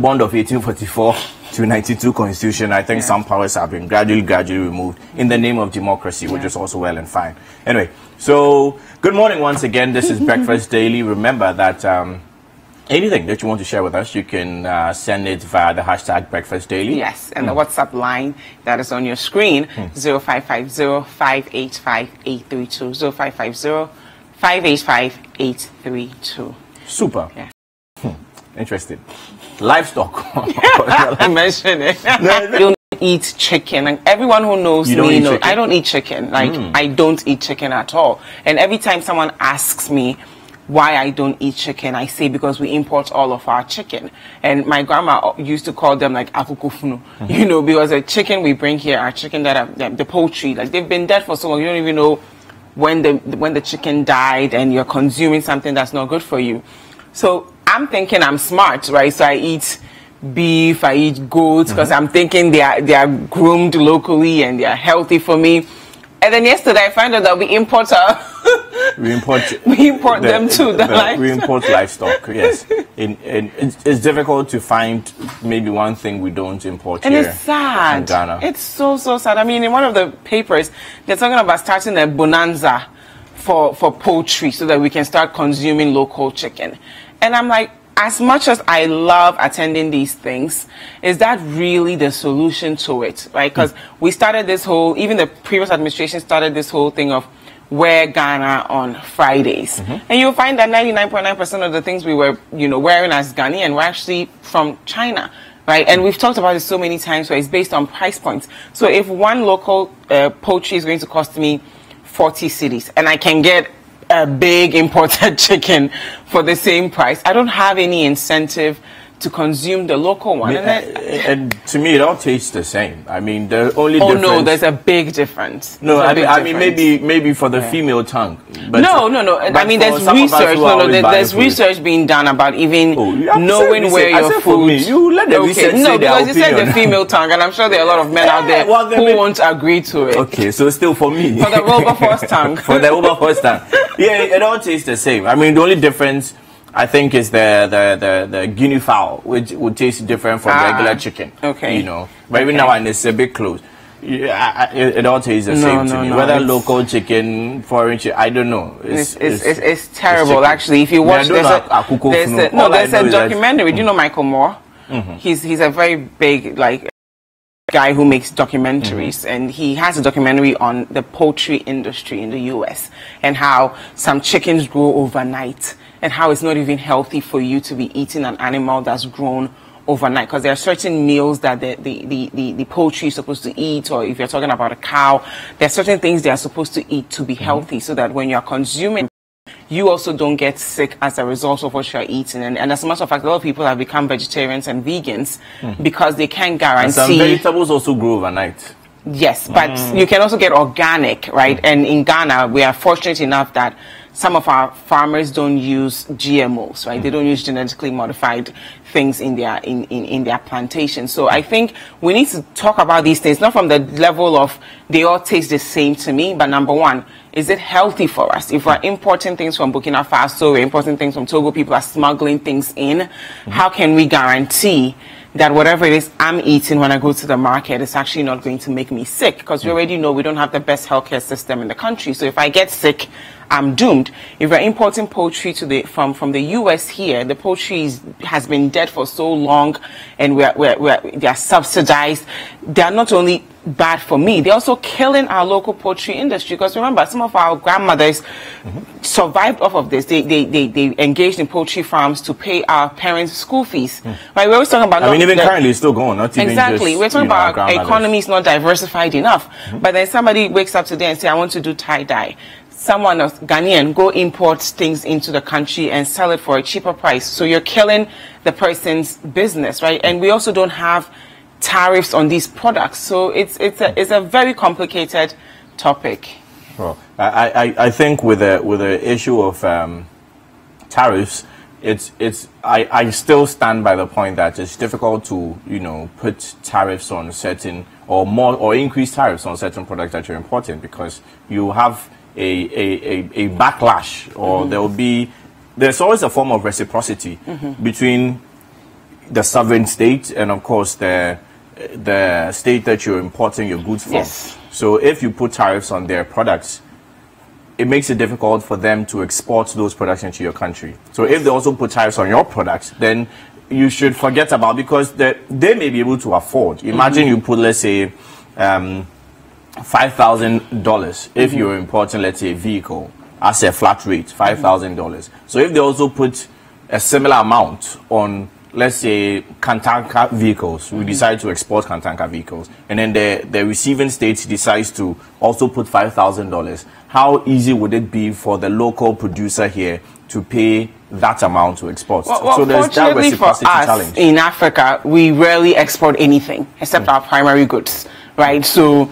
bond of 1844 to 92 Constitution, I think some powers have been gradually removed in the name of democracy, which is also well and fine. Anyway, so good morning once again. This is Breakfast Daily. Remember that anything that you want to share with us, you can send it via the hashtag Breakfast Daily. Yes, and the WhatsApp line that is on your screen, 0550-585-832, 0550-585-832. Super. Yeah. Interesting. Livestock. I mentioned it. I don't eat chicken. And everyone who knows me knows I don't eat chicken. Like, I don't eat chicken at all. And every time someone asks me why I don't eat chicken, I say because we import all of our chicken. And my grandma used to call them like akukufunu, you know, because the chicken we bring here are chicken that are the poultry, like they've been dead for so long, you don't even know when the chicken died, and you're consuming something that's not good for you. So I'm thinking I'm smart, right? So I eat beef, I eat goats, because I'm thinking they are groomed locally and they are healthy for me. And then yesterday I found out that we import them too. We import livestock. Yes, it's difficult to find maybe one thing we don't import and here. It's sad. In Ghana. It's so sad. I mean, in one of the papers, they're talking about starting a bonanza for poultry so that we can start consuming local chicken. And I'm like, as much as I love attending these things, is that really the solution to it, right? Because we started this whole, even the previous administration started this whole thing of wear Ghana on Fridays. And you'll find that 99.9% of the things we were, wearing as Ghanaian were actually from China, right? And we've talked about it so many times where it's based on price points. So if one local poultry is going to cost me 40 cedis and I can get a big imported chicken for the same price, I don't have any incentive to consume the local one. And to me, it all tastes the same. I mean, the only difference... no, there's a big difference. No, I mean, maybe for the female tongue. But no. I mean, there's research. There's research being done about even knowing where your food... You let the research say their because you said the female tongue, and I'm sure there are a lot of men out there who won't agree to it. Okay, so still for me. For the Wilberforce tongue. For the Wilberforce tongue. Yeah, it all tastes the same. I mean, the only difference, I think, is the guinea fowl, which would taste different from regular chicken. Okay. But even now, and it's a bit close. It all tastes the same to me. Whether local chicken, foreign chicken, I don't know. It's terrible, actually. If you watch, there's a documentary. Do you know Michael Moore? He's a very big guy who makes documentaries, and he has a documentary on the poultry industry in the US and how some chickens grow overnight, and how it's not even healthy for you to be eating an animal that's grown overnight, because there are certain meals that the poultry is supposed to eat, or if you're talking about a cow, there are certain things they are supposed to eat to be healthy, so that when you're consuming, you also don't get sick as a result of what you're eating. And as a matter of fact, a lot of people have become vegetarians and vegans because they can't guarantee... And some vegetables also grow overnight. Yes, but you can also get organic, right? And in Ghana, we are fortunate enough that some of our farmers don't use GMOs, right? They don't use genetically modified things in their plantation. So I think we need to talk about these things, not from the level of they all taste the same to me, but number one, is it healthy for us? If we're importing things from Burkina Faso, we're importing things from Togo, people are smuggling things in, how can we guarantee that whatever it is I'm eating when I go to the market is actually not going to make me sick? Because we already know we don't have the best healthcare system in the country. So if I get sick, I'm doomed. If we're importing poultry from the US here, the poultry has been dead for so long, and they are subsidized. They are not only bad for me, they're also killing our local poultry industry. Because remember, some of our grandmothers survived off of this. They engaged in poultry farms to pay our parents' school fees. Right? We're always talking about... even currently it's still going. Not even exactly. We're talking about our economy is not diversified enough. But then somebody wakes up today and say, I want to do tie-dye. Someone else, Ghanaian, go import things into the country and sell it for a cheaper price. So you're killing the person's business, right? And we also don't have tariffs on these products. So it's a very complicated topic. Well, I think with the issue of tariffs, I still stand by the point that it's difficult to put tariffs on certain or increase tariffs on certain products that you're importing, because you have a backlash, or there's always a form of reciprocity between the sovereign state, and of course the state that you're importing your goods from. Yes. So if you put tariffs on their products, it makes it difficult for them to export those products into your country. So if they also put tariffs on your products, then you should forget about, because they may be able to afford. Imagine you put, let's say, $5,000 if you're importing, let's say, a vehicle as a flat rate, $5,000. So if they also put a similar amount on, let's say, Kantanka vehicles, we decide to export Kantanka vehicles, and then the receiving state decides to also put $5,000, how easy would it be for the local producer here to pay that amount to export? Well, so there's that reciprocity challenge. In Africa, we rarely export anything except our primary goods, right? So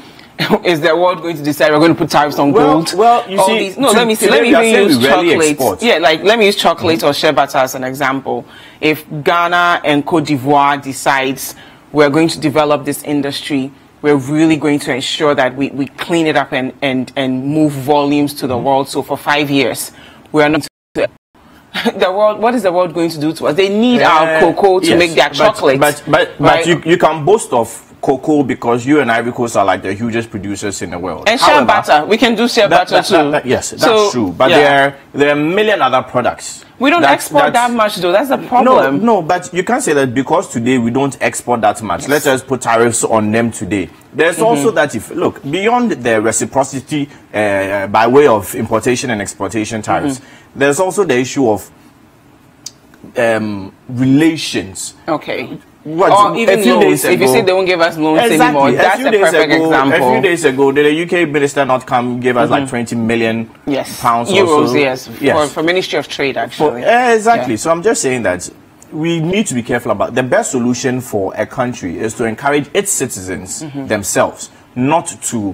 is the world going to decide we're going to put tariffs on gold? Well, you see, let me even use chocolate. Yeah, like let me use chocolate or shea butter as an example. If Ghana and Cote d'Ivoire decides we're going to develop this industry, we're really going to ensure that we clean it up and move volumes to the world. So for 5 years, we are not the world. What is the world going to do to us? They need our cocoa to make their chocolate. But right? you can boast of cocoa because you and Ivory Coast are like the hugest producers in the world. And shea butter, we can do shea butter too. Yes, that's true. But there are a million other products. We don't export that much, though. That's the problem. No, but you can't say that because today we don't export that much. Yes. Let us put tariffs on them today. There's also that, if look beyond the reciprocity by way of importation and exportation tariffs, there's also the issue of relations. Okay. Or even loans. If you say they won't give us loans anymore, that's a perfect example. A few days ago, did the UK minister not come give us like 20 million pounds euros? So? Yes, for Ministry of Trade, actually. Exactly. Yeah. So I'm just saying that we need to be careful about the best solution for a country is to encourage its citizens themselves, not to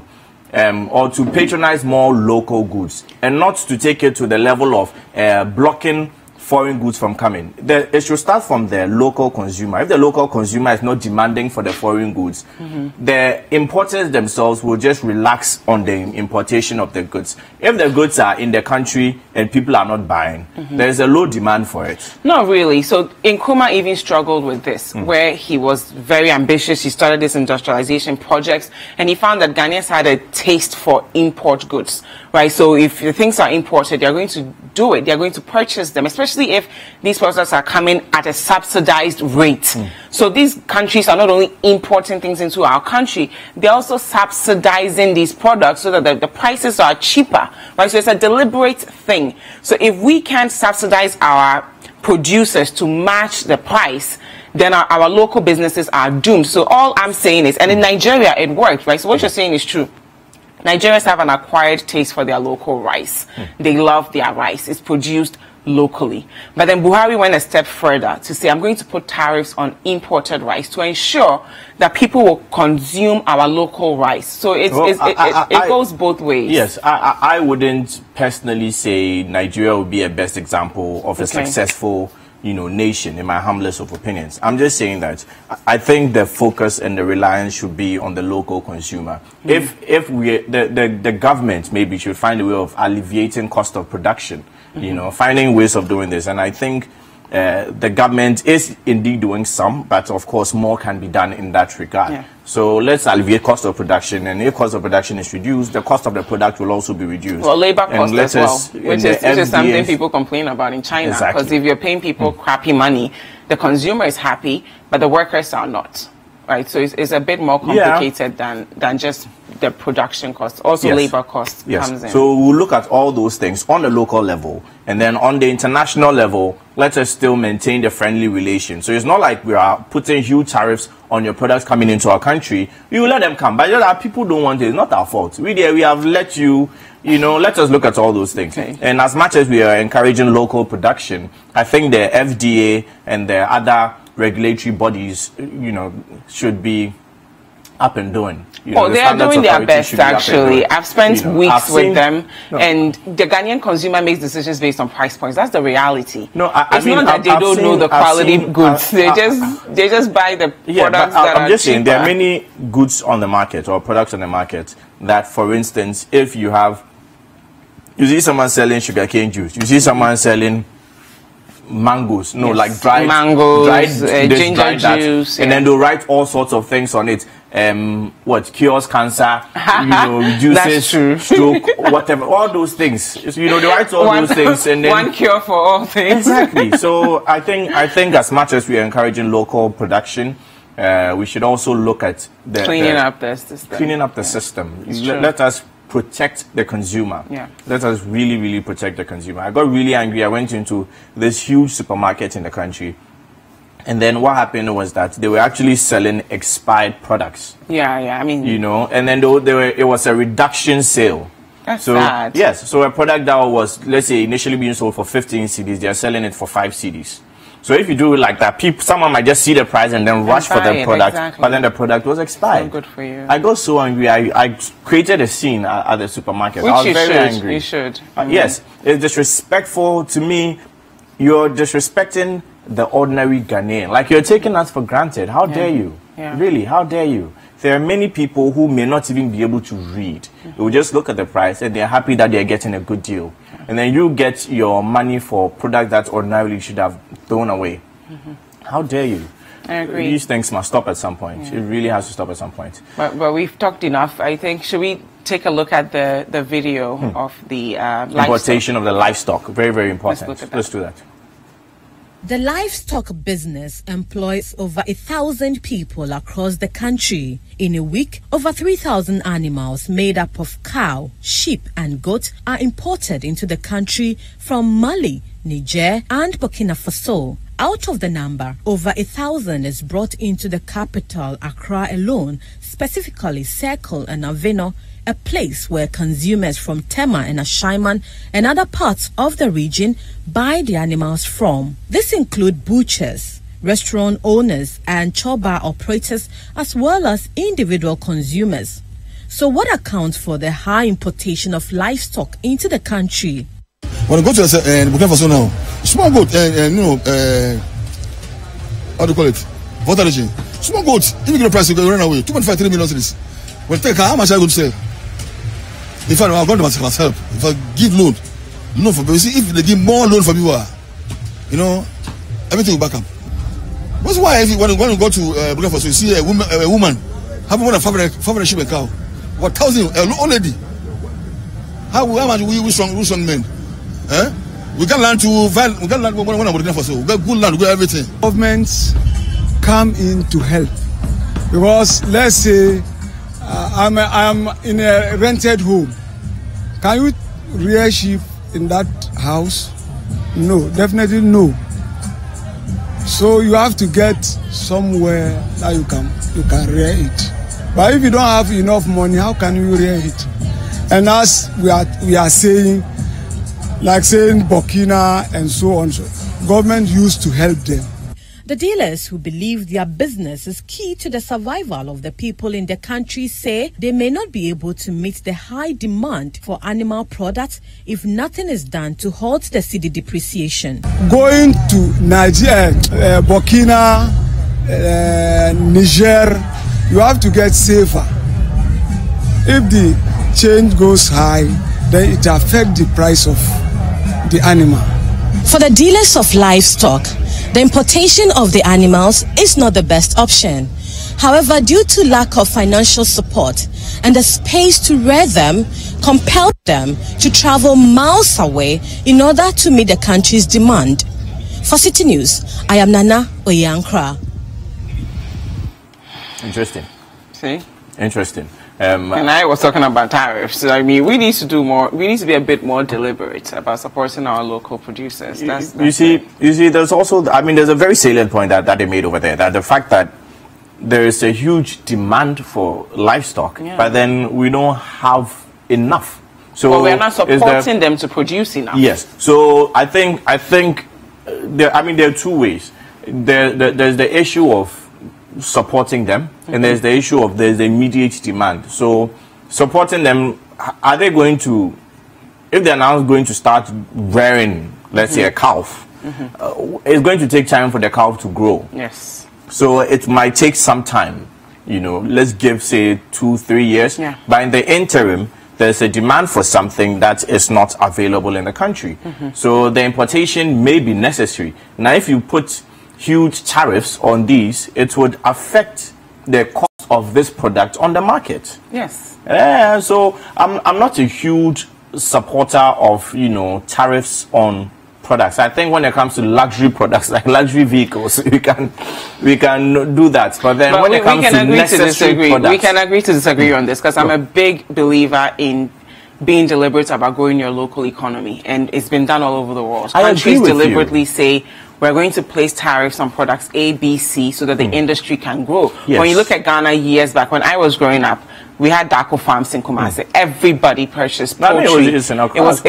or to patronize more local goods, and not to take it to the level of blocking foreign goods from coming. It should start from the local consumer. If the local consumer is not demanding for the foreign goods, the importers themselves will just relax on the importation of the goods. If the goods are in the country and people are not buying, there is a low demand for it. Not really. So Nkrumah even struggled with this, where he was very ambitious. He started this industrialization projects, and he found that Ghanaians had a taste for import goods, right? So if the things are imported, they're going to do it. They're going to purchase them, especially if these products are coming at a subsidized rate. So these countries are not only importing things into our country, they're also subsidizing these products so that the prices are cheaper, right? So it's a deliberate thing. So if we can't subsidize our producers to match the price, then our local businesses are doomed. So all I'm saying is, and in Nigeria it worked, right? So what you're saying is true. Nigerians have an acquired taste for their local rice. They love their rice. It's produced locally. But then Buhari went a step further to say, I'm going to put tariffs on imported rice to ensure that people will consume our local rice. So it goes both ways. Yes, I wouldn't personally say Nigeria would be a best example of a successful nation, in my humblest of opinions. I'm just saying that I think the focus and the reliance should be on the local consumer. If the government maybe should find a way of alleviating cost of production, finding ways of doing this, and I think the government is indeed doing some, but of course more can be done in that regard. Yeah. So let's alleviate cost of production, and if cost of production is reduced, the cost of the product will also be reduced. Well, labor cost as well, which is something people complain about in China. Because if you're paying people crappy money, the consumer is happy, but the workers are not. Right, so it's a bit more complicated than just the production cost. Also, labor cost comes in. So we'll look at all those things on the local level, and then on the international level, let us still maintain the friendly relation. So it's not like we are putting huge tariffs on your products coming into our country. We will let them come, but just that people don't want it. It's not our fault. We have let you. Let us look at all those things. Okay. And as much as we are encouraging local production, I think the FDA and the other regulatory bodies, should be up and doing. They are doing their best, actually. I've spent weeks with them, and the Ghanaian consumer makes decisions based on price points. That's the reality. It's not that they don't know the quality goods. They just buy the products that are I'm just saying, cheaper. there are many goods on the market or products on the market that, for instance, if you see someone selling sugarcane juice, you see someone selling mangoes. No, Yes. like dried mangoes, ginger dried that, juice, and then they'll write all sorts of things on it. What cures cancer, reduces stroke, whatever, all those things. So, they write all those things, and then one cure for all things. Exactly. So I think as much as we are encouraging local production, we should also look at cleaning up the system. Cleaning up the system. Let us protect the consumer. Yeah. Let us really, really protect the consumer. I got really angry. I went into this huge supermarket in the country, and then what happened was that they were actually selling expired products. Yeah. I mean, and then it was a reduction sale. That's sad. Yes. So a product that was, let's say, initially being sold for 15 cedis, they're selling it for 5 cedis. So if you do it like that, someone might just see the price and then rush for the product, but then the product was expired. So good for you. I got so angry. I created a scene at the supermarket. Which I was very angry. You should. Yes, it's disrespectful to me. You're disrespecting the ordinary Ghanaian. Like, you're taking us for granted. How dare you? Yeah. Really, how dare you? There are many people who may not even be able to read. They will just look at the price and they're happy that they're getting a good deal. And then you get your money for product that ordinarily you should have thrown away. How dare you? I agree. These things must stop at some point. It really has to stop at some point. But we've talked enough. I think, should we take a look at the video of the importation of the livestock? Very, very important. Let's do that. The livestock business employs over 1,000 people across the country. In a week, over 3,000 animals made up of cow, sheep and goat are imported into the country from Mali, Niger and Burkina Faso. Out of the number, over 1,000 is brought into the capital, Accra alone, specifically Circle and Avino, a place where consumers from Tema and Ashaiman and other parts of the region buy the animals from. This include butchers, restaurant owners and chow-bar operators, as well as individual consumers. So what accounts for the high importation of livestock into the country? When I go to Burkina Faso now, small goat, how do you call it? Water region. Small goat, if you get a price, you can run away. 2.5, 3 million cities. Well, take how much I would say? If I'm going to myself, if I give loan for people, see, if they give more loan for people, everything will back up. That's why when you go to Burkina Faso, you see a woman having more than 500 sheep and cow. 1,000, old lady. How much we strong men? We can learn to we can learn when I'm Burkina Faso. We got good land, we got everything. Governments come in to help, because let's say I'm in a rented home. Can you rear sheep in that house? No, definitely no. So you have to get somewhere that you can rear it. But if you don't have enough money, how can you rear it? And as we are saying, like saying Burkina and so on, so government used to help them. The dealers who believe their business is key to the survival of the people in the country say they may not be able to meet the high demand for animal products if nothing is done to halt the cedi depreciation. Going to Nigeria, Burkina, Niger, you have to get safer. If the change goes high, then it affects the price of the animal. For the dealers of livestock, the importation of the animals is not the best option. However, due to lack of financial support and the space to rear them, compelled them to travel miles away in order to meet the country's demand. For City News, I am Nana Oyankra. Interesting. See? Interesting. And I was talking about tariffs. I mean, we need to do more. We need to be a bit more deliberate about supporting our local producers. You see, there's also, there's a very salient point that they made over there, that the fact that there is a huge demand for livestock, but then we don't have enough. So we're not supporting them to produce enough. Yes. So I think there are two ways. There's the issue of supporting them, and there's the issue of there's the immediate demand. So supporting them, are they going to, if they're now going to start rearing, let's say, a calf, it's going to take time for the calf to grow. Yes. So it might take some time, let's give, say, 2-3 years. Yeah. But in the interim, there's a demand for something that is not available in the country. So the importation may be necessary. Now, if you put huge tariffs on these, it would affect the cost of this product on the market. Yes. So I'm not a huge supporter of, you know, tariffs on products. I think when it comes to luxury products, like luxury vehicles, we can do that. But then when it comes to necessary products, we can agree to disagree on this, because I'm a big believer in being deliberate about growing your local economy, and it's been done all over the world. Countries deliberately say we're going to place tariffs on products A, B, C so that the industry can grow. Yes. When you look at Ghana years back, when I was growing up, we had Dako farms in Kumasi. Everybody purchased poultry. It was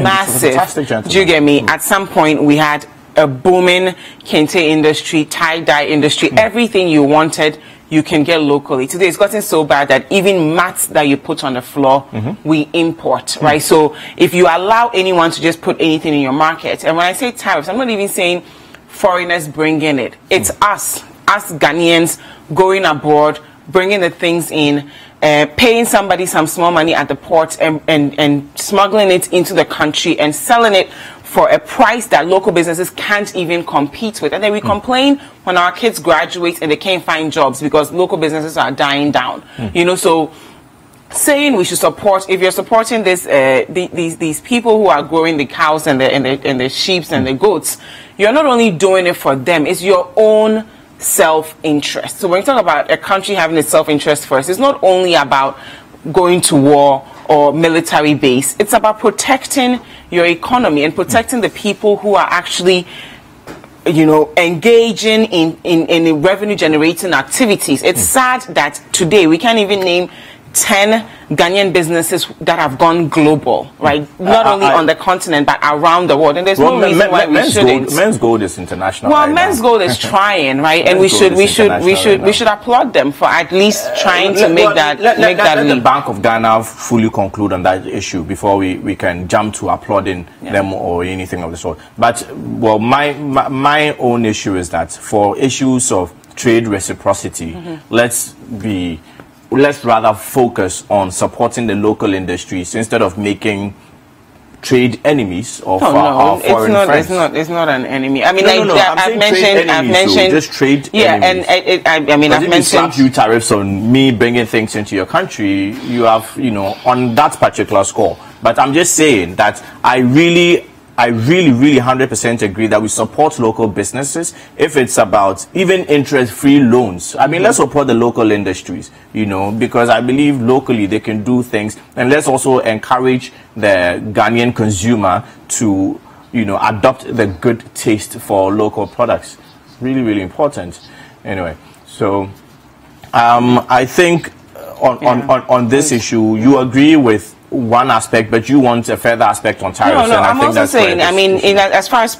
massive. Do you get me? At some point, we had a booming kente industry, tie-dye industry. Everything you wanted, you can get locally. Today, it's gotten so bad that even mats that you put on the floor, we import, right? So if you allow anyone to just put anything in your market, and when I say tariffs, I'm not even saying foreigners bringing it. It's us Ghanaians going abroad, bringing the things in, paying somebody some small money at the port and smuggling it into the country and selling it for a price that local businesses can't even compete with. And then we complain when our kids graduate and they can't find jobs because local businesses are dying down. You know, so saying we should support, if you're supporting this, these people who are growing the cows and the sheep and the goats, you're not only doing it for them, it's your own self-interest. So when you talk about a country having its self-interest first, it's not only about going to war or military base, it's about protecting your economy and protecting the people who are actually, you know, engaging in revenue generating activities. It's sad that today we can't even name 10 Ghanaian businesses that have gone global, right? Not only on the continent, but around the world. And there's no reason why we shouldn't. Men's Gold is international. Well, Men's Gold is trying, right? And we should applaud them for at least trying to make that leap. Let the Bank of Ghana fully conclude on that issue before we can jump to applauding them or anything of the sort. But well, my own issue is that for issues of trade reciprocity, let's rather focus on supporting the local industries instead of making trade enemies of our foreign friends. It's not an enemy. I mean, I've mentioned just trade enemies. And I've mentioned, slap you tariffs on me bringing things into your country, you have, you know, on that particular score. But I'm just saying that I really 100% agree that we support local businesses if it's about even interest-free loans. I mean, let's support the local industries, you know, because I believe locally they can do things, and let's also encourage the Ghanaian consumer to, you know, adopt the good taste for local products. Really important. Anyway, so I think on this issue, you agree with one aspect, but you want a further aspect on tariffs. No, I'm also saying, I mean, as far as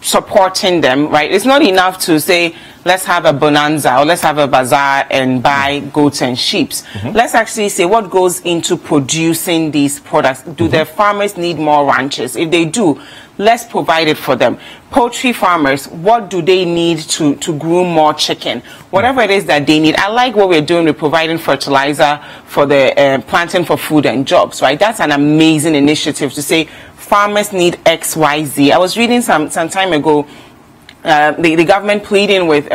supporting them, right, it's not enough to say, let's have a bonanza or let's have a bazaar and buy goats and sheep. Let's actually say what goes into producing these products. Do the farmers need more ranches? If they do, let's provide it for them. Poultry farmers, what do they need to groom more chicken? Whatever it is that they need. I like what we're doing with providing fertilizer for the planting for food and jobs, right? That's an amazing initiative to say farmers need X, Y, Z. I was reading some time ago, the government pleading with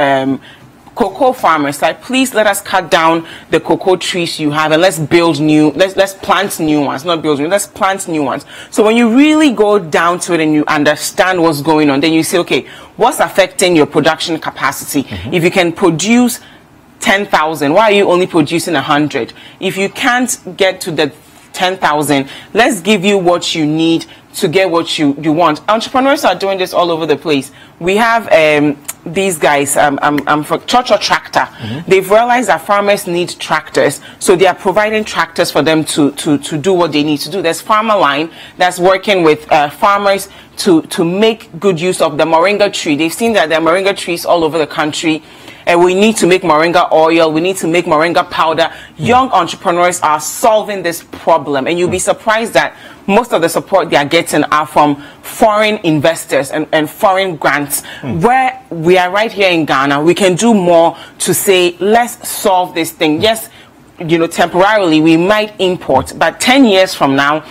cocoa farmers, like, please let us cut down the cocoa trees you have and let's build new, let's plant new ones, not build new, let's plant new ones. So when you really go down to it and you understand what's going on, then you say, okay, what's affecting your production capacity? If you can produce 10,000, why are you only producing 100? If you can't get to the 10,000, let's give you what you need to get what you want. Entrepreneurs are doing this all over the place. We have these guys, I'm for Chocho Tractor. They've realized that farmers need tractors, so they are providing tractors for them to do what they need to do. There's Farmer Line that's working with farmers to make good use of the moringa tree. They've seen that there are moringa trees all over the country. And we need to make moringa oil. We need to make moringa powder. Young entrepreneurs are solving this problem. And you'll be surprised that most of the support they are getting are from foreign investors and foreign grants. Where we are right here in Ghana, we can do more to say, let's solve this thing. Yes, temporarily we might import, but 10 years from now,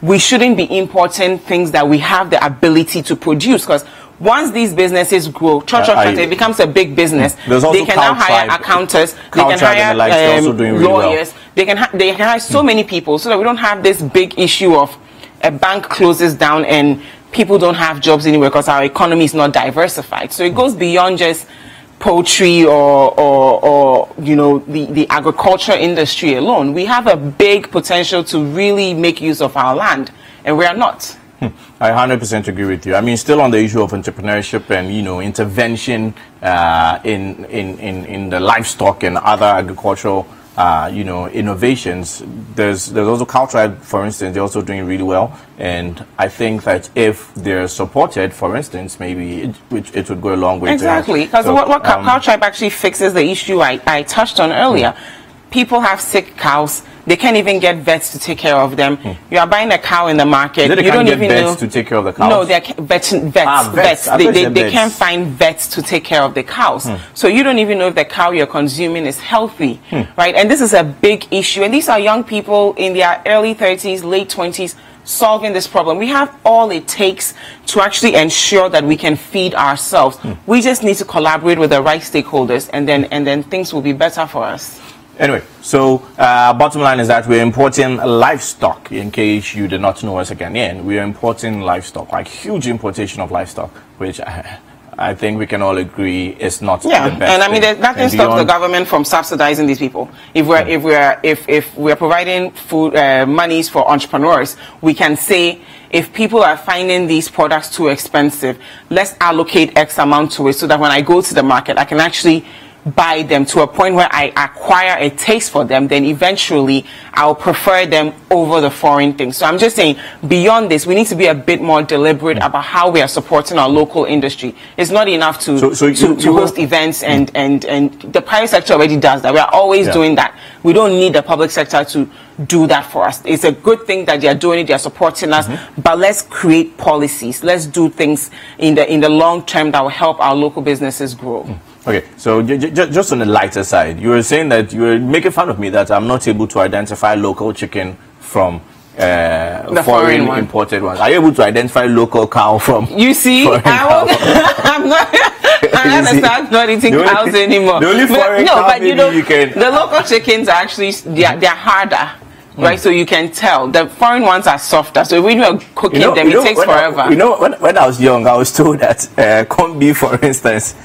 we shouldn't be importing things that we have the ability to produce, because once these businesses grow, it becomes a big business. They can now hire accountants, they can hire lawyers, they can hire so many people, so that we don't have this big issue of a bank closes down and people don't have jobs anywhere because our economy is not diversified. So it goes beyond just poultry or the agriculture industry alone. We have a big potential to really make use of our land, and we are not. I 100% agree with you. I mean, still on the issue of entrepreneurship and intervention in the livestock and other agricultural innovations. There's also CalTribe, for instance. They're also doing really well, and I think that if they're supported, for instance, maybe it would go a long way. Exactly, because what CalTribe actually fixes the issue I touched on earlier. People have sick cows. They can't even get vets to take care of them. You are buying a cow in the market. You don't even know to take care of the cows. No, they're vets. They can't find vets to take care of the cows. So you don't even know if the cow you're consuming is healthy, right? And this is a big issue. And these are young people in their early 30s, late 20s, solving this problem. We have all it takes to actually ensure that we can feed ourselves. We just need to collaborate with the right stakeholders, and then things will be better for us. Anyway, so bottom line is that we're importing livestock. In case you did not know us again, we are importing livestock, like huge importation of livestock, which I think we can all agree is not the best. And I mean, there's nothing stops the government from subsidizing these people. If we're providing food monies for entrepreneurs, we can say, if people are finding these products too expensive, let's allocate X amount to it, so that when I go to the market, I can actually buy them to a point where I acquire a taste for them. Then eventually I'll prefer them over the foreign things. So I'm just saying, beyond this, we need to be a bit more deliberate about how we are supporting our local industry. It's not enough to host events, and the private sector already does that. We are always doing that. We don't need the public sector to do that for us. It's a good thing that they are doing it, they are supporting us, but let's create policies. Let's do things in the long term that will help our local businesses grow. Okay, so just on the lighter side, you were saying that you were making fun of me that I'm not able to identify local chicken from the foreign imported ones. Are you able to identify local cow from? You see, I'm not not eating cows anymore. The only foreign cow, but the local chickens are actually they're harder. Right, so you can tell the foreign ones are softer. So when you're cooking them, it takes forever. When I was young, I was told that corned beef, for instance,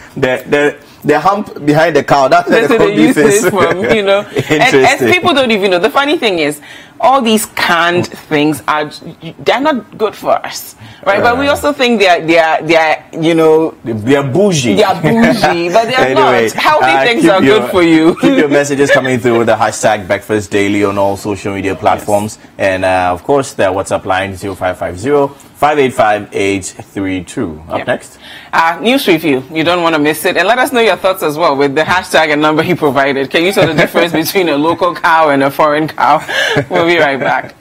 the hump behind the cow, that's where the corned beef is from. And people don't even know. The funny thing is, all these canned things they're not good for us, right? But we also think they're bougie. They are bougie, but they're not. Healthy things are good for you. Keep your messages coming through with the hashtag Breakfast Daily on all social media platforms, and of course the WhatsApp line 0550-585-832. Up next, news review. You don't want to miss it, and let us know your thoughts as well with the hashtag and number he provided. Can you tell the difference between a local cow and a foreign cow? We'll be right back.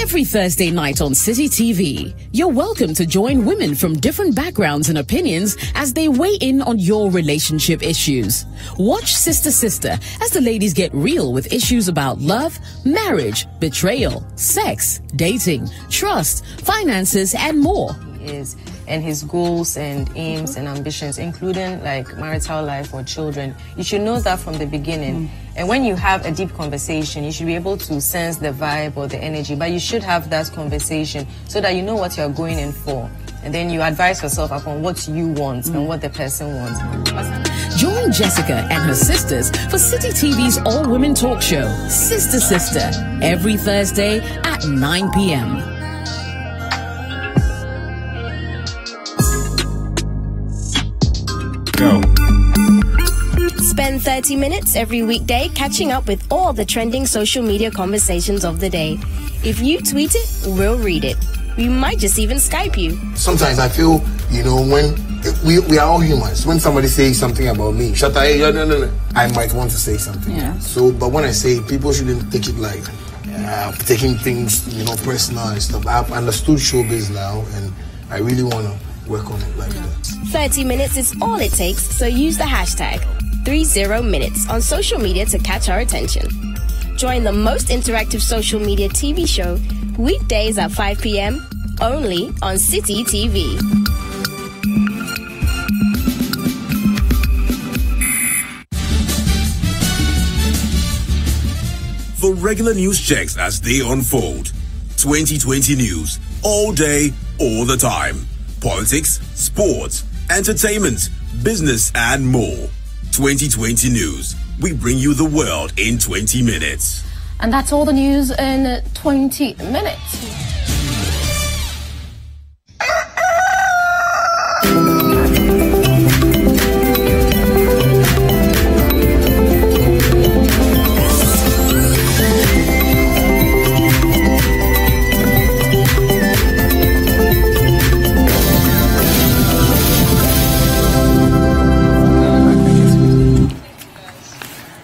Every Thursday night on City TV, you're welcome to join women from different backgrounds and opinions as they weigh in on your relationship issues. Watch Sister Sister as the ladies get real with issues about love, marriage, betrayal, sex, dating, trust, finances, and more. And his goals and aims and ambitions, including like marital life or children. You should know that from the beginning. And when you have a deep conversation, you should be able to sense the vibe or the energy, but you should have that conversation so that you know what you're going in for. And then you advise yourself upon what you want and what the person wants. Join Jessica and her sisters for City TV's all-women talk show, Sister Sister, every Thursday at 9 p.m. Spend 30 minutes every weekday catching up with all the trending social media conversations of the day. If you tweet it, we'll read it. We might just even Skype you. Sometimes I feel You know, when we are all humans. When somebody says something about me, shut up, hey, no, I might want to say something. Yeah. So, but when I say people shouldn't take it like taking things, personal and stuff. I've understood showbiz now, and I really want to work on it like that. 30 minutes is all it takes, so use the hashtag 30minutes on social media to catch our attention. Join the most interactive social media TV show weekdays at 5 p.m. only on City TV. For regular news checks as they unfold. 2020 news, all day, all the time. Politics, sports, entertainment, business, and more. 2020 news. We bring you the world in 20 minutes. And that's all the news in 20 minutes.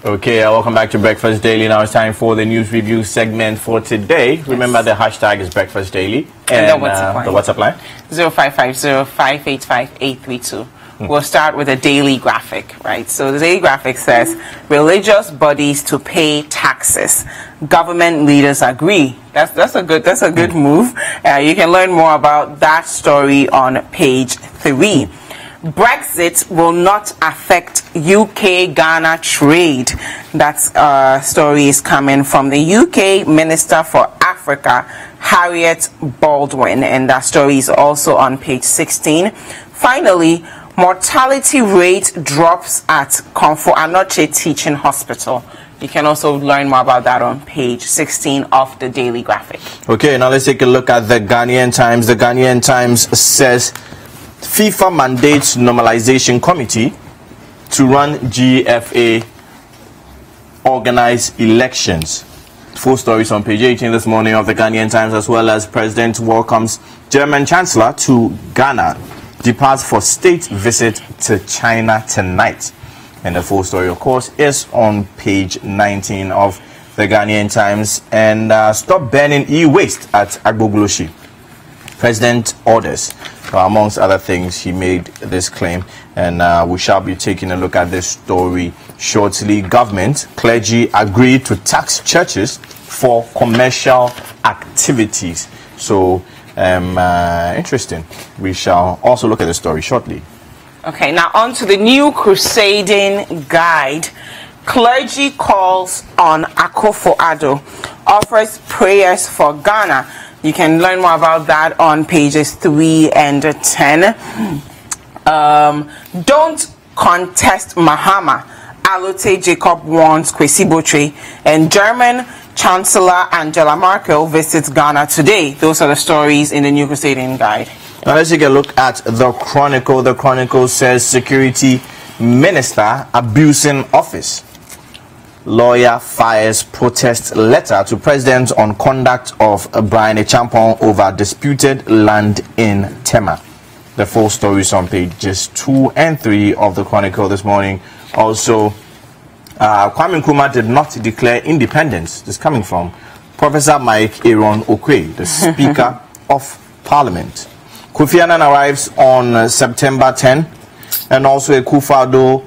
Okay, welcome back to Breakfast Daily. Now it's time for the news review segment for today. Yes. Remember, the hashtag is Breakfast Daily. And the WhatsApp line? 0550-585-832. We'll start with a daily graphic, right? So the daily graphic says, religious bodies to pay taxes. Government leaders agree. That's a good move. You can learn more about that story on page 3. Brexit will not affect UK-Ghana trade. That story is coming from the UK Minister for Africa, Harriet Baldwin, and that story is also on page 16. Finally, mortality rate drops at Komfo Anokye Teaching Hospital. You can also learn more about that on page 16 of the daily graphic. Okay, now let's take a look at the Ghanaian Times. The Ghanaian Times says FIFA mandates normalization committee to run GFA organized elections. Full stories on page 18 this morning of the Ghanaian Times, as well as President welcomes German Chancellor to Ghana, departs for state visit to China tonight. And the full story, of course, is on page 19 of the Ghanaian Times. And stop burning e-waste at Agbogloshi. President orders. Amongst other things, he made this claim, and we shall be taking a look at this story shortly. Government, clergy agreed to tax churches for commercial activities. So, interesting. We shall also look at the story shortly. Okay, now on to the new crusading guide. Clergy calls on Akufo-Addo, offers prayers for Ghana. You can learn more about that on pages 3 and 10. Don't contest Mahama. Alote Jacob warns Kwesi Botre. And German Chancellor Angela Merkel visits Ghana today. Those are the stories in the New Crusading Guide. Now let's take a look at the Chronicle. The Chronicle says Security Minister abusing office. Lawyer fires protest letter to President on conduct of Brian Echampong over disputed land in Tema. The full story is on pages 2 and 3 of the Chronicle this morning. Also, Kwame Nkrumah did not declare independence. This is coming from Professor Mike Aaron Okwe, the Speaker of Parliament. Kofi Annan arrives on September 10, and also Akufo-Addo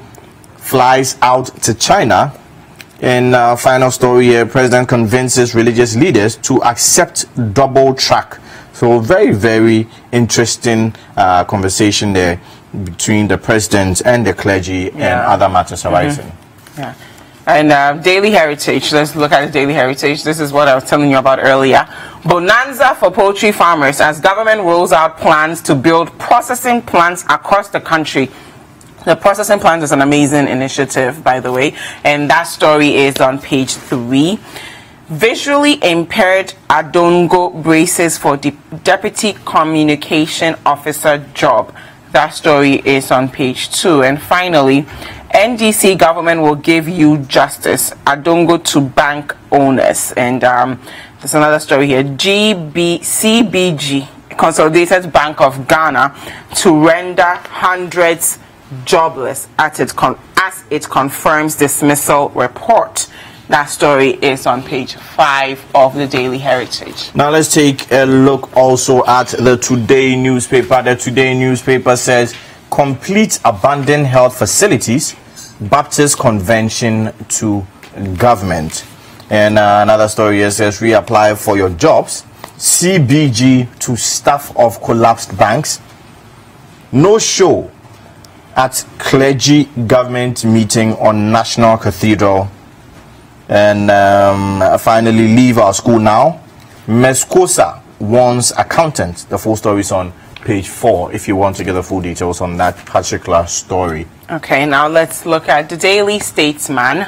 flies out to China. In final story here, President convinces religious leaders to accept double track. So very, very interesting conversation there between the president and the clergy and other matters arising. Yeah. And Daily Heritage, let's look at the Daily Heritage. This is what I was telling you about earlier. Bonanza for poultry farmers as government rolls out plans to build processing plants across the country. The processing plant is an amazing initiative, by the way, and that story is on page 3. Visually impaired Adongo braces for the Deputy Communication Officer job. That story is on page 2. And finally, NDC government will give you justice. Adongo to bank owners. And there's another story here. CBG Consolidated Bank of Ghana to render hundreds jobless as it confirms dismissal report. That story is on page 5 of the Daily Heritage. Now let's take a look also at the Today newspaper. The Today newspaper says, complete abandoned health facilities, Baptist convention to government. And another story here says, reapply for your jobs, CBG to staff of collapsed banks, no show at clergy government meeting on National Cathedral. And finally, leave our school now. Mescosa warns accountants. The full story is on page 4 if you want to get the full details on that particular story. Okay, now let's look at the Daily Statesman.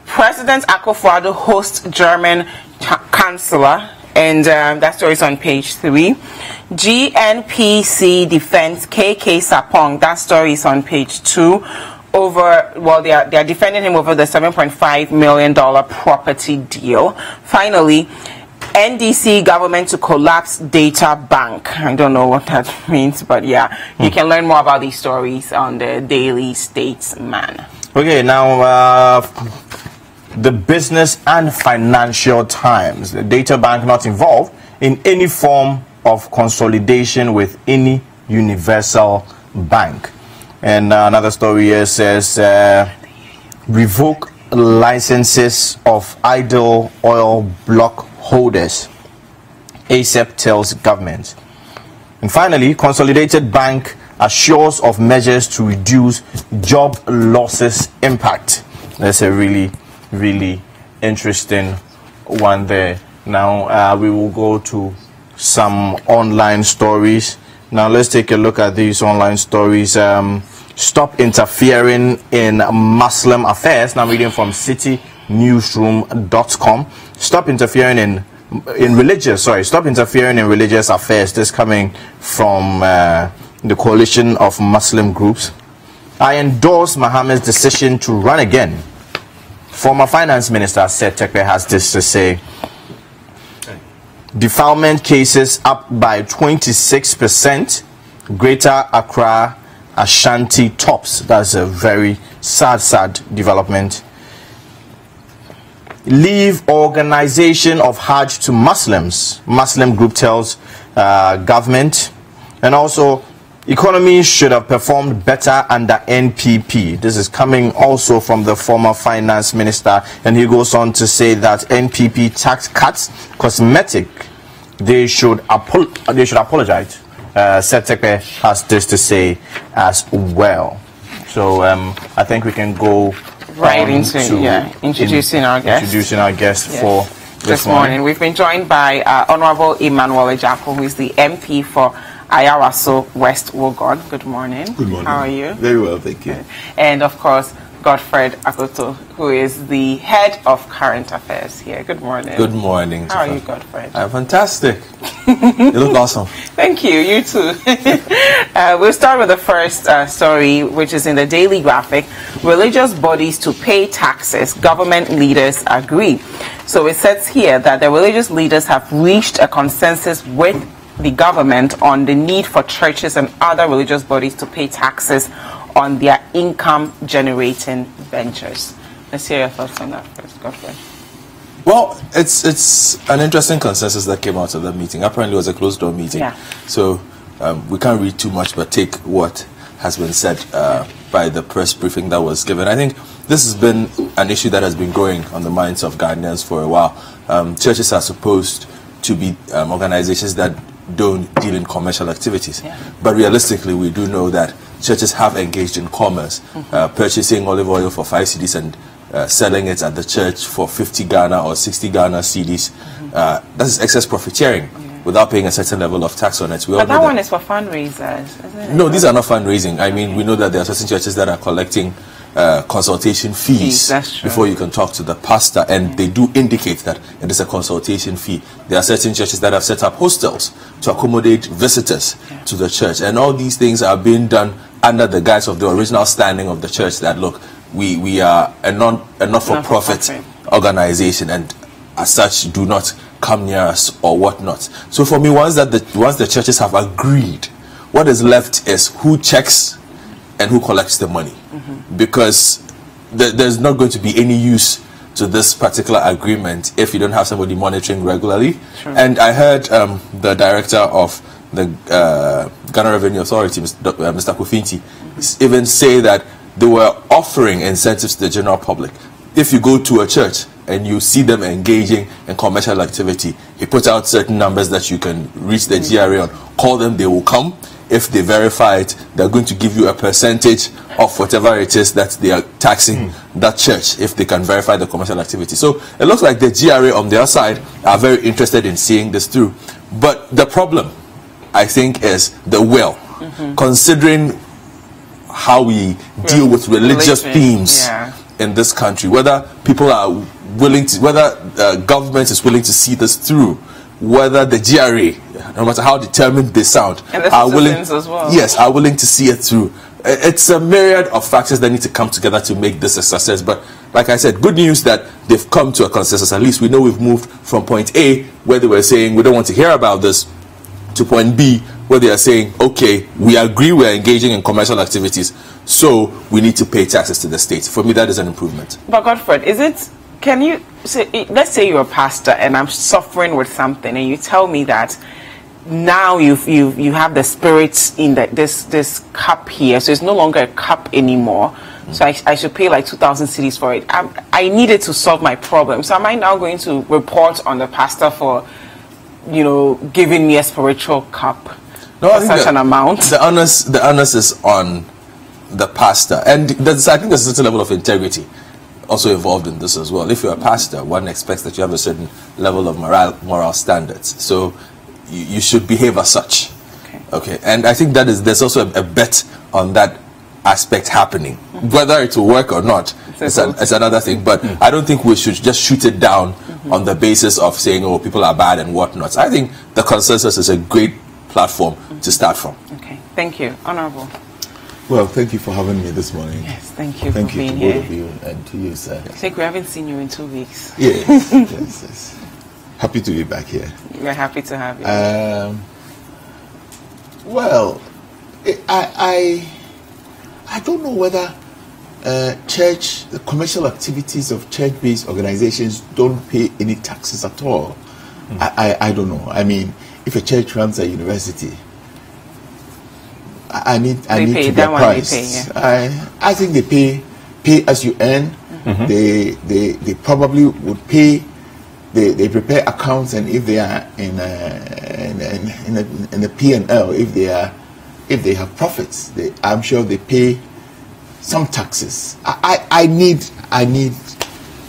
President Akufo-Addo hosts German Chancellor, and that story is on page 3. GNPC defends KK Sapong. That story is on page 2. They are defending him over the $7.5 million property deal. Finally, NDC government to collapse data bank. I don't know what that means, but yeah, you can learn more about these stories on the Daily Statesman. Okay, now the Business and Financial Times. The data bank not involved in any form of consolidation with any universal bank. And another story here says, revoke licenses of idle oil block holders, ASEP tells government. And finally, Consolidated Bank assures of measures to reduce job losses impact. That's a really, really interesting one there. Now we will go to some online stories. Now let's take a look at these online stories. Stop interfering in Muslim affairs. Now I'm reading from citynewsroom.com. Stop interfering in religious affairs. This coming from the coalition of Muslim groups. I endorse Mohammed's decision to run again. Former Finance Minister Seth Terkper has this to say. Defilement cases up by 26%. Greater Accra Ashanti tops. That's a very sad development. Leave organization of Hajj to Muslims. Muslim group tells government. And also, economy should have performed better under NPP. This is coming also from the former finance minister, and he goes on to say that NPP tax cuts cosmetic. They should apologize. Seth Terkper has this to say as well. So I think we can go right into introducing our guest. For this morning. We've been joined by Honorable Emmanuel Ejako, who is the MP for Ayawaso West Wogon. Good morning. Good morning. How are you? Very well, thank you. And of course, Godfred Akoto, who is the head of current affairs here. Good morning. Good morning. How are you, Godfred? I'm fantastic. You look awesome. Thank you. You too. We'll start with the first story, which is in the Daily Graphic. Religious bodies to pay taxes. Government leaders agree. So it says here that the religious leaders have reached a consensus with the government on the need for churches and other religious bodies to pay taxes on their income-generating ventures. Let's hear your thoughts on that first, Godfrey. Well, it's an interesting consensus that came out of that meeting. Apparently, it was a closed-door meeting. Yeah. So we can't read too much, but take what has been said by the press briefing that was given. I think this has been an issue that has been growing on the minds of Ghanaians for a while. Churches are supposed to be organizations that don't deal in commercial activities. Yeah. But realistically, we do know that churches have engaged in commerce, purchasing olive oil for 5 cedis and selling it at the church for 50 Ghana or 60 Ghana cedis. That is excess profiteering without paying a certain level of tax on it. But that one is for fundraisers, isn't it? No, these are not fundraising. I mean, we know that there are certain churches that are collecting consultation fees before you can talk to the pastor, and they do indicate that it is a consultation fee. There are certain churches that have set up hostels to accommodate visitors to the church, and all these things are being done under the guise of the original standing of the church that, look, we are a not-for-profit organization, and as such do not come near us or whatnot. So for me, once the churches have agreed, what is left is who checks and who collects the money, because there's not going to be any use to this particular agreement if you don't have somebody monitoring regularly. Sure. And I heard the director of the Ghana Revenue Authority, Mr. Kofinti, even say that they were offering incentives to the general public. If you go to a church and you see them engaging in commercial activity, he put out certain numbers that you can reach the GRA on. Call them, they will come. If they verify it, they're going to give you a percentage of whatever it is that they are taxing that church if they can verify the commercial activity. So it looks like the GRA on their side are very interested in seeing this through. But the problem, I think, is the will. Considering how we deal with religious themes in this country, whether people are willing to, whether government is willing to see this through, whether the GRA, no matter how determined they sound, are willing, as well. Yes, are willing to see it through. It's a myriad of factors that need to come together to make this a success. But like I said, good news that they've come to a consensus. At least we know we've moved from point A, where they were saying we don't want to hear about this, to point B, where they are saying, okay, we agree we're engaging in commercial activities, so we need to pay taxes to the state. For me, that is an improvement. But Godfred, is it, can you say, let's say you're a pastor and I'm suffering with something, and you tell me that now you have the spirits in this cup here, so it's no longer a cup anymore. So I should pay like 2,000 cedis for it. I needed to solve my problem. So am I now going to report on the pastor for, giving me a spiritual cup? No, I think such an amount. The onus is on the pastor, and I think there's a certain level of integrity also involved in this as well. If you're a pastor, one expects that you have a certain level of moral standards, so you should behave as such. Okay, and I think there's also a bet on that aspect happening. Whether it will work or not, it's another thing. But I don't think we should just shoot it down on the basis of saying, oh, people are bad and whatnot. I think the consensus is a great platform to start from. Okay, thank you. Honorable. Well, thank you for having me this morning. Yes, thank you for being here. Thank you to both of you and to you, sir. I think we haven't seen you in 2 weeks. Yes, yes. Happy to be back here. We're happy to have you. Well, I don't know whether the commercial activities of church-based organizations don't pay any taxes at all. I don't know. I mean, if a church runs a university, I need to be apprised. I think they pay as you earn. They probably would pay. They prepare accounts, and if they are in the P&L, if they have profits, I'm sure they pay some taxes. I need.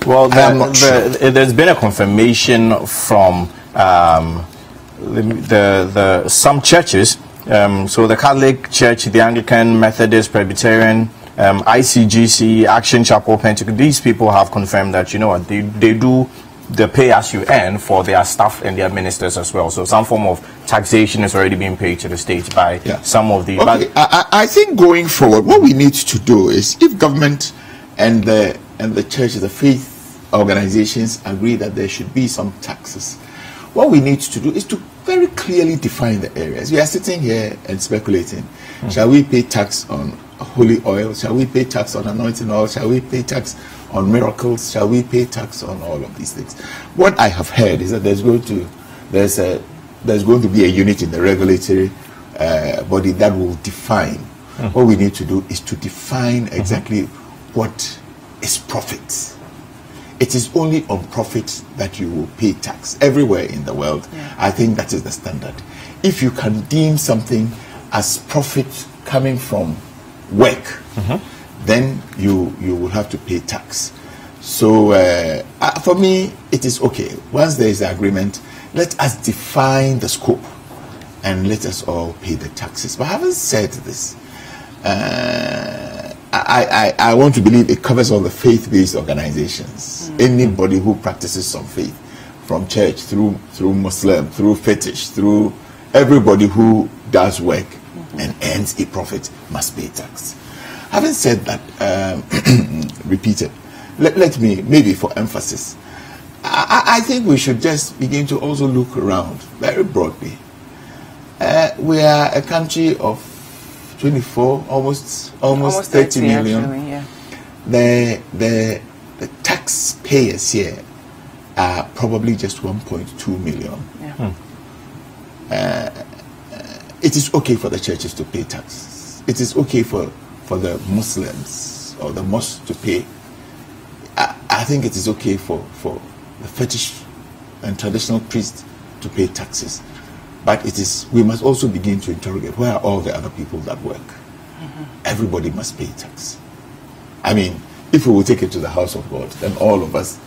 Well, there's been a confirmation from some churches. So the Catholic Church, the Anglican, Methodist, Presbyterian, ICGC, Action Chapel, Pentecost, these people have confirmed that, they do the pay as you earn for their staff and their ministers as well. So some form of taxation is already being paid to the state by some of the... Okay. I think going forward, what we need to do is, if government and the church, the faith organizations agree that there should be some taxes, what we need to do is to very clearly define the areas. We are sitting here and speculating. Shall we pay tax on holy oil? Shall we pay tax on anointing oil? Shall we pay tax on miracles? Shall we pay tax on all of these things? What I have heard is that there's going to be a unit in the regulatory body that will define. What we need to do is to define exactly what is profit. It is only on profit that you will pay tax everywhere in the world. I think that is the standard. If you can deem something as profit coming from work, then you will have to pay tax. So for me, it is okay. Once there is an agreement, let us define the scope and let us all pay the taxes. But having said this, I want to believe it covers all the faith-based organizations. Anybody who practices some faith, from church through Muslim, through fetish, through everybody who does work and earns a profit must pay tax. Having said that, repeated, let me, maybe for emphasis, I think we should just begin to also look around very broadly. We are a country of 24, almost 30 million. Actually, yeah. The taxpayers here are probably just 1.2 million. Yeah. It is okay for the churches to pay tax. It is okay for the Muslims or the mosques to pay. I think it is okay for the fetish and traditional priests to pay taxes. But we must also begin to interrogate, where are all the other people that work? Everybody must pay tax. I mean, if we will take it to the house of God, then all of us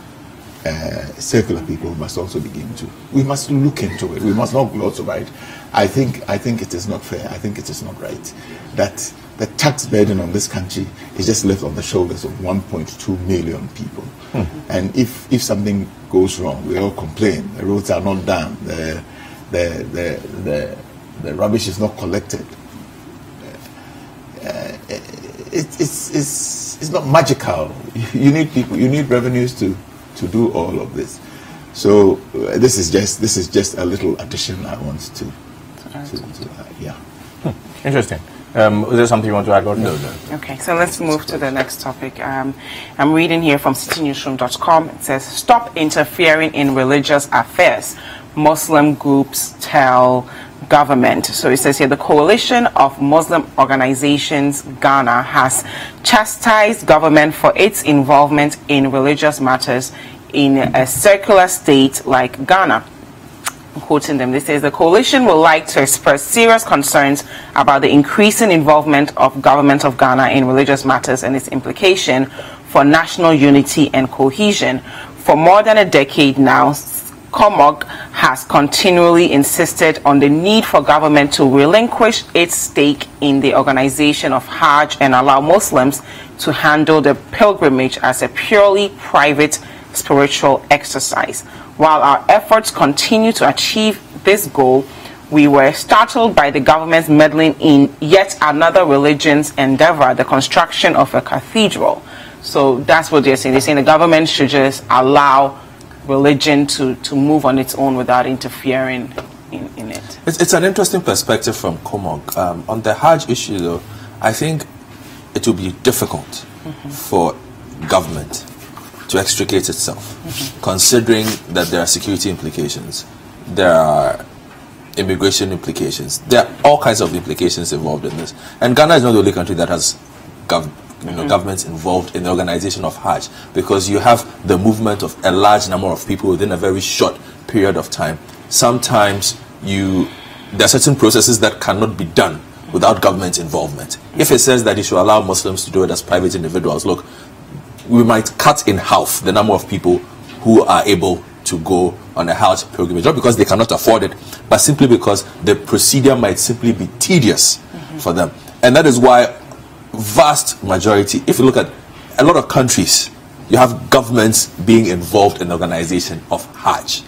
secular people must also begin to. We must look into it. We must not gloss over it. I think it is not fair. I think it is not right that the tax burden on this country is just left on the shoulders of 1.2 million people. And if something goes wrong, we all complain. The roads are not done. The rubbish is not collected. It's not magical. You need people. You need revenues to do all of this. So this is just a little addition I want to yeah. Interesting. Is there something you want to add, Gordon? No. Okay, so let's move to the next topic. I'm reading here from citynewsroom.com. It says, "Stop interfering in religious affairs. Muslim groups tell government." So it says here, the Coalition of Muslim Organizations Ghana has chastised government for its involvement in religious matters in a secular state like Ghana. I'm quoting them. This says, the coalition would like to express serious concerns about the increasing involvement of government of Ghana in religious matters and its implication for national unity and cohesion. For more than a decade now, COMOG has continually insisted on the need for government to relinquish its stake in the organization of Hajj and allow Muslims to handle the pilgrimage as a purely private spiritual exercise. While our efforts continue to achieve this goal, we were startled by the government's meddling in yet another religion's endeavor, the construction of a cathedral. So that's what they're saying. They're saying the government should just allow religion to move on its own without interfering in it. It's an interesting perspective from COMOG. On the Hajj issue, though, I think it will be difficult for government to extricate itself, considering that there are security implications, there are immigration implications, there are all kinds of implications involved in this. And Ghana is not the only country that has governments involved in the organization of Hajj, because you have the movement of a large number of people within a very short period of time. Sometimes there are certain processes that cannot be done without government involvement. If it says that you should allow Muslims to do it as private individuals, look, we might cut in half the number of people who are able to go on a Hajj pilgrimage, not because they cannot afford it, but simply because the procedure might simply be tedious for them. And that is why vast majority, if you look at a lot of countries, you have governments being involved in the organization of Hajj,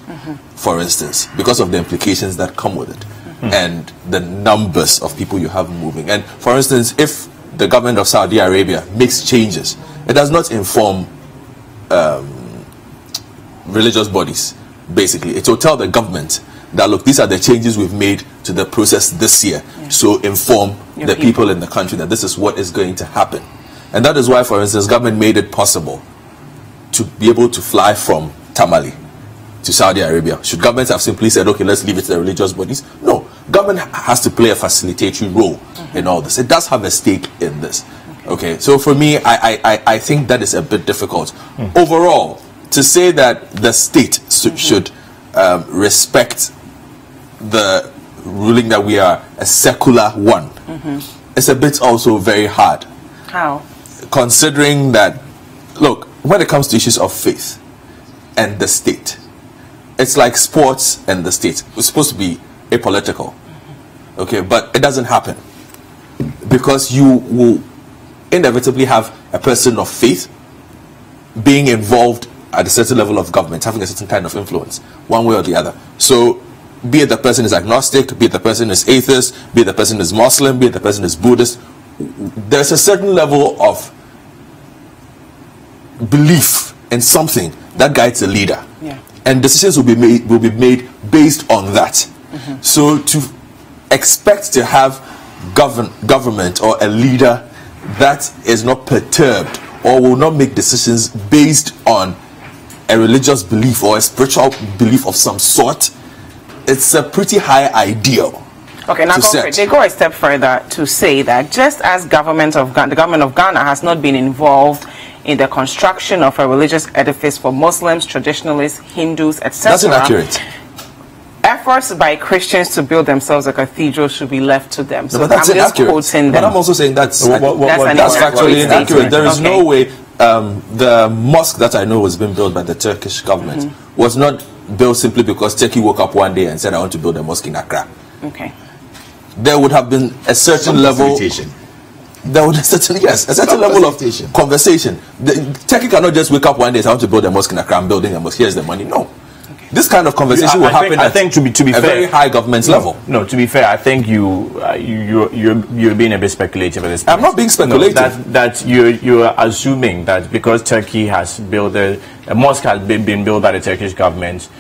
for instance, because of the implications that come with it and the numbers of people you have moving. And for instance, if the government of Saudi Arabia makes changes, it does not inform religious bodies, basically. It will tell the government that, look, these are the changes we've made to the process this year. So inform the people in the country that this is what is going to happen. And that is why, for instance, government made it possible to be able to fly from Tamale to Saudi Arabia. Should government have simply said, okay, let's leave it to the religious bodies? No. Government has to play a facilitatory role in all this. It does have a stake in this. Okay, so for me, I think that is a bit difficult. Overall, to say that the state should respect the ruling that we are a secular one, it's a bit also very hard. How? Considering that, look, when it comes to issues of faith and the state, it's like sports and the state. It's supposed to be apolitical, okay, but it doesn't happen, because you will inevitably have a person of faith being involved at a certain level of government, having a certain kind of influence, one way or the other. So, be it the person is agnostic, be it the person is atheist, be it the person is Muslim, be it the person is Buddhist, there's a certain level of belief in something that guides a leader. and decisions will be made based on that. So to expect to have government or a leader that is not perturbed or will not make decisions based on a religious belief or a spiritual belief of some sort, it's a pretty high ideal. Okay, now they go a step further to say that just as the government of Ghana has not been involved in the construction of a religious edifice for Muslims, traditionalists, Hindus, etc. That's inaccurate. Efforts by Christians to build themselves a cathedral should be left to them. So but that's I'm just inaccurate. quoting them. But I'm also saying that's factually inaccurate. There is no way the mosque that I know was being built by the Turkish government was not built simply because Turkey woke up one day and said, I want to build a mosque in Accra. Okay. There would have been a certain level. There would a certain level of conversation. Turkey cannot just wake up one day and say, I want to build a mosque in Accra. I'm building a mosque. Here's the money. No. This kind of conversation will happen at a very high government level. No, to be fair, I think you're being a bit speculative at this point. I'm not being speculative. No, that you're assuming that because Turkey has built a mosque has been built by the Turkish government,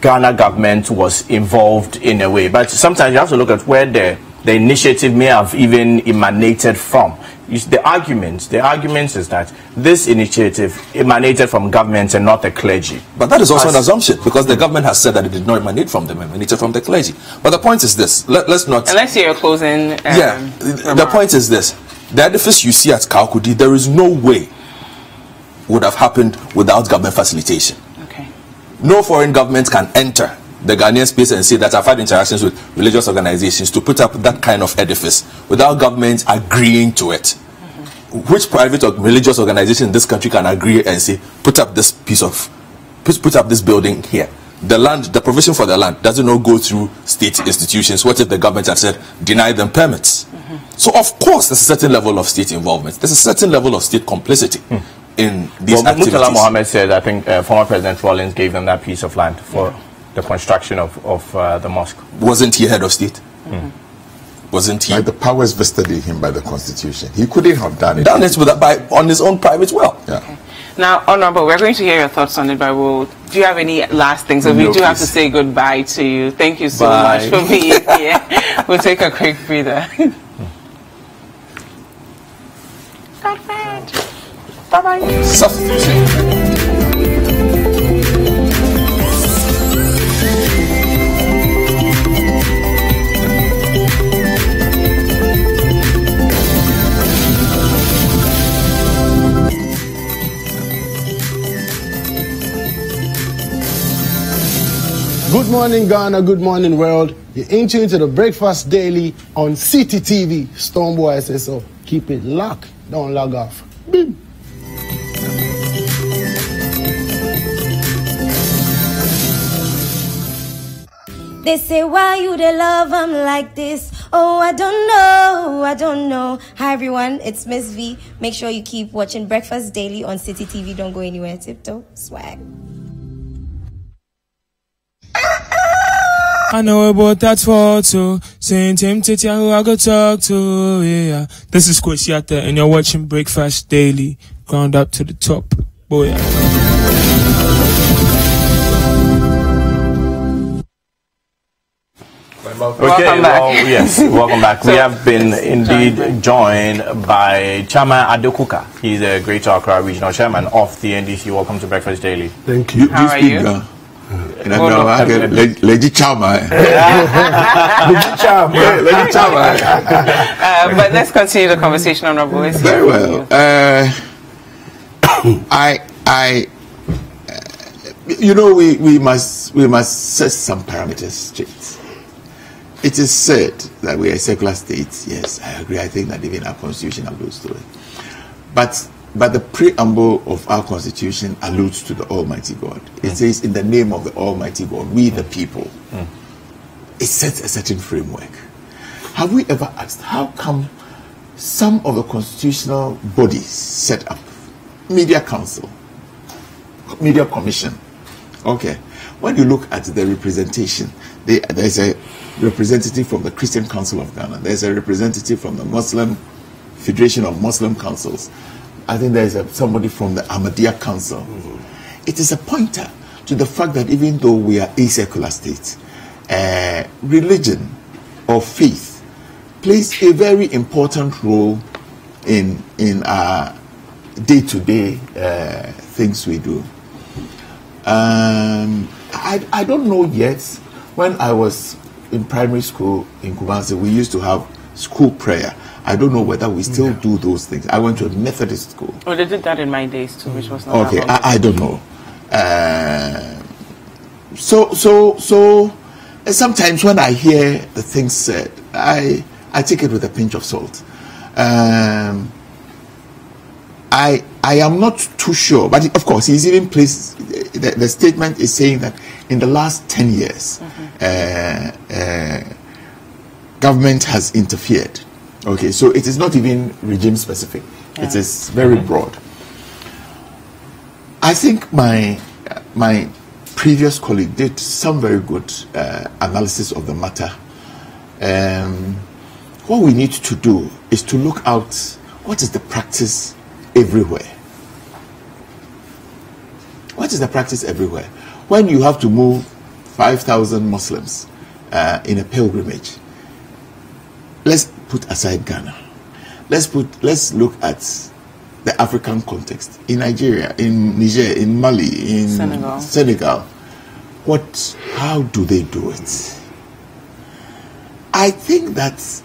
Ghana government was involved in a way. But sometimes you have to look at where the initiative may have even emanated from. The argument is that this initiative emanated from government and not the clergy. But that is also an assumption, because the government has said that it did not emanate from them, it emanated from the clergy. But the point is this, let's not... Unless you're closing... the point is this, the edifice you see at Kaukudi, there is no way would have happened without government facilitation. Okay. No foreign government can enter the Ghanaian space and say that I've had interactions with religious organizations to put up that kind of edifice without government agreeing to it. Which private or religious organization in this country can agree and say, put up this put up this building here? The land, the provision for the land doesn't all go through state institutions. What if the government has said, deny them permits? So of course there's a certain level of state involvement. There's a certain level of state complicity in these activities. Murtala Mohammed said, I think former President Rawlings gave them that piece of land for the construction of the mosque. Wasn't he head of state? Wasn't he? Like the powers vested in him by the Constitution. He couldn't have done it. On his own private well. Yeah. Okay. Now, Honorable, we're going to hear your thoughts on it, but do you have any last things? So we do have to say goodbye to you. Thank you so much for being here. We'll take a quick breather. Bye-bye. Substitution. Good morning, Ghana. Good morning, world. You're in tune to the Breakfast Daily on CTTV. Stonebwoy SSO. Keep it locked. Don't log off. Bim. They say, why you they love them like this? Oh, I don't know. Hi, everyone. It's Miss V. Make sure you keep watching Breakfast Daily on CTTV. Don't go anywhere. Tiptoe. Swag. I know about that photo, saying Tim Titi who I go talk to, yeah. This is Kwesiata and you're watching Breakfast Daily, ground up to the top, boy. Okay, welcome back. We have been indeed joined by Chairman Adokuka. He's the Greater Accra Regional Chairman of the NDC. Welcome to Breakfast Daily. Thank you. How are you? Lady Chama. But let's continue the conversation, Honorable. Very well. We must set some parameters straight. It is said that we are a secular state. Yes, I agree. I think that even our constitution alludes to it. But the preamble of our constitution alludes to the Almighty God. It says, in the name of the Almighty God, we the people. It sets a certain framework. Have we ever asked, how come some of the constitutional bodies set up, Media Council, Media Commission, okay, when you look at the representation, there's a representative from the Christian Council of Ghana, there's a representative from the Muslim Federation of Muslim Councils, I think there's somebody from the Ahmadiyya Council. It is a pointer to the fact that even though we are a secular state, religion or faith plays a very important role in our day-to-day things we do. I don't know yet. When I was in primary school in Kumasi, we used to have school prayer. I don't know whether we still do those things. I went to a Methodist school. Oh, they did that in my days too, which was not okay. that long ago. I don't know. So sometimes when I hear the things said, I take it with a pinch of salt. I am not too sure, but of course he's even placed. The statement is saying that in the last 10 years, government has interfered. Okay, so it is not even regime specific. It is very broad. I think my previous colleague did some very good analysis of the matter. What we need to do is to look out what is the practice everywhere. What is the practice everywhere? When you have to move 5,000 Muslims in a pilgrimage, let's put aside Ghana. Let's look at the African context. In Nigeria, in Niger, in Mali, in Senegal. How do they do it? I think that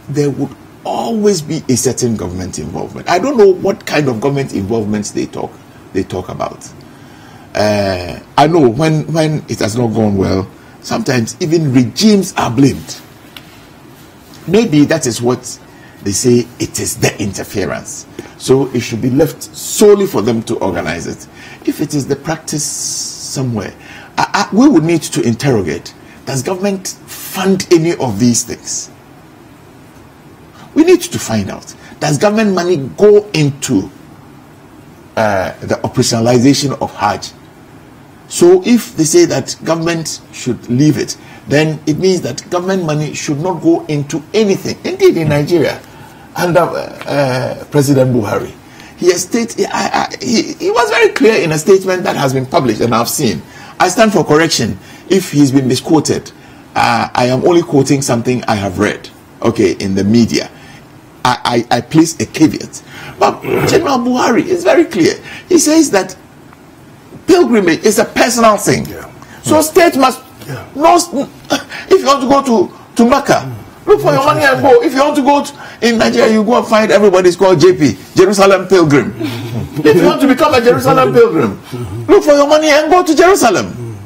there would always be a certain government involvement. I don't know what kind of government involvements they talk about. I know when it has not gone well, sometimes even regimes are blamed. Maybe that is what they say, it is their interference. So it should be left solely for them to organize it. If it is the practice somewhere, we would need to interrogate, does government fund any of these things? We need to find out, does government money go into the operationalization of Hajj? So if they say that government should leave it, then it means that government money should not go into anything. Indeed, in Nigeria, under President Buhari, he was very clear in a statement that has been published and I've seen. I stand for correction if he's been misquoted. I am only quoting something I have read, okay, in the media. I place a caveat. But General Buhari is very clear. He says that pilgrimage is a personal thing. So state must not, if you want to go to Mecca, look for your money and go. If you want to go in Nigeria, you go and find everybody's called JP, Jerusalem Pilgrim. If you want to become a Jerusalem Pilgrim, look for your money and go to Jerusalem.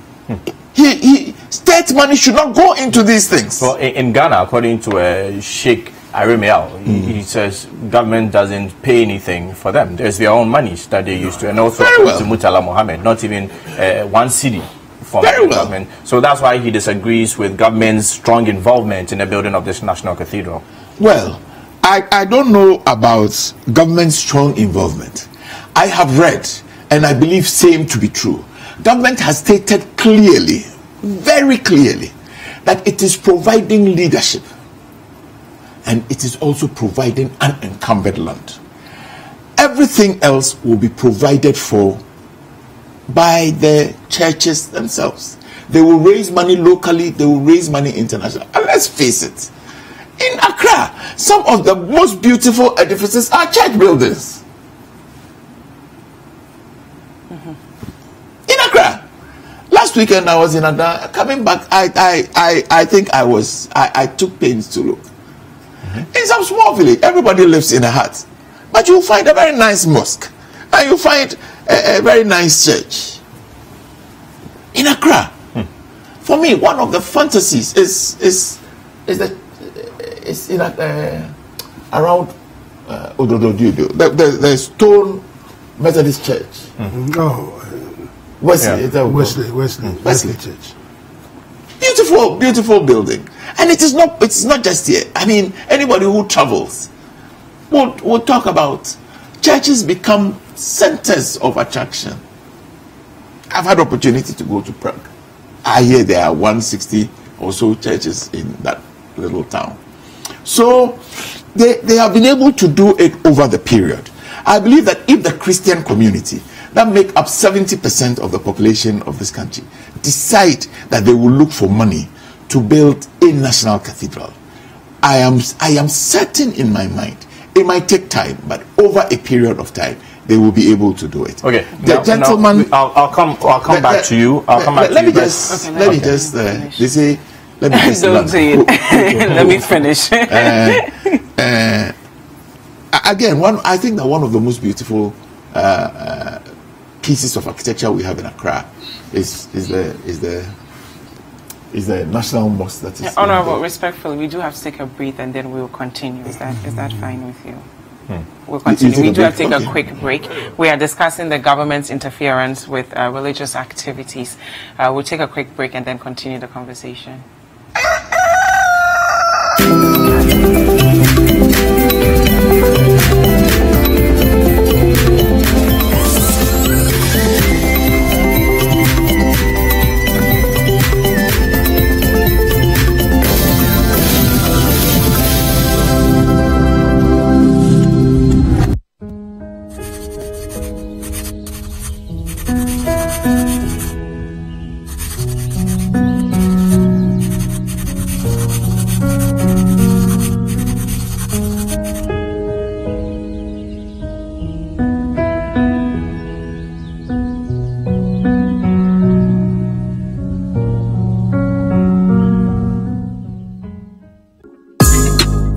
State money should not go into these things. Well, in Ghana, according to Sheikh Arimeal, he says government doesn't pay anything for them. There's their own money that they used to, and also to Murtala Mohammed, not even one cedi from the government. So that's why he disagrees with government's strong involvement in the building of this national cathedral. Well, I don't know about government's strong involvement. I have read, and I believe same to be true. Government has stated clearly, very clearly, that it is providing leadership and it is also providing unencumbered land. Everything else will be provided for by the churches themselves. They will raise money locally, they will raise money internationally. And let's face it, in Accra, some of the most beautiful edifices are church buildings. In Accra. Last weekend I was in Accra. Coming back, I think I took pains to look. In some small village, everybody lives in a hut. But you'll find a very nice mosque. And you'll find a very nice church. In Accra. For me, one of the fantasies is in around Ododo, the Stone Methodist Church. Wesley Church. Beautiful building. And it's not just here. I mean, anybody who travels will talk about churches become centers of attraction. I've had opportunity to go to Prague. I hear there are 160 or so churches in that little town. So they have been able to do it over the period. I believe that if the Christian community that make up 70% of the population of this country decide that they will look for money to build a national cathedral, I am certain in my mind, it might take time, but over a period of time, they will be able to do it. Okay, the gentleman. I'll come back to you. Let me just. They say. Let me just. Don't say it. Let me finish. Again, I think that one of the most beautiful pieces of architecture we have in Accra is the national mosque that is. Honorable, respectfully, we do have to take a breath and then we will continue. Is that fine with you? We'll continue. We do have to take a quick break. We are discussing the government's interference with religious activities. We'll take a quick break and then continue the conversation.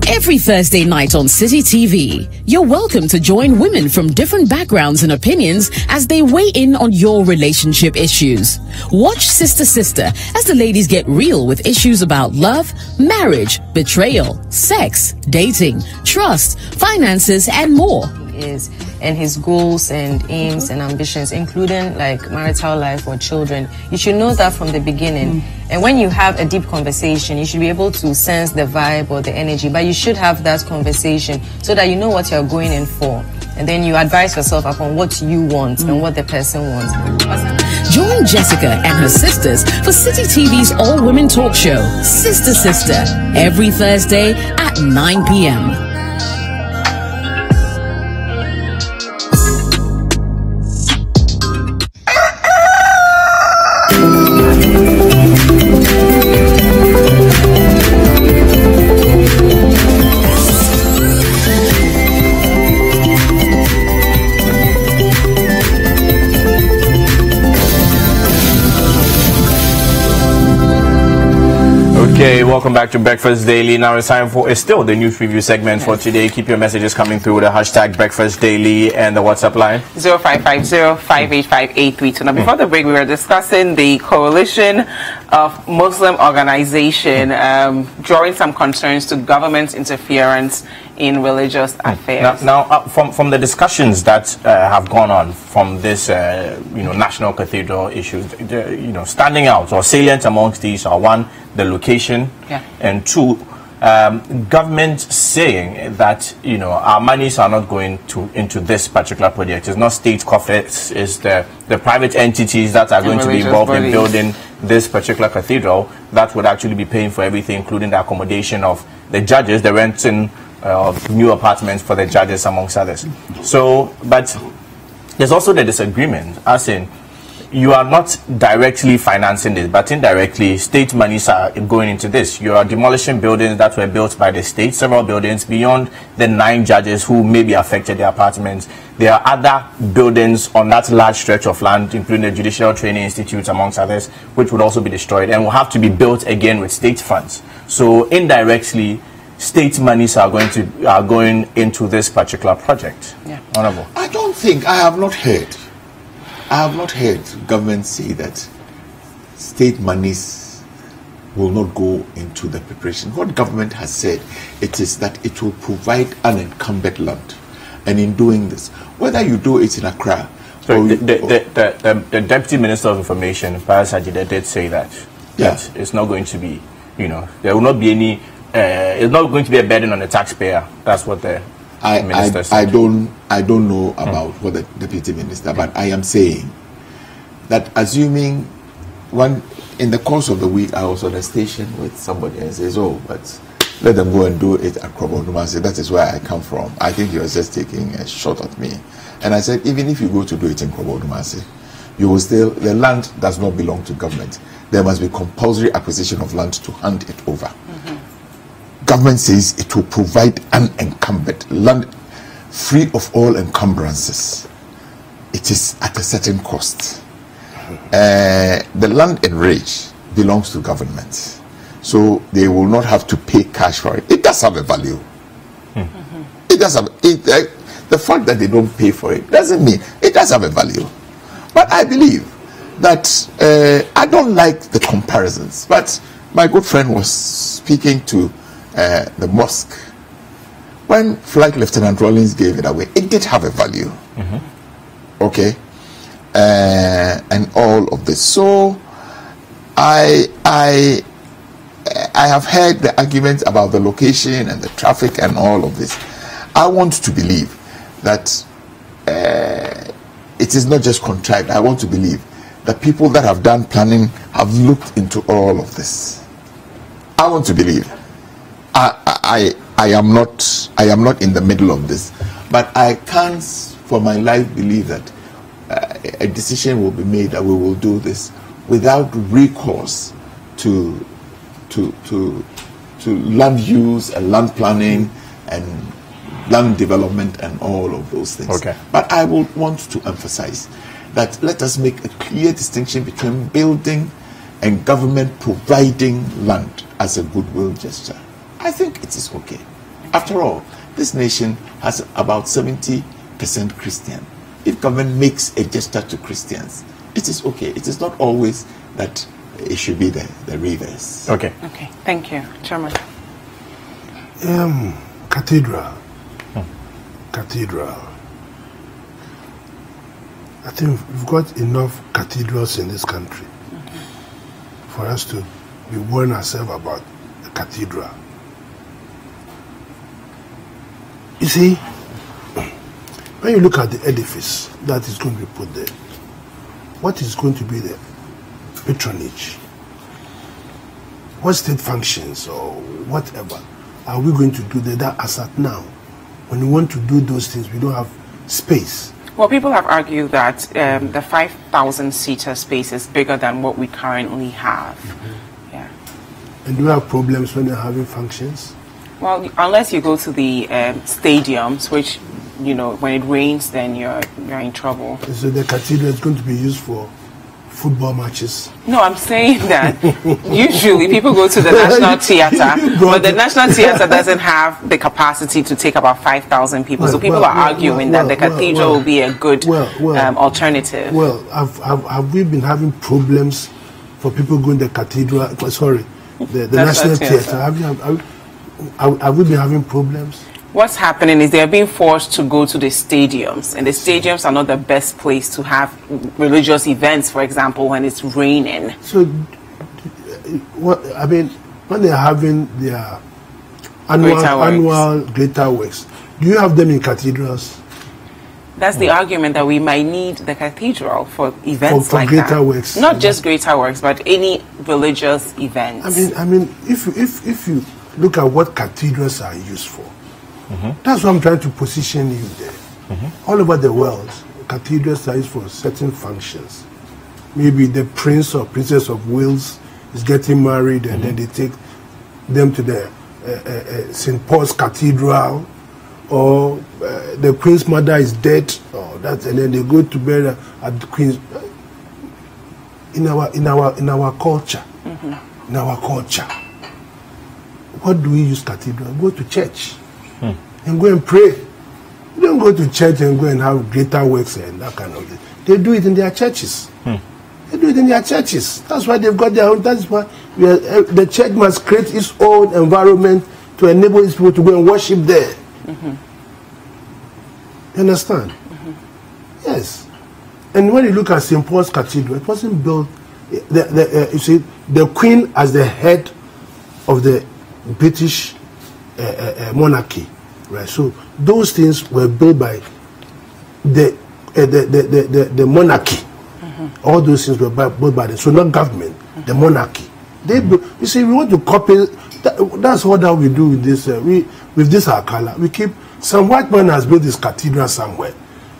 Every Thursday night on City TV, you're welcome to join women from different backgrounds and opinions as they weigh in on your relationship issues. Watch Sister Sister as the ladies get real with issues about love, marriage, betrayal, sex, dating, trust, finances, and more. And his goals and aims and ambitions, including like marital life or children, you should know that from the beginning. And when you have a deep conversation, you should be able to sense the vibe or the energy, but you should have that conversation so that you know what you're going in for. And then you advise yourself upon what you want and what the person wants. Join Jessica and her sisters for City TV's all-women talk show, Sister Sister, every Thursday at 9 p.m. Okay, welcome back to Breakfast Daily. Now it's time for, it's still the news review segment for today. Keep your messages coming through with the hashtag Breakfast Daily and the WhatsApp line 0550-585-832. Now, before the break, we were discussing the coalition of Muslim organization drawing some concerns to government interference in religious affairs. Now, from the discussions that have gone on from this, national cathedral issue, standing out or salient amongst these are one, the location, and two, government saying that our monies are not going into this particular project. It's not state coffers, it's the private entities that are going to be involved in building this particular cathedral that would actually be paying for everything, including the accommodation of the judges, the renting of new apartments for the judges, amongst others. So, but there's also the disagreement, as in, you are not directly financing this, but indirectly, state monies are going into this. You are demolishing buildings that were built by the state, several buildings beyond the 9 judges who may be affected their apartments. There are other buildings on that large stretch of land, including the Judicial Training Institute, amongst others, which would also be destroyed and will have to be built again with state funds. So indirectly, state monies are going into this particular project. Honorable. I have not heard government say that state monies will not go into the preparation. What government has said, it is that it will provide unencumbered land. And in doing this, whether you do it in Accra, so the Deputy Minister of Information, Pius Ajide, did say that it's not going to be, there will not be any, it's not going to be a burden on the taxpayer. That's what the minister said. I don't know about what the Deputy Minister, but I am saying that assuming in the course of the week I was on a station with somebody and says, but let them go and do it at Krobodumase. That is where I come from. I think he was just taking a shot at me. And I said, even if you go to do it in Krobodumase, you will still, the land does not belong to government. There must be compulsory acquisition of land to hand it over. Government says it will provide unencumbered land, free of all encumbrances. It is at a certain cost. The land in Rage belongs to government, so they will not have to pay cash for it. It does have a value. It does have the fact that they don't pay for it doesn't mean it does have a value. But I believe that I don't like the comparisons. But my good friend was speaking to the mosque when Flight Lieutenant Rawlings gave it away. It did have a value. Okay. And all of this. So I have heard the arguments about the location and the traffic and all of this. I want to believe that it is not just contrived. I want to believe that people that have done planning have looked into all of this. I want to believe. I am not in the middle of this, but I can't for my life believe that a decision will be made that we will do this without recourse to land use and land planning and land development and all of those things. Okay. But I will want to emphasize that let us make a clear distinction between building and government providing land as a goodwill gesture. I think it is okay. After all, this nation has about 70% Christian. If government makes a gesture to Christians, it is okay. It is not always that it should be the reverse. Okay. Okay. Thank you, Chairman. Cathedral. Cathedral. I think we've got enough cathedrals in this country for us to be worrying ourselves about a cathedral. You see, when you look at the edifice that is going to be put there, what is going to be the patronage? What state functions or whatever are we going to do there that as at now? When we want to do those things, we don't have space. Well, people have argued that the 5,000-seater space is bigger than what we currently have. Yeah. And do you have problems when you're having functions? Well, unless you go to the stadiums, which, you know, when it rains, then you're in trouble. So the cathedral is going to be used for football matches? No, I'm saying that usually people go to the National Theatre, but the National Theatre doesn't have the capacity to take about 5,000 people. So people are arguing that the cathedral will be a good alternative. Well, have we been having problems for people going to the cathedral? Sorry, the National Theatre. Have we been having problems? What's happening is they're being forced to go to the stadiums, and the stadiums are not the best place to have religious events, for example, when it's raining. So, what I mean, when they're having their annual Greater Works, do you have them in cathedrals? That's the argument, that we might need the cathedral for events for like Greater that. Works. Not just Greater Works, but any religious events. I mean, if you look at what cathedrals are used for, that's what I'm trying to position you there. All over the world, cathedrals are used for certain functions. Maybe the Prince or Princess of Wales is getting married, and then they take them to the St. Paul's Cathedral, or the Queen's mother is dead, or that, and then they go to bury at the Queen's. In our culture, in our culture, what do we use cathedral? Go to church and go and pray. You don't go to church and go and have Greater Works and that kind of thing. They do it in their churches. They do it in their churches. That's why they've got their own. That's why the church must create its own environment to enable its people to go and worship there. You understand? Yes. And when you look at St. Paul's Cathedral, it wasn't built. You see, the Queen as the head of the British monarchy, right? So those things were built by the monarchy. All those things were built by them. So not government, the monarchy. They built, you see, we want to copy That's what we do with this. With this Akala, we keep some white man has built this cathedral somewhere,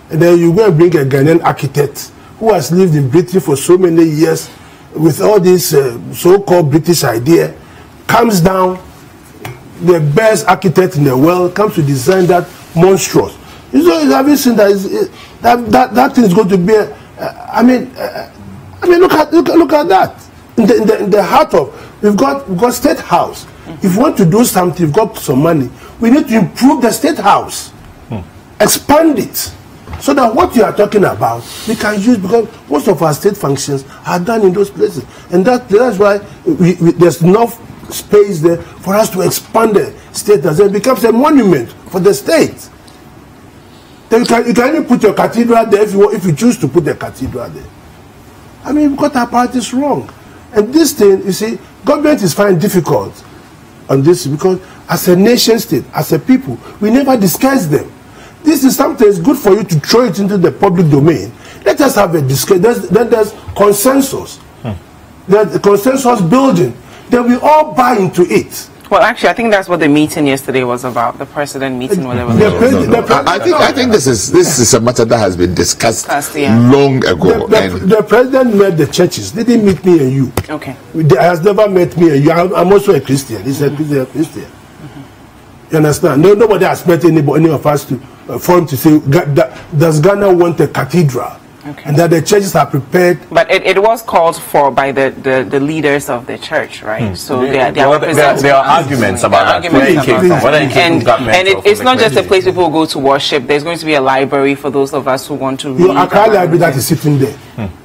and then you go and bring a Ghanaian architect who has lived in Britain for so many years with all this so-called British idea, comes down, the best architect in the world comes to design that monstrous. You know, have you seen that thing is going to be? Look at that. In the heart of we've got State House. If you want to do something, you've got some money. We need to improve the State House, expand it, so that what you are talking about we can use, because most of our state functions are done in those places, and that's why there's enough space there for us to expand the state as it becomes a monument for the state. Then you can only put your cathedral there if you choose to put the cathedral there. I mean, we've got our priorities wrong. And this thing, you see, government is finding difficult on this because as a nation state, as a people, we never discuss them. This is something that's good for you to throw it into the public domain. Let us have a discussion. Then there's consensus. There's a consensus building. Then we all buy into it. Well, actually, I think that's what the meeting yesterday was about. The president meeting, whatever. I think this is a matter that has been discussed long ago. The president met the churches. They didn't meet me and you. Okay. He has never met me and you. I'm also a Christian. He's a Christian. You understand? Nobody has met any of us for him to say, does Ghana want a cathedral? Okay. And that the churches are prepared. But it was called for by the leaders of the church, right? So there are arguments about that. Where it came from, whether it came from government. And it's not just a place people go to worship. There's going to be a library for those of us who want to read. Your Accra Library that is sitting there.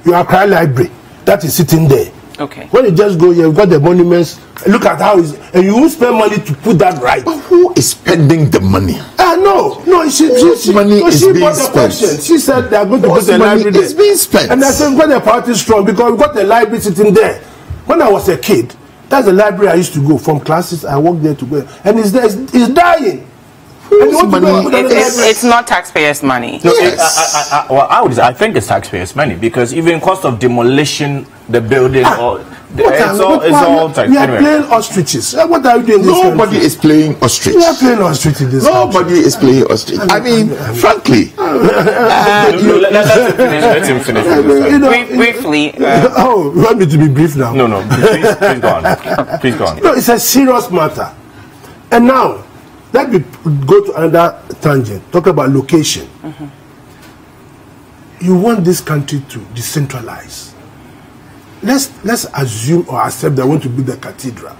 Your Accra Library that is sitting there. Okay. When you just go here, you've got the monuments. Look at how it's, and you won't spend money to put that right. But who is spending the money? No, she money is she being bought the spent. question. She said they are going to put the library there. It's being spent. And I said, we've got the party strong because we've got the library sitting there. When I was a kid, that's the library I used to go from classes. I walked there to go, and it's there. It's dying. It's not taxpayers' money. No, I think it's taxpayers' money because even cost of demolition, the building, it's all tax. We are playing ostriches. What are you doing? Nobody is playing ostrich. We are playing ostrich in this Nobody is playing ostrich. I mean, frankly. Let him finish. Briefly. You want me to be brief now? No. Please go on. Please go on. No, it's a serious matter. And now, let me go to another tangent. Talk about location. You want this country to decentralize. Let's assume or accept they want to build a cathedral.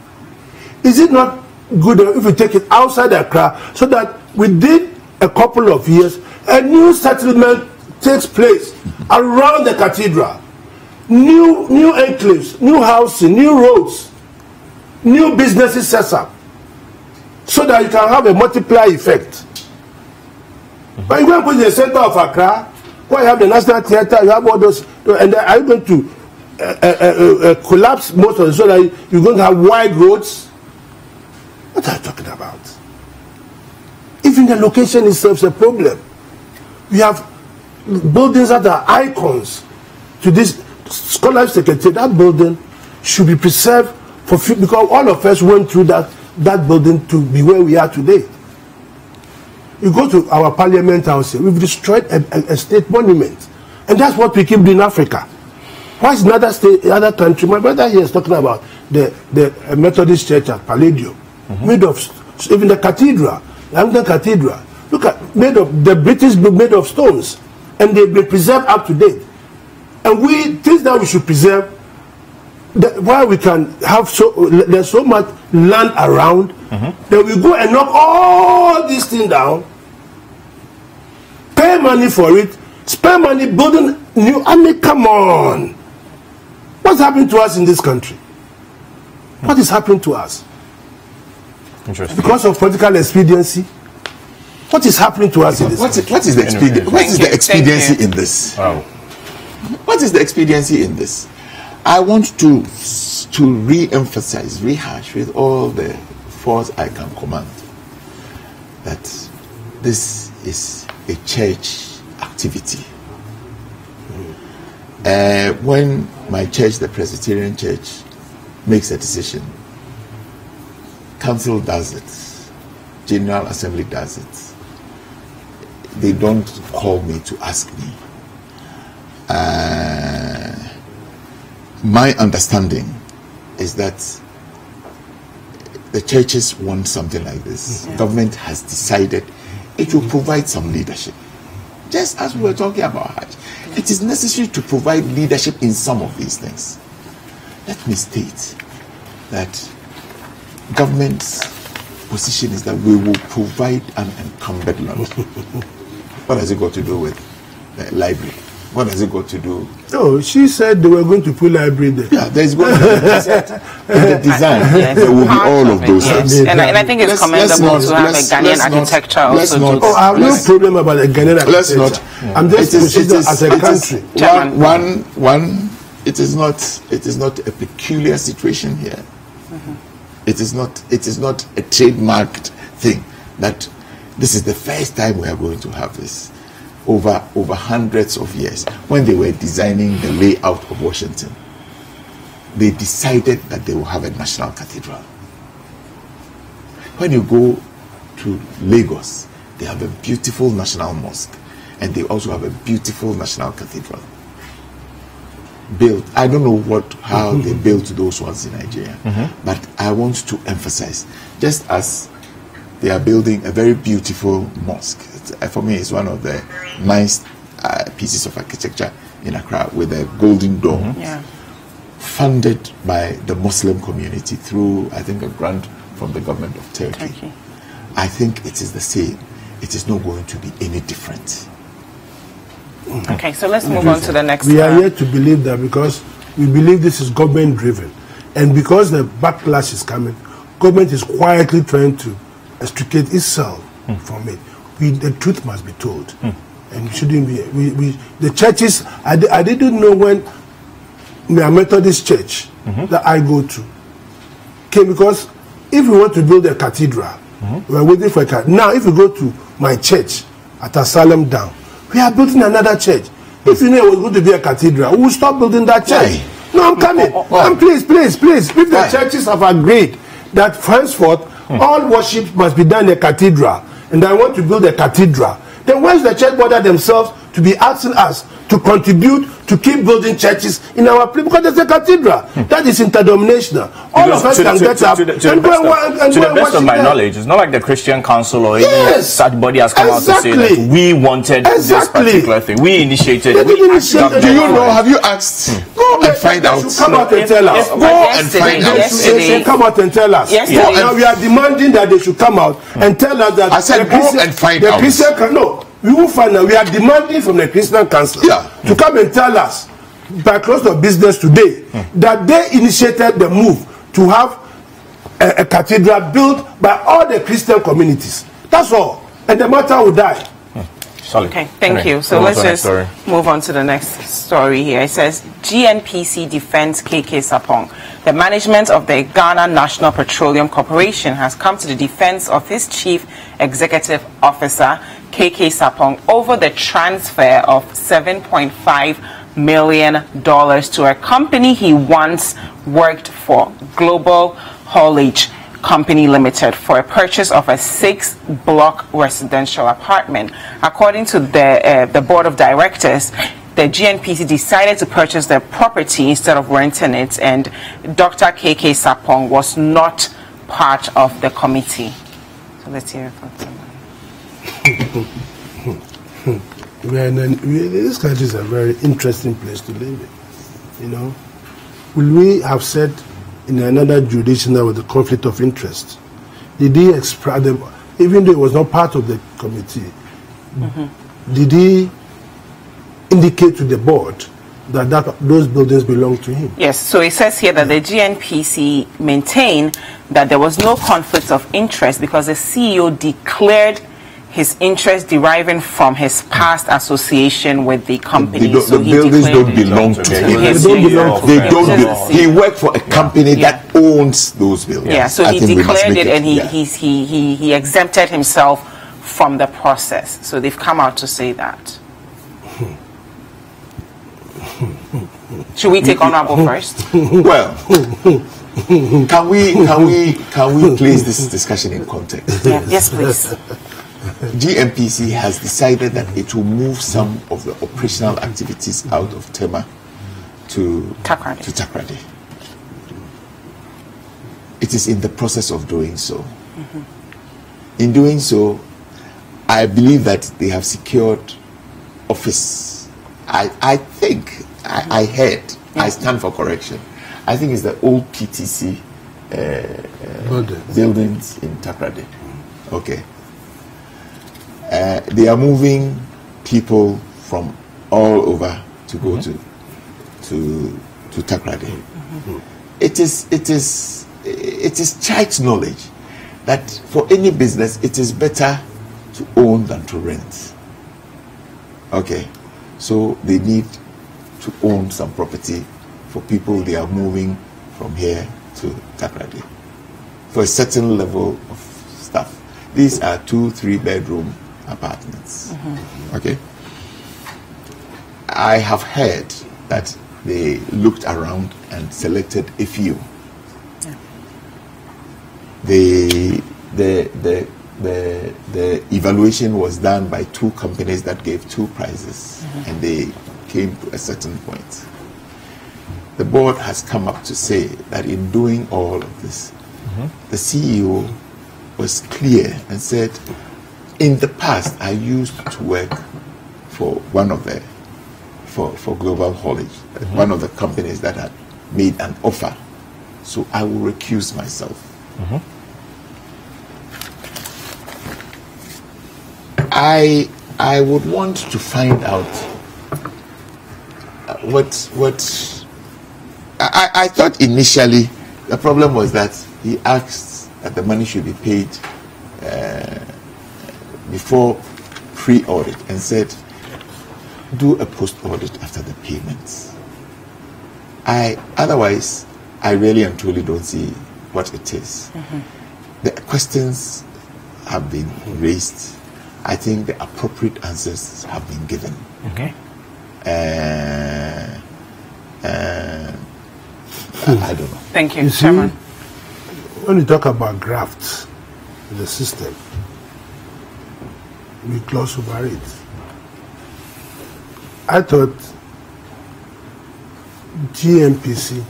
Is it not good if we take it outside Accra so that within a couple of years a new settlement takes place around the cathedral? New enclaves, new housing, new roads, new businesses set up, so that you can have a multiplier effect. But you go and put in the center of Accra, where you have the National Theatre, you have all those, and are you going to collapse most of it so that you're going to have wide roads? What are you talking about? Even the location itself is a problem. We have buildings that are icons to this scholarship secretary. That building should be preserved because all of us went through that building to be where we are today. You go to our parliament house, we've destroyed a state monument. And that's what we keep doing in Africa. Why is another country? My brother here is talking about the Methodist Church at Palladium, made of, even the cathedral, the Anglican Cathedral. Look at, the British made of stones, and they've been preserved up to date. And things that we should preserve, why we can have there's so much land around, that we go and knock all these things down, pay money for it, spend money building new. I mean, come on. What's happening to us in this country? What is happening to us? Interesting. Because of political expediency? What is happening to us in this country? What is the expediency in this? Wow. What is the expediency in this? I want to re-emphasize, rehash with all the force I can command that this is a church activity. When my church, the Presbyterian Church, makes a decision, Council does it. General Assembly does it. They don't call me to ask me. My understanding is that the churches want something like this. Yeah. Government has decided it will provide some leadership. Just as we were talking about Hajj, it is necessary to provide leadership in some of these things. Let me state that government's position is that we will provide an encumbered land. What has it got to do with the library? What has it got to do? Oh, she said they were going to put library there. Yeah, there's going to be in the design. There will be all of those things. And I think it's commendable to have a Ghanaian architecture also. I have no problem about a Ghanaian architecture. I'm just considered as a country. It is not a peculiar situation here. It is not a trademarked thing that this is the first time we are going to have this. Over hundreds of years, when they were designing the layout of Washington, they decided that they will have a national cathedral. When you go to Lagos, they have a beautiful national mosque, and they also have a beautiful national cathedral. Built, I don't know how they built those ones in Nigeria, but I want to emphasize, just as they are building a very beautiful mosque. For me, it's one of the nice pieces of architecture in Accra with a golden dome, funded by the Muslim community through, I think, a grant from the government of Turkey. I think it is the same. It is not going to be any different. Okay, so let's move on to the next. We are here to believe that because we believe this is government driven, and because the backlash is coming, government is quietly trying to extricate itself from it. The truth must be told, and shouldn't be. The churches. I didn't know when my Methodist church that I go to came, because if we want to build a cathedral, we are waiting for a cathedral. Now, if you go to my church at Asylum Down, we are building another church. If you know it was going to be a cathedral, we will stop building that church. No, I'm coming. And please. If the churches have agreed that henceforth all worship must be done in a cathedral, and I want to build a cathedral, then why is the church bother themselves to be asking us to contribute to keep building churches in our place? Because there's a cathedral that is interdenominational. All of us can get up and go and to the best of my knowledge, it's not like the Christian Council or any such body has come out to say that we wanted this particular thing. We initiated it. Do you know? Have you asked? Go and find out. Come out and tell us. Go and find out. Come out and tell us. Now we are demanding that they should come out and tell us that. I said go and find out. The Christian no. We will find out. We are demanding from the Christian Council to come and tell us by close of business today that they initiated the move to have a cathedral built by all the Christian communities. That's all. And the matter will die. Okay, thank you. So let's just move on to the next story here. It says GNPC defends KK Sapong. The management of the Ghana National Petroleum Corporation has come to the defense of his chief executive officer, KK Sapong, over the transfer of $7.5 million to a company he once worked for, Global Haulage Company Limited, for a purchase of a 6-block residential apartment. According to the board of directors, the GNPC decided to purchase the property instead of renting it, and Dr. KK Sapong was not part of the committee. So let's hear from someone. This country is a very interesting place to live in. You know, will we have said in another jurisdiction with the conflict of interest? Did he express them, even though it was not part of the committee? Did he indicate to the board that those buildings belong to him? Yes, so it says here that the GNPC maintained that there was no conflict of interest because the CEO declared his interest deriving from his past association with the company. The buildings don't belong to him. He worked for a company that owns those buildings. Yeah, so he declared it, and he exempted himself from the process. So they've come out to say that. Should we take Honorable first? Well, Can we place this discussion in context? Yes, please. GNPC has decided that it will move some of the operational activities out of Tema to Takoradi. It is in the process of doing so. In doing so, I believe that they have secured office. I think, I heard, I stand for correction. I think it's the old PTC buildings in Takoradi. Okay. They are moving people from all over to go to Takoradi. It is church knowledge that for any business it is better to own than to rent. Okay, so they need to own some property for people they are moving from here to Takoradi for a certain level of stuff. These are 2-3 bedroom apartments. Okay, I have heard that they looked around and selected a few. The evaluation was done by 2 companies that gave 2 prizes, and they came to a certain point. The board has come up to say that in doing all of this, the CEO was clear and said, in the past I used to work for one of the for Global Haulage, one of the companies that had made an offer, so I will recuse myself. I would want to find out what I thought initially the problem was that he asked that the money should be paid before pre-audit and said do a post-audit after the payments. Otherwise I really and truly don't see what it is. The questions have been raised. I think the appropriate answers have been given. Okay. I don't know. Thank you, You see, Chairman. when you talk about grafts in the system, we gloss over it. I thought GNPC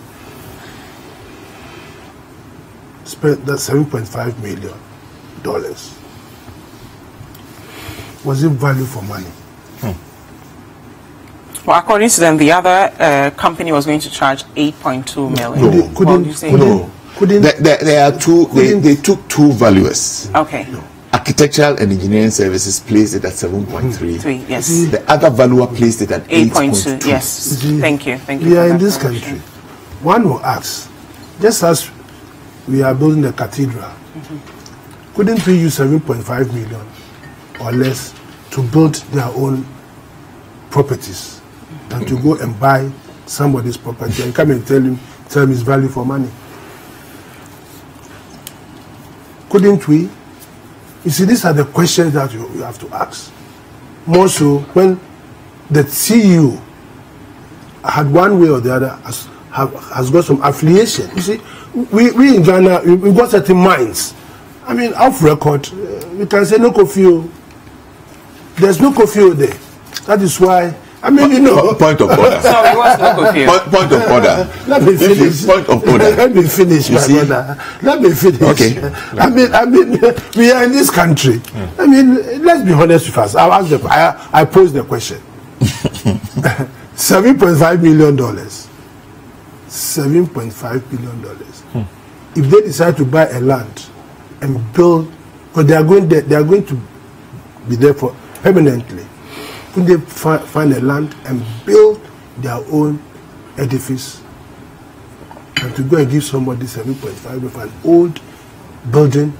spent that $7.5 million. Was it value for money? Well, according to them, the other company was going to charge 8.2 million. There are 2. They took 2 valuers. Okay. Architectural and engineering services placed it at 7.3. Yes. The other valuer placed it at 8.2. 8.2. Yes. Thank you. Thank you. We for are in that this correction. country. One will ask, just as we are building a cathedral, couldn't we use 7.5 million or less to build their own properties than to go and buy somebody's property and come and tell him it's value for money? Couldn't we? You see, these are the questions that you have to ask. More so when the CEO had one way or the other has got some affiliation. You see, we in Ghana, we've got certain minds. I mean, off record, we can say no Kofi. There's no Kofi there. That is why, I mean, you know. Point of order. Sorry, what's no Kofi? Point of order. Let me finish. Point of order. Let me finish, my brother. Let me finish. Okay. I mean, we are in this country. I mean, let's be honest with us. I pose the question. $7.5 million. $7.5 billion. If they decide to buy a land and build, because they are going to be there for permanently, could they find a land and build their own edifice and to go and give somebody 7.5 of an old building?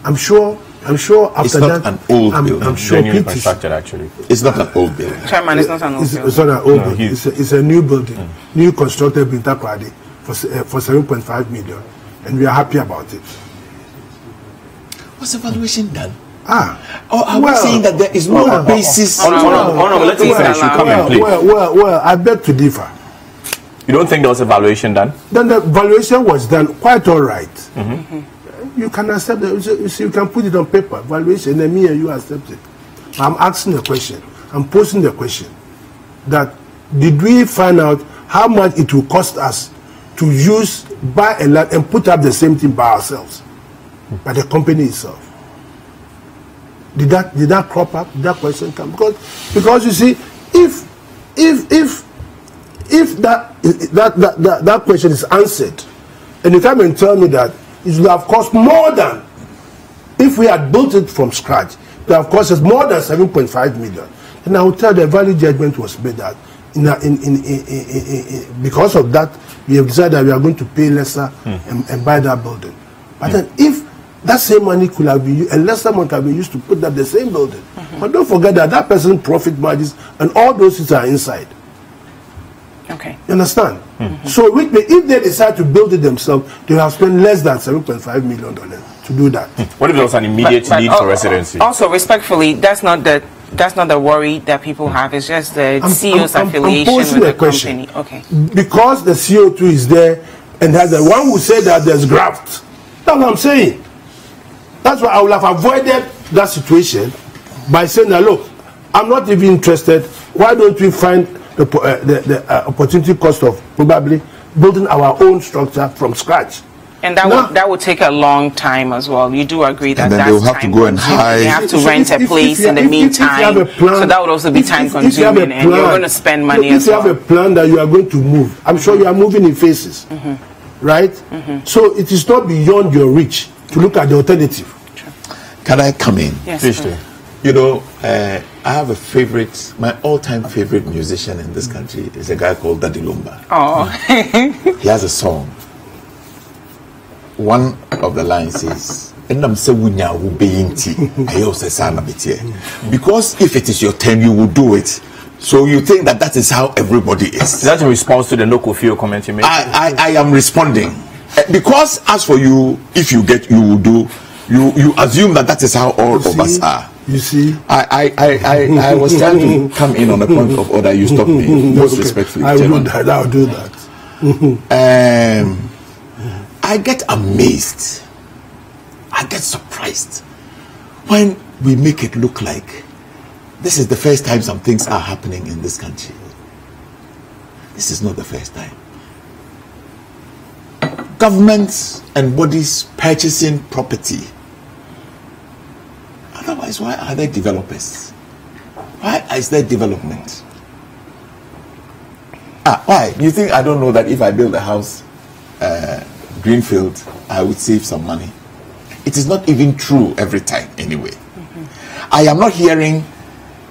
I'm sure after it's not that, an old building. I'm sure Genuinely constructed, actually. It's not an old building. Chairman, it's not an old building. It's not an old building. It's a new building, new constructed in Takoradi for 7.5 million, and we are happy about it. Was evaluation done? Are we saying that there is no basis? Let him finish. You come in, please. Well, I beg to differ. You don't think there was a valuation done? Then the valuation was done quite all right. You can accept it. You can put it on paper. Valuation, and me and you accept it. I'm asking the question. I'm posing the question. That did we find out how much it will cost us to buy a land and put up the same thing by ourselves, by the company itself? Did that crop up? Did that question come? Because you see, if that question is answered, and you come and tell me that it would have cost more than, if we had built it from scratch, it would have cost us more than 7.5 million. And I would tell the value judgment was made that because of that, we have decided that we are going to pay lesser and buy that building. But then if that same money could have been used, a lesser amount have been used to put up the same building. But don't forget that person's profit margins and all those things are inside. Okay. You understand? So if they decide to build it themselves, they have spent less than $7.5 million to do that. What if there was an immediate need for residency? Also, respectfully, that's not the worry that people have. It's just the CEO's affiliation with the company. Okay. Because the CO2 is there, and there's the one who said that there's graft. That's what I'm saying. That's why I would have avoided that situation by saying that, look, I'm not even interested. Why don't we find the opportunity cost of probably building our own structure from scratch? And that would take a long time as well. You do agree that then they'll have to go and hire. You have to rent a place in the meantime. So that would also be time consuming, and you're going to spend money as well. If you have a plan that you are going to move, I'm sure you are moving in phases, right? So it is not beyond your reach to look at the alternative. Can I come in? Yes. Please do. You know, I have a favorite, my all-time favorite musician in this country is a guy called Daddy Lumba. Oh. He has a song. One of the lines is, because if it is your turn, you will do it. So you think that is how everybody is. That's in response to the no Kofio comment you made. I am responding. Because as for you, if you will do, you assume that is how all of us are. You see, I was trying to come in on a point of order. You stopped me. Most respectfully, I'll do that. I get amazed. I get surprised when we make it look like this is the first time some things are happening in this country. This is not the first time. Governments and bodies purchasing property. Otherwise, why are there developers? Why is there development? Why? You think I don't know that if I build a house, greenfield, I would save some money? It is not even true every time anyway. I am not hearing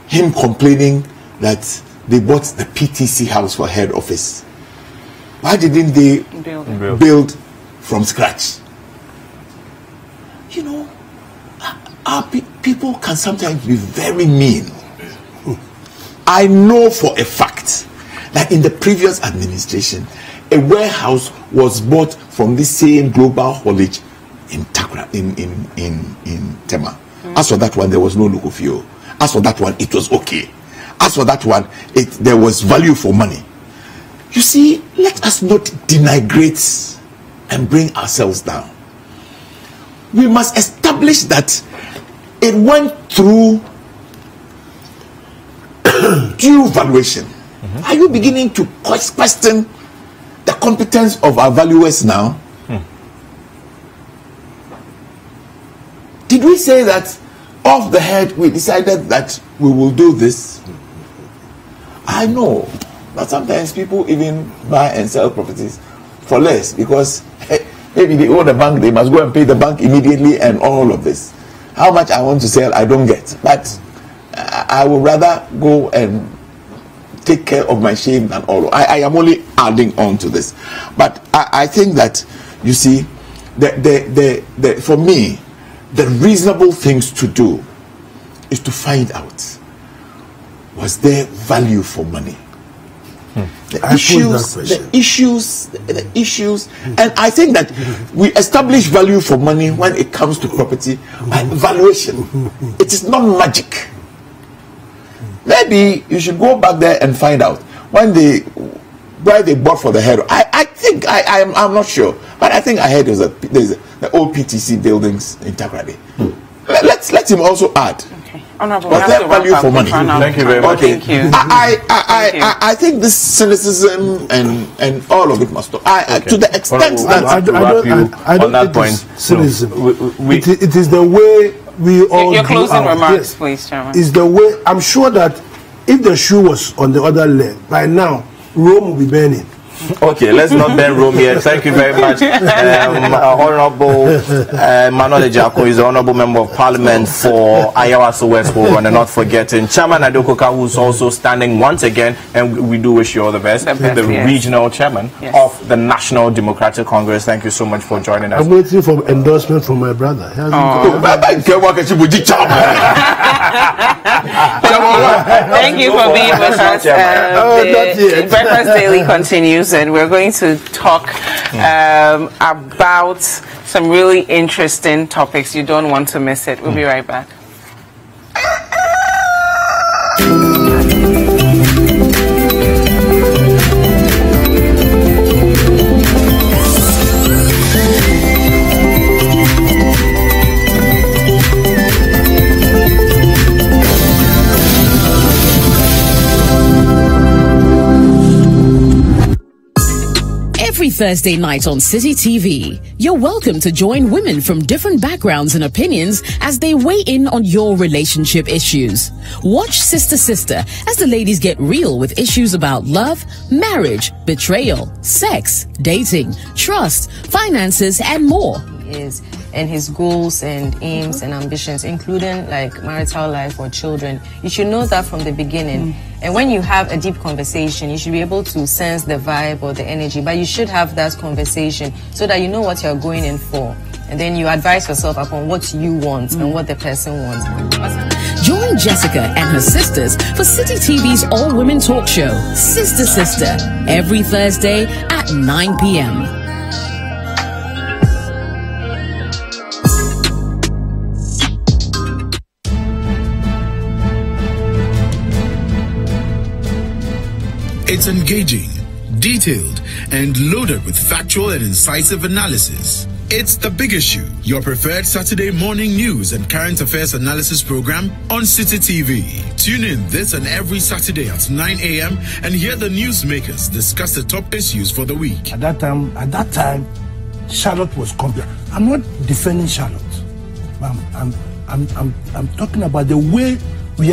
him complaining that they bought the PTC house for head office. Why didn't they build from scratch? You know, people can sometimes be very mean. I know for a fact that in the previous administration, a warehouse was bought from the same global haulage in Takra, in Tema. As for that one, there was no Lukofio. As for that one, it was okay. As for that one, there was value for money. You see, let us not denigrate and bring ourselves down. We must establish that it went through due valuation. Are you beginning to question the competence of our valuers now? Did we say that off the head we decided that we will do this? I know that sometimes people even buy and sell properties for less because maybe they owe the bank, they must go and pay the bank immediately and all of this. How much I want to sell, I don't get. But I would rather go and take care of my shame than all. I am only adding on to this. But I think that, you see, for me, the reasonable things to do is to find out, was there value for money? The issues, and I think that we establish value for money when it comes to property by valuation. It is not magic. Maybe you should go back there and find out when they why they bought for the head. I think I'm not sure, but I think I heard there's the old PTC buildings in Takoradi. Let him also add. Honorable, but that value for money. Thank you very much. Okay. Thank you. I think this cynicism and all of it must stop. To the extent that I don't think it's cynicism. It is the way we all. Your closing remarks, yes, please, Chairman. Is the way. I'm sure that if the shoe was on the other leg by now, Rome will be burning. Okay, let's not burn Rome yet. Thank you very much. Honorable Manuel Ejako is the Honorable Member of Parliament for Ayawaso West Horn, and not forgetting Chairman Adokoka, who's also standing once again, and we do wish you all the best, the regional chairman of the National Democratic Congress. Thank you so much for joining us. I'm waiting for endorsement from my brother. Thank you for being with us. The Breakfast Daily continues, and we're going to talk about some really interesting topics. You don't want to miss it. We'll be right back. Every Thursday night on City TV, you're welcome to join women from different backgrounds and opinions as they weigh in on your relationship issues. Watch Sister Sister as the ladies get real with issues about love, marriage, betrayal, sex, dating, trust, finances, and more. And his goals and aims and ambitions, including like marital life or children. You should know that from the beginning. And when you have a deep conversation, you should be able to sense the vibe or the energy, but you should have that conversation so that you know what you're going in for. And then you advise yourself upon what you want and what the person wants. Join Jessica and her sisters for City TV's all-women talk show, Sister Sister, every Thursday at 9 p.m. It's engaging, detailed, and loaded with factual and incisive analysis. It's The Big Issue, your preferred Saturday morning news and current affairs analysis program on City TV. Tune in this and every Saturday at 9 a.m. and hear the newsmakers discuss the top issues for the week. At that time, Charlotte was complete. I'm not defending Charlotte. I'm talking about the way we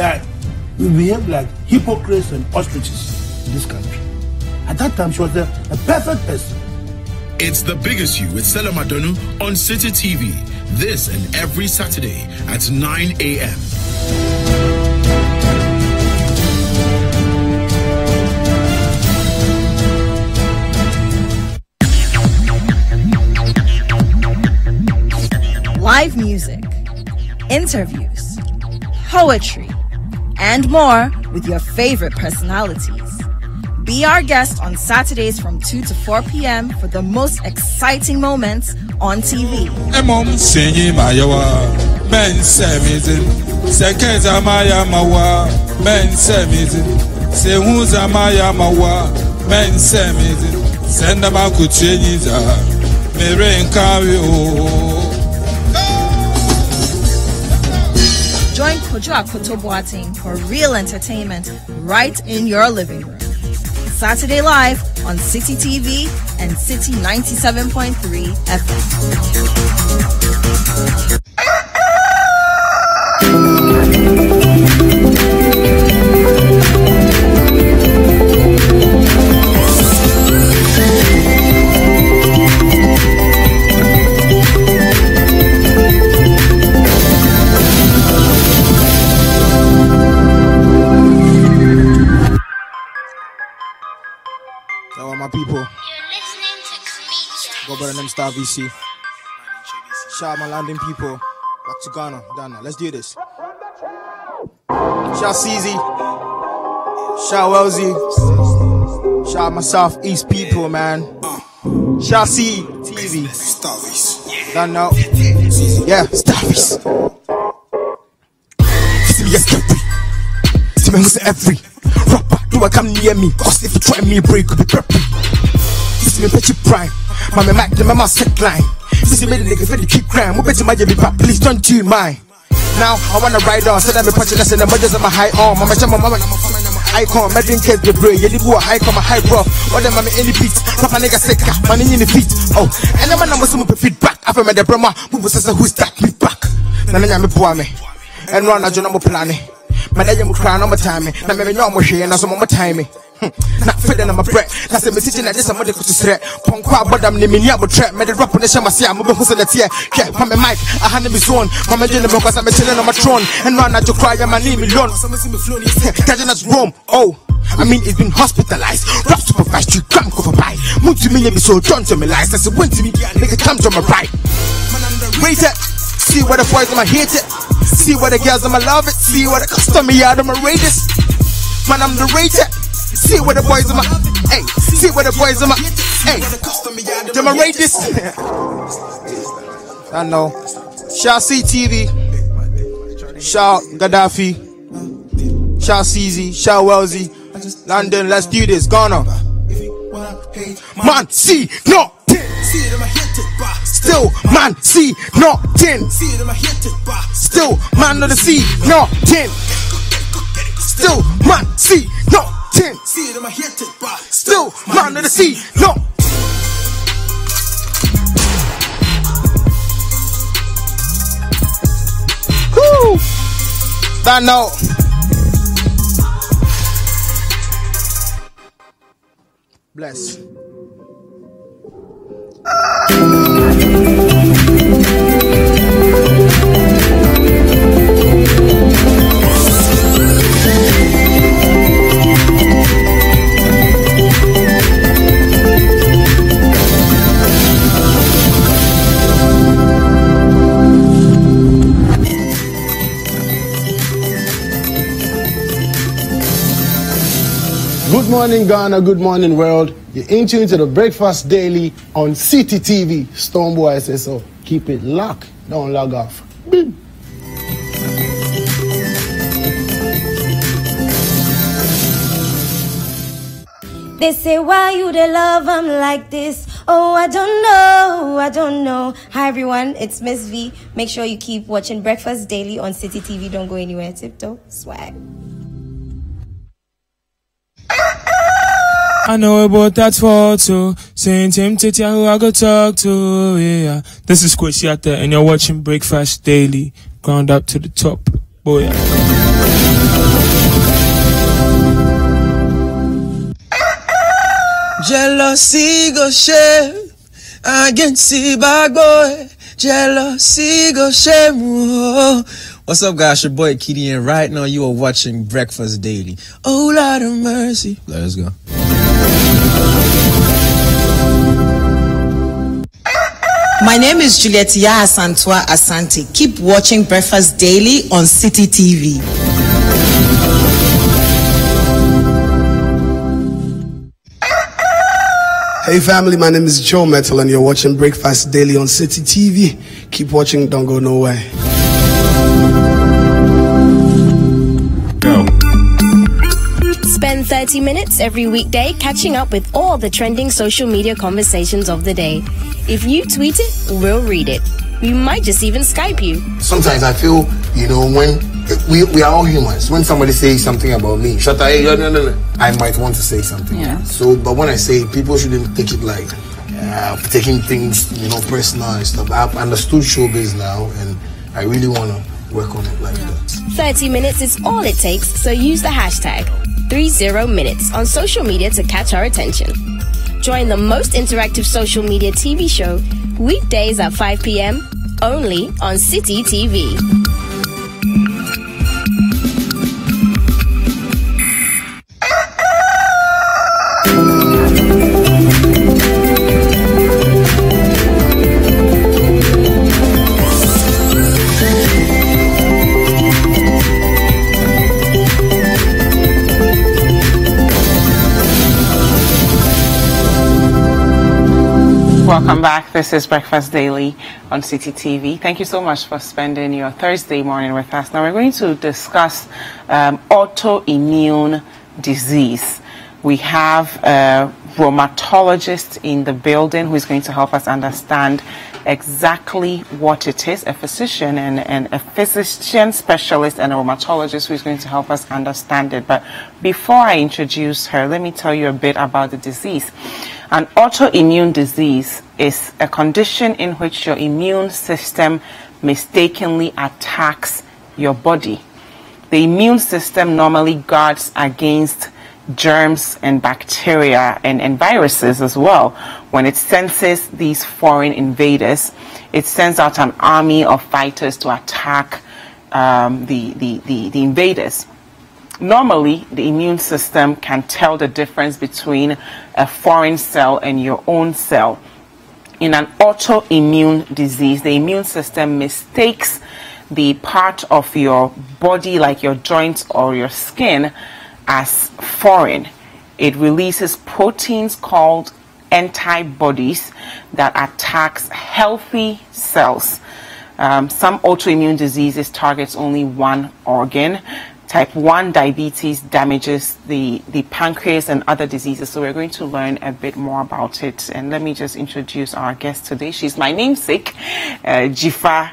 behave like hypocrites and ostriches in this country. At that time, she was a perfect person. It's The Big Issue with Stella Madonu on City TV. This and every Saturday at 9 a.m. Live music, interviews, poetry, and more with your favorite personalities. Be our guest on Saturdays from 2 to 4 p.m. for the most exciting moments on TV. Join Kojo Akoto Boateng for real entertainment right in your living room. Saturday Live on City TV and City 97.3 FM. My people, go by the name Star VC. Shout out my London people, back to Ghana, Dana. Let's do this. Shout CZ, shout Wellesley, shout out my Southeast people, man. Shout C TV, don't know, yeah, Starfish. See me as Capri, see me who's every rapper, do you come near me, cause if you try me, break could be purple. This me pet you prime. Mama Mac, the mama set line. This is made a nigga for the keep crime. Who bet you my baby, please don't do mine. Now I wanna ride on, so that me punching us in the mothers of my high arm. Mama, mama, icon, Medrin Kate the Bray, you do a high come a high bro. What them any beat, Papa nigga sick, money in the feet. Oh, and the man was some feedback. After my the Brahma, who was who's that me back. Nana me poor me, and run a journal planning. My dad will cry on my time, and maybe no more share, and some more time. Not feeding on my bread. That's a message and I just somebody could say, Ponqua, but I'm naming you, but trap, made a drop on the Shamasia, I'm moving to the tear. Yeah, Mama Mike, I hand him his own. Mama Jenna, because I'm chilling on my throne, and run out to cry, and my name is Lon. Catching us Rome, oh. I mean, it's been hospitalized. Rap supervised, you come cover by. Move to me, be so John to me lies. That's a win to me, nigga, come to my right. Wait it, see what the boys I'ma hate it. See what the girls I'ma love it. See what the customer I'ma rate this. Man, I'm the rated. See what the boys I'ma, hey. See what the boys I'ma, hey. I'ma rate this. I know. Shout CTV. Shout Gaddafi. Shout CZ. Shout Wellesley. London, let's do this. Ghana. Man, see, no. Still, man, see, nothing. Still, man, on the sea, nothing. Still, man, see, nothing. Still, man, on the sea, no. Woo! That now. Bless. Good morning, Ghana. Good morning, world. You're in tune to the Breakfast Daily on City TV. Stoneboy says so. Keep it locked. Don't log off. Boom. They say, why you they love them like this? Oh, I don't know, I don't know. Hi everyone, it's Miss V. Make sure you keep watching Breakfast Daily on City TV. Don't go anywhere. Tiptoe swag. I know about that photo. Saying Tim Titia who I go talk to. Yeah. This is Kwesiata and you're watching Breakfast Daily. Ground up to the top. Boy. Jealousy go share. I can see bad boy. Jealousy go share. What's up, guys? Your boy Kitty, and right now you are watching Breakfast Daily. Oh, Lord of mercy. Let's go. My name is Juliet Yahasantua Asante. Keep watching Breakfast Daily on City TV. Hey family, my name is Joe Metal and you're watching Breakfast Daily on City TV. Keep watching, don't go nowhere. Go. Spend 30 minutes every weekday catching up with all the trending social media conversations of the day. If you tweet it, we'll read it. We might just even Skype you. Sometimes I feel, when we are all humans. When somebody says something about me, I might want to say something. Yeah. So, but when I say people shouldn't take it like taking things, personal and stuff. I've understood showbiz now, and I really want to work on it like that. 30 minutes is all it takes, so use the hashtag 30minutes on social media to catch our attention. Join the most interactive social media TV show weekdays at 5 p.m. only on City TV. Welcome back. This is Breakfast Daily on City TV. Thank you so much for spending your Thursday morning with us. Now we're going to discuss autoimmune disease. We have a rheumatologist in the building who is going to help us understand exactly what it is, a physician and a physician specialist and a rheumatologist who is going to help us understand it. But before I introduce her, let me tell you a bit about the disease. An autoimmune disease is a condition in which your immune system mistakenly attacks your body. The immune system normally guards against germs and bacteria and viruses as well. When it senses these foreign invaders, it sends out an army of fighters to attack the invaders. Normally, the immune system can tell the difference between a foreign cell and your own cell. In an autoimmune disease, the immune system mistakes the part of your body, like your joints or your skin, as foreign. It releases proteins called antibodies that attacks healthy cells. Some autoimmune diseases targets only one organ. Type 1 diabetes damages the pancreas and other diseases. So we're going to learn a bit more about it. And let me just introduce our guest today. She's my namesake, Jifa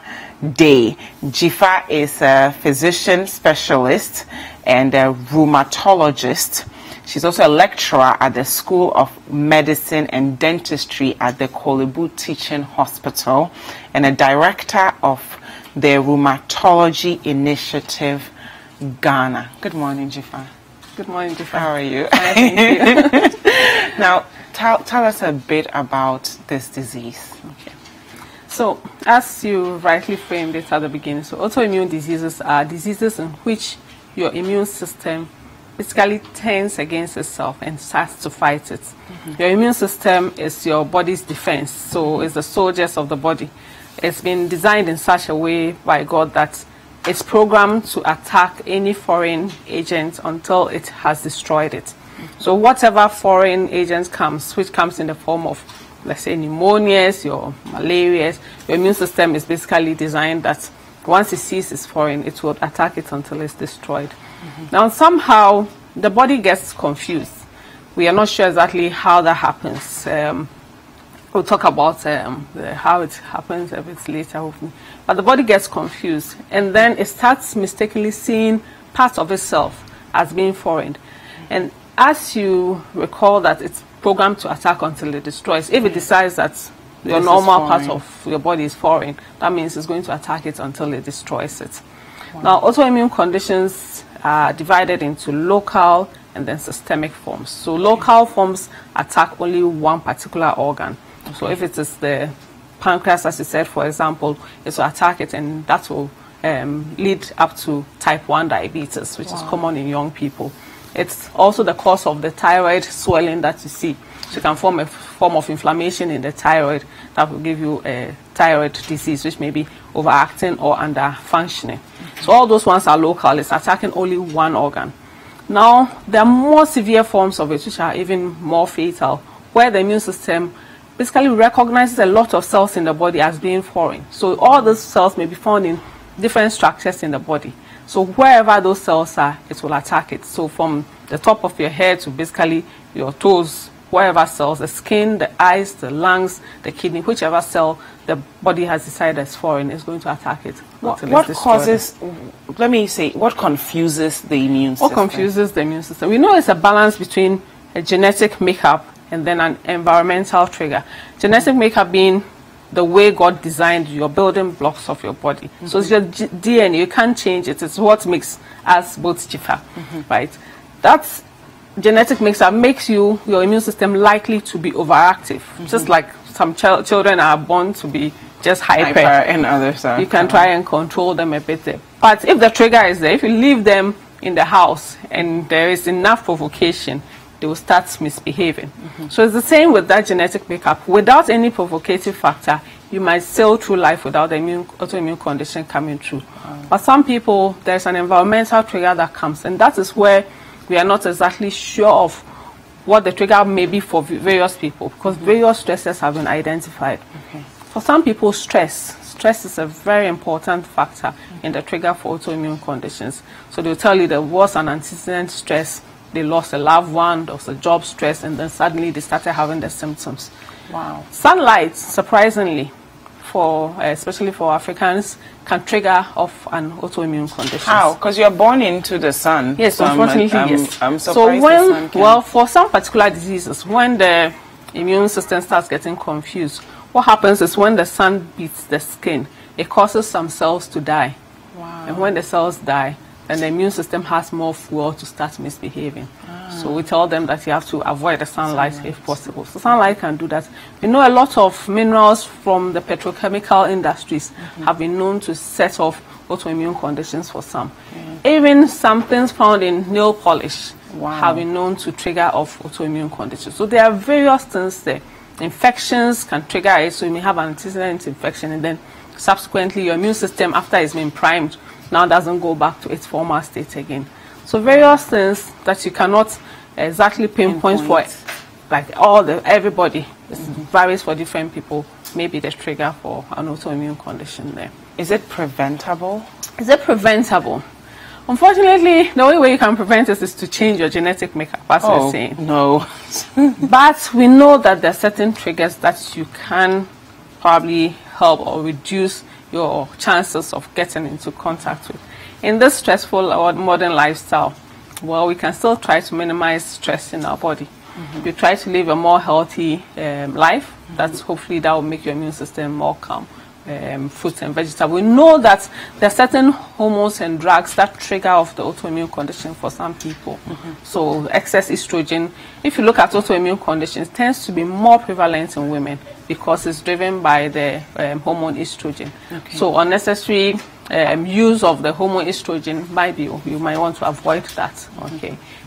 Day. Jifa is a physician specialist and a rheumatologist. She's also a lecturer at the School of Medicine and Dentistry at the Kolebu Teaching Hospital and a director of the Rheumatology Initiative Ghana. Good morning, Jifa. Good morning, Jifa. How are you? Thank you. Now, tell us a bit about this disease. Okay. So, as you rightly framed it at the beginning, so autoimmune diseases are diseases in which your immune system basically turns against itself and starts to fight it. Your immune system is your body's defense, so it's the soldiers of the body. It's been designed in such a way by God that it's programmed to attack any foreign agent until it has destroyed it. So whatever foreign agent comes, which comes in the form of, let's say, pneumonias, your malarias, your immune system is basically designed that once it sees it's foreign, it will attack it until it's destroyed. Now, somehow, the body gets confused. We are not sure exactly how that happens. We'll talk about how it happens a bit later, hopefully. But the body gets confused, and then it starts mistakenly seeing parts of itself as being foreign. And as you recall that it's programmed to attack until it destroys, if it decides that your normal part of your body is foreign, that means it's going to attack it until it destroys it. Wow. Now, autoimmune conditions are divided into local and then systemic forms. So local forms attack only one particular organ. So if it is the pancreas, as you said, for example, it will attack it, and that will lead up to type 1 diabetes, which is common in young people. It's also the cause of the thyroid swelling that you see. So you can form a form of inflammation in the thyroid that will give you a thyroid disease, which may be overacting or under functioning. So all those ones are local. It's attacking only one organ. Now, there are more severe forms of it, which are even more fatal, where the immune system basically recognizes a lot of cells in the body as being foreign. So all those cells may be found in different structures in the body. So wherever those cells are, it will attack it. So from the top of your head to basically your toes, wherever cells, the skin, the eyes, the lungs, the kidney, whichever cell the body has decided is foreign, is going to attack it. What causes, let me say, what confuses the immune system? What confuses the immune system? We know it's a balance between a genetic makeup and then an environmental trigger. Genetic makeup being the way God designed your building blocks of your body. So it's your DNA, you can't change it. It's what makes us both Jifa, right? That's genetic makeup makes your immune system likely to be overactive. Just like some children are born to be just hyper and others are. You can try and control them a bit there. But if the trigger is there, if you leave them in the house and there is enough provocation, they will start misbehaving. So it's the same with that genetic makeup. Without any provocative factor, you might sail through life without the autoimmune condition coming through. But some people, there's an environmental trigger that comes, and that is where we are not exactly sure of what the trigger may be for various people, because various stresses have been identified. For some people, stress is a very important factor in the trigger for autoimmune conditions. So they'll tell you there was an antecedent stress they lost a loved one, there was a job stress, and then suddenly they started having the symptoms. Wow. Sunlight, surprisingly, especially for Africans, can trigger off an autoimmune condition. How? Because you're born into the sun. Yes, so unfortunately, yes. I'm so surprised when, well, for some particular diseases, when the immune system starts getting confused, what happens is when the sun beats the skin, it causes some cells to die. Wow. And when the cells die, then the immune system has more fuel to start misbehaving. So we tell them that you have to avoid the sunlight if possible. So sunlight can do that. We know a lot of minerals from the petrochemical industries have been known to set off autoimmune conditions for some. Even some things found in nail polish have been known to trigger off autoimmune conditions. So there are various things there. Infections can trigger it, so you may have an antecedent infection, and then subsequently your immune system, after it's been primed, now doesn't go back to its former state again. So various things that you cannot exactly pinpoint for, like everybody. It varies for different people. Maybe the trigger for an autoimmune condition there. Is it preventable? Is it preventable? Unfortunately, the only way you can prevent it is to change your genetic makeup, as we're saying. No. But we know that there are certain triggers that you can probably help or reduce your chances of getting into contact with. In this stressful or modern lifestyle, well, we can still try to minimize stress in our body. We try to live a more healthy life. That's hopefully that will make your immune system more calm. Fruits and vegetables. We know that there are certain hormones and drugs that trigger off the autoimmune condition for some people. So excess estrogen, if you look at autoimmune conditions, tends to be more prevalent in women because it's driven by the hormone estrogen. So unnecessary use of the hormone estrogen you might want to avoid that.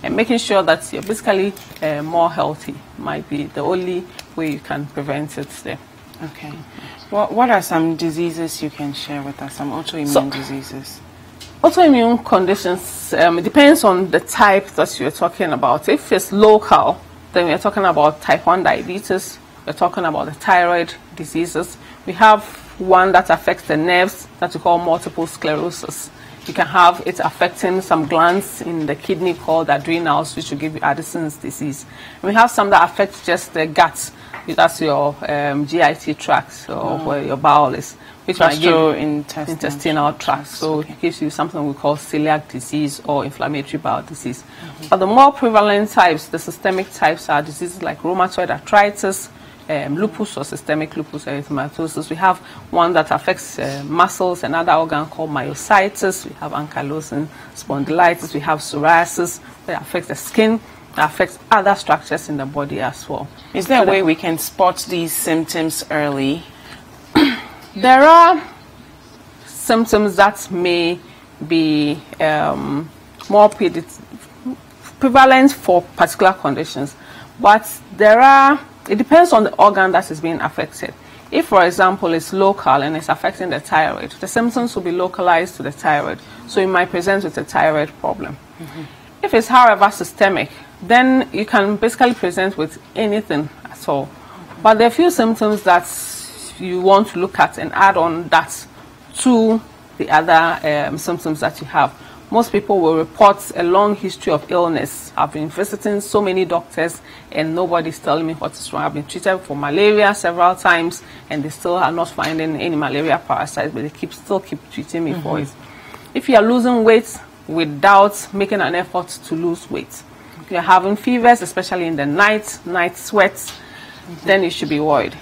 And making sure that you're basically more healthy might be the only way you can prevent it there. Okay. What are some diseases you can share with us, some autoimmune diseases? Autoimmune conditions, it depends on the type that you're talking about. If it's local, then we're talking about type 1 diabetes, we're talking about the thyroid diseases. We have one that affects the nerves that we call multiple sclerosis. You can have it affecting some glands in the kidney called adrenals, which will give you Addison's disease. And we have some that affect just the gut. That's your GIT tract, or where your bowel is, which might give intestinal tract. So it gives you something we call celiac disease or inflammatory bowel disease. But the more prevalent types, the systemic types, are diseases like rheumatoid arthritis, lupus or systemic lupus erythematosus. We have one that affects muscles, another organ called myositis. We have ankylosing spondylitis. We have psoriasis that affects the skin. Affects other structures in the body as well. Is there a way we can spot these symptoms early? There are symptoms that may be more prevalent for particular conditions, but it depends on the organ that is being affected. If, for example, it's local and it's affecting the thyroid, the symptoms will be localized to the thyroid, so you might present with a thyroid problem. If it's, however, systemic, then you can basically present with anything at all. But there are a few symptoms that you want to look at and add on that to the other symptoms that you have. Most people will report a long history of illness. I've been visiting so many doctors and nobody's telling me what is wrong. I've been treated for malaria several times and they still are not finding any malaria parasites, but they still keep treating me for it. If you are losing weight without making an effort to lose weight, you're having fevers, especially in the night sweats, then you should be worried.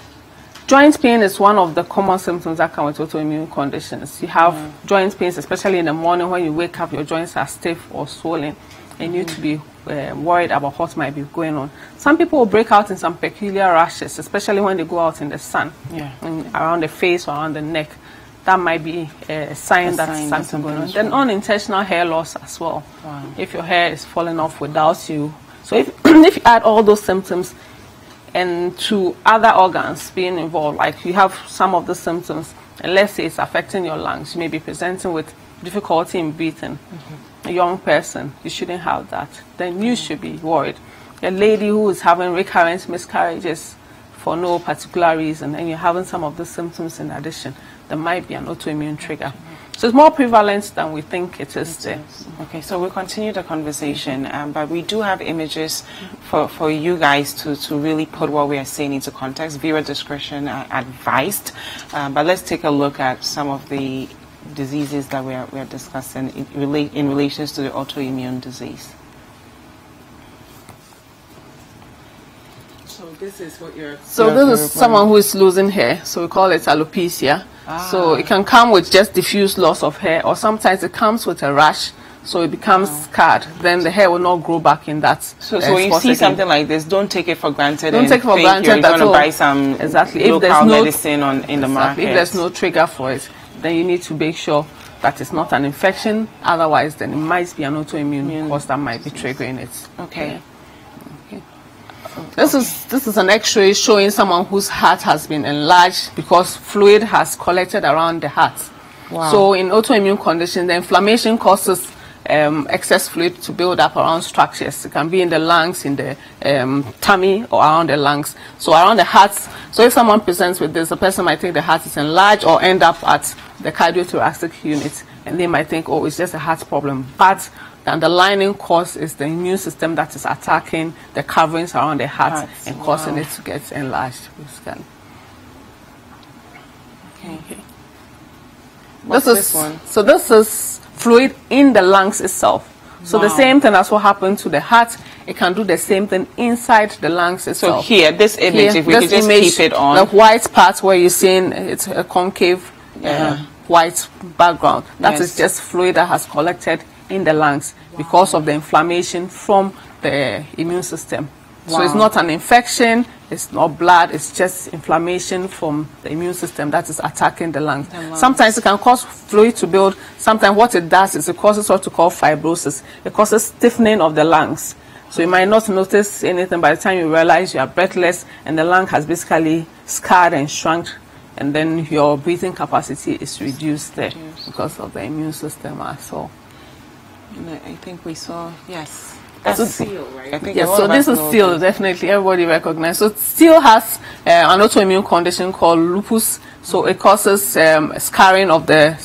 Joint pain is one of the common symptoms that come with autoimmune conditions. You have joint pains, especially in the morning when you wake up, your joints are stiff or swollen, and you need to be worried about what might be going on. Some people will break out in some peculiar rashes, especially when they go out in the sun, around the face or around the neck. That might be a sign that something going on. Then unintentional hair loss as well. If your hair is falling off without you. So if you add all those symptoms and to other organs being involved, like you have some of the symptoms, and let's say it's affecting your lungs, you may be presenting with difficulty in breathing. A young person, you shouldn't have that. Then you should be worried. A lady who is having recurrent miscarriages for no particular reason, and you're having some of the symptoms in addition, there might be an autoimmune trigger. So it's more prevalent than we think it is there. Okay, so we'll continue the conversation, but we do have images for you guys to really put what we are saying into context. Viewer discretion advised, but let's take a look at some of the diseases that we are discussing in relations to the autoimmune disease. So this is what you're... So this is someone who is losing hair, so we call it alopecia. So it can come with just diffuse loss of hair, or sometimes it comes with a rash, so it becomes scarred. Then the hair will not grow back in that. So when you see something like this, don't take it for granted. Don't take it for granted you're going to buy some local no medicine in the market. If there's no trigger for it, then you need to make sure that it's not an infection. Otherwise, then it might be an autoimmune cause that might be triggering it. Okay. Yeah. This is an X-ray showing someone whose heart has been enlarged because fluid has collected around the heart. Wow. So in autoimmune conditions, the inflammation causes excess fluid to build up around structures. It can be in the lungs, in the tummy, or around the lungs. So around the heart. So if someone presents with this, the person might think the heart is enlarged or end up at the cardiothoracic unit, and they might think, oh, it's just a heart problem. But the underlying cause is the immune system that is attacking the coverings around the heart and causing it to get enlarged. Okay. This is fluid in the lungs itself. So the same thing as what happened to the heart, it can do the same thing inside the lungs itself. So here, this image, if we could just keep it on. The white part where you're seeing it's a concave white background, that is just fluid that has collected in the lungs because of the inflammation from the immune system. So it's not an infection, it's not blood, it's just inflammation from the immune system that is attacking the lungs. Sometimes it can cause fluid to build. Sometimes what it does is it causes what we call fibrosis. It causes stiffening of the lungs. So you might not notice anything by the time you realize you are breathless and the lung has basically scarred and shrunk, and then your breathing capacity is reduced there because of the immune system as well. And I think we saw, yes. That's seal, right? I think yes, so this is seal, definitely. Everybody recognizes. So seal has an autoimmune condition called lupus. So it causes scarring of the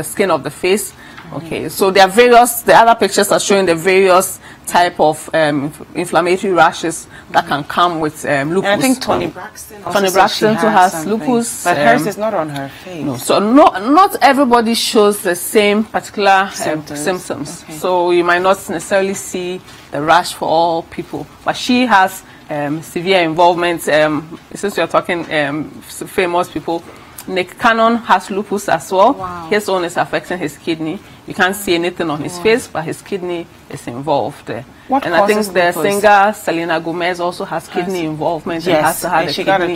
skin of the face. Okay, so there are the other pictures are showing the various type of inflammatory rashes that can come with lupus. And I think Toni Braxton also has lupus. But hers is not on her face. No, so not everybody shows the same particular symptoms. Okay. So you might not necessarily see the rash for all people. But she has severe involvement. Since we are talking famous people, Nick Cannon has lupus as well. Wow. His own is affecting his kidney. You can't see anything on his face, but his kidney is involved. And I think the singer Selena Gomez also has kidney involvement and has to have a kidney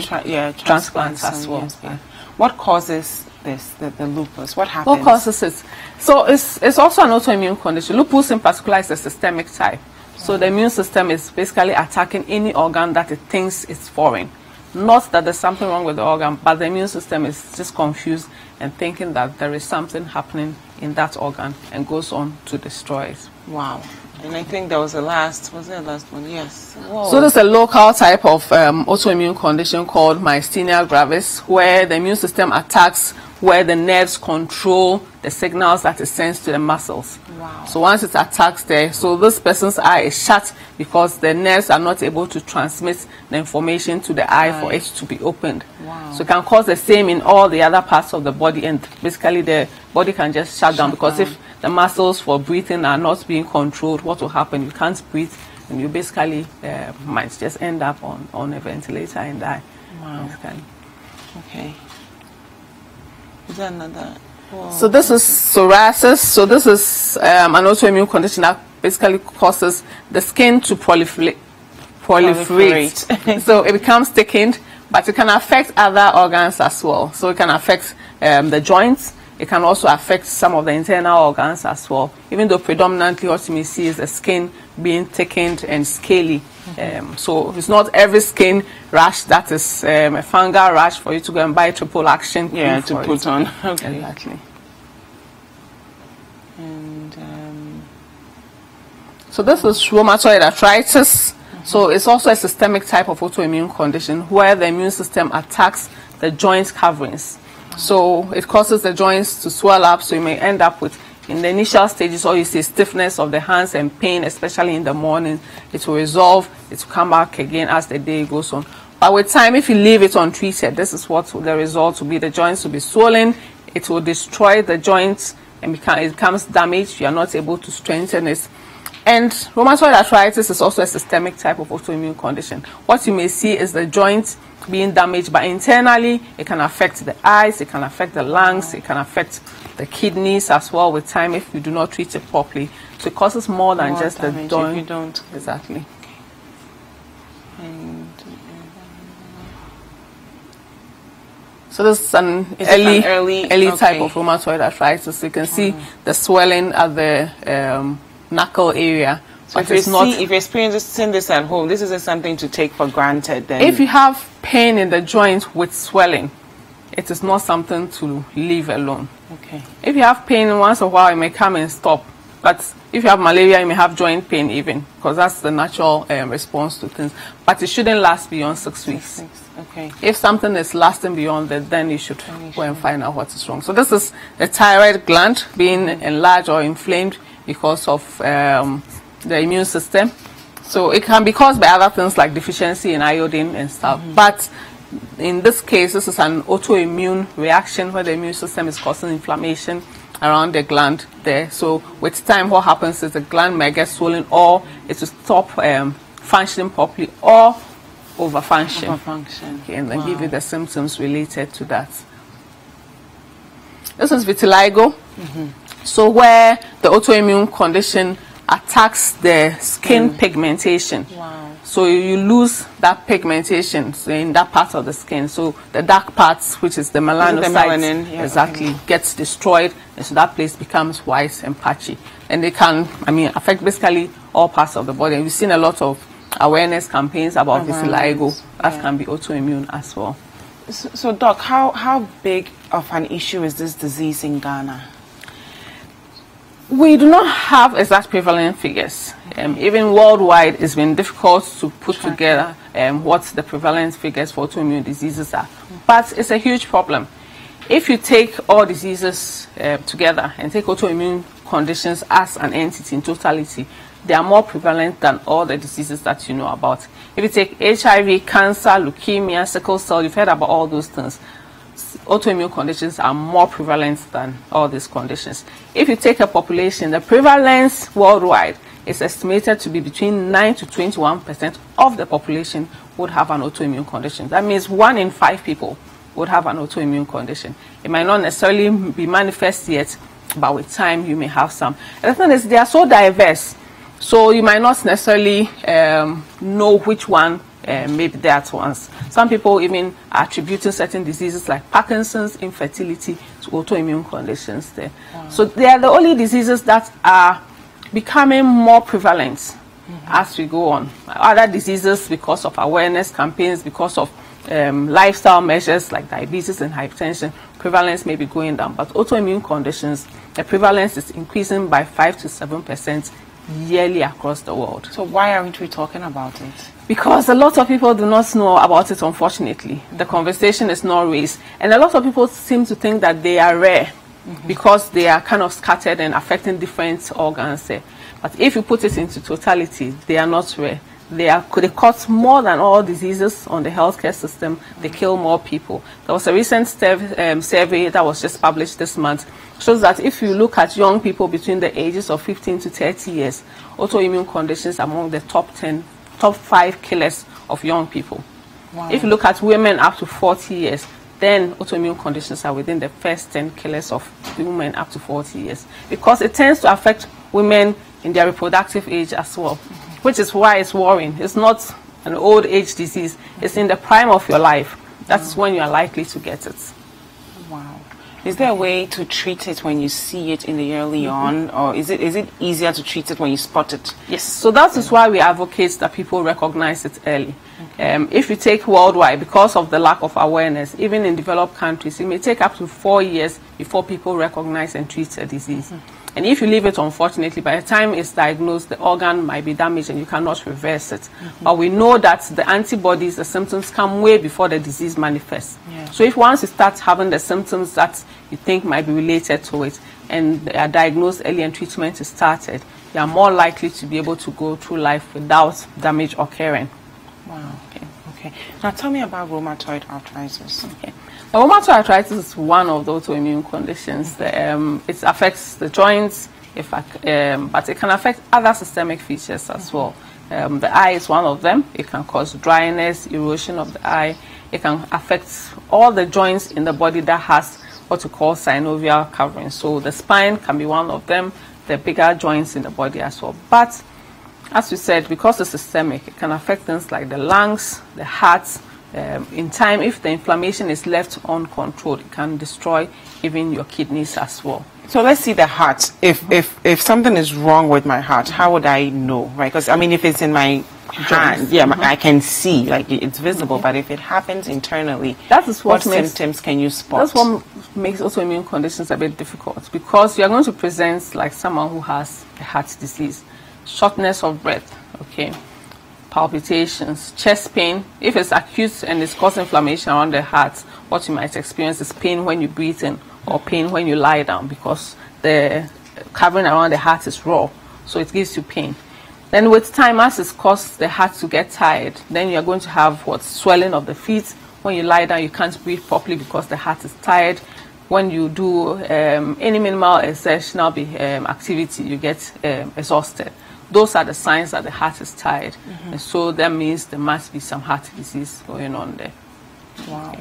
transplant as well. Yes, yeah. What causes this, the lupus? What happens? What causes it? So it's also an autoimmune condition. Lupus in particular is a systemic type. So the immune system is basically attacking any organ that it thinks is foreign. Not that there's something wrong with the organ, but the immune system is just confused and thinking that there is something happening in that organ and goes on to destroy it. Wow. And I think there was the last one? Yes. Whoa. So there's a local type of autoimmune condition called myasthenia gravis, where the immune system attacks where the nerves control the signals that it sends to the muscles. Wow. So once it attacks there, so this person's eye is shut because the nerves are not able to transmit the information to the eye for it to be opened. Wow. So it can cause the same in all the other parts of the body, and basically the body can just shut down because if the muscles for breathing are not being controlled, what will happen? You can't breathe, and you basically might just end up on a ventilator and die. Wow. Okay. Is that another? Whoa. So this is psoriasis. So this is an autoimmune condition that basically causes the skin to proliferate. So it becomes thickened, but it can affect other organs as well. So it can affect the joints. It can also affect some of the internal organs as well, even though predominantly what you may see is the skin being thickened and scaly. So it's not every skin rash that is a fungal rash for you to go and buy triple action cream to put on. Okay. Exactly. And so this is rheumatoid arthritis. So it's also a systemic type of autoimmune condition where the immune system attacks the joint coverings. So it causes the joints to swell up, so you may end up with, in the initial stages, or you see stiffness of the hands and pain, especially in the morning. It will resolve, it will come back again as the day goes on. But with time, if you leave it untreated, this is what the result will be. The joints will be swollen, it will destroy the joints, and it becomes damaged. You are not able to strengthen it. And rheumatoid arthritis is also a systemic type of autoimmune condition. What you may see is the joint being damaged, but internally it can affect the eyes, it can affect the lungs, it can affect the kidneys as well with time if you do not treat it properly. So it causes more than just the joint. If you don't. Exactly. So this is an early type of rheumatoid arthritis. You can see the swelling at the knuckle area. So if you're experiencing this at home, this isn't something to take for granted then? If you have pain in the joint with swelling, it is not something to leave alone. Okay. If you have pain once in a while, it may come and stop. But if you have malaria, you may have joint pain even, because that's the natural response to things. But it shouldn't last beyond 6 weeks. Okay. If something is lasting beyond that, then you should go and find out what is wrong. So this is the thyroid gland being enlarged or inflamed because of the immune system. So it can be caused by other things like deficiency in iodine and stuff. But in this case, this is an autoimmune reaction where the immune system is causing inflammation around the gland there. So with time, what happens is the gland may get swollen, or it will stop functioning properly, or overfunction. Okay, and then give you the symptoms related to that. This is vitiligo. So where the autoimmune condition attacks the skin pigmentation. So you lose that pigmentation in that part of the skin. So the dark parts, which is the melanocytes, exactly, gets destroyed, and so that place becomes white and patchy. And they can, affect basically all parts of the body. And we've seen a lot of awareness campaigns about vitiligo. That can be autoimmune as well. So Doc, how big of an issue is this disease in Ghana? We do not have exact prevalent figures. Even worldwide, it's been difficult to put together what the prevalent figures for autoimmune diseases are. But it's a huge problem. If you take all diseases together and take autoimmune conditions as an entity in totality, they are more prevalent than all the diseases that you know about. If you take HIV, cancer, leukemia, sickle cell, you've heard about all those things. Autoimmune conditions are more prevalent than all these conditions. If you take a population, the prevalence worldwide is estimated to be between 9 to 21% of the population would have an autoimmune condition. That means 1 in 5 people would have an autoimmune condition. It might not necessarily be manifest yet, but with time you may have some. And the thing is, they are so diverse, so you might not necessarily know which one may be there at once. Some people even are attributing certain diseases like Parkinson's, infertility to autoimmune conditions there. So they are the only diseases that are becoming more prevalent as we go on. Other diseases, because of awareness campaigns, because of lifestyle measures like diabetes and hypertension, prevalence may be going down. But autoimmune conditions, the prevalence is increasing by 5 to 7% yearly across the world. So why aren't we talking about it? Because a lot of people do not know about it, unfortunately. The conversation is not raised. And a lot of people seem to think that they are rare because they are kind of scattered and affecting different organs there. But if you put it into totality, they are not rare. They cause more than all diseases on the healthcare system. They kill more people. There was a recent survey that was just published this month. Shows that if you look at young people between the ages of 15 to 30 years, autoimmune conditions are among the top 5 killers of young people. If you look at women up to 40 years, then autoimmune conditions are within the first 10 killers of women up to 40 years. Because it tends to affect women in their reproductive age as well, which is why it's worrying. It's not an old age disease. It's in the prime of your life. That's when you are likely to get it. Wow. Is there a way to treat it when you see it in the early on, or is it easier to treat it when you spot it? Yes, so that is why we advocate that people recognize it early. If you take worldwide, because of the lack of awareness, even in developed countries, it may take up to 4 years before people recognize and treat a disease. And if you leave it, unfortunately, by the time it's diagnosed, the organ might be damaged and you cannot reverse it. But we know that the antibodies, the symptoms come way before the disease manifests. Yeah. So if once you start having the symptoms that you think might be related to it and they are diagnosed early and treatment is started, you are more likely to be able to go through life without damage occurring. Wow. Okay. Now tell me about rheumatoid arthritis. Okay. Rheumatoid arthritis is one of the autoimmune conditions. It affects the joints, but it can affect other systemic features as well. The eye is one of them. It can cause dryness, erosion of the eye. It can affect all the joints in the body that has what we call synovial covering. So the spine can be one of them, the bigger joints in the body as well. But as we said, because it's systemic, it can affect things like the lungs, the heart. In time, if the inflammation is left uncontrolled, it can destroy even your kidneys as well. So let's see the heart. If something is wrong with my heart, how would I know, right? Because I mean, if it's in my hand, yeah, I can see, like it's visible. But if it happens internally, that is what symptoms can you spot? That's what makes autoimmune conditions a bit difficult, because you are going to present like someone who has a heart disease, shortness of breath, okay, palpitations, chest pain. If it's acute and it's causing inflammation around the heart, what you might experience is pain when you breathe in or pain when you lie down, because the covering around the heart is raw, so it gives you pain. Then with time, as it's caused the heart to get tired, then you're going to have swelling of the feet. When you lie down, you can't breathe properly because the heart is tired. When you do any minimal exertional activity, you get exhausted. Those are the signs that the heart is tired. And so that means there must be some heart disease going on there. Wow.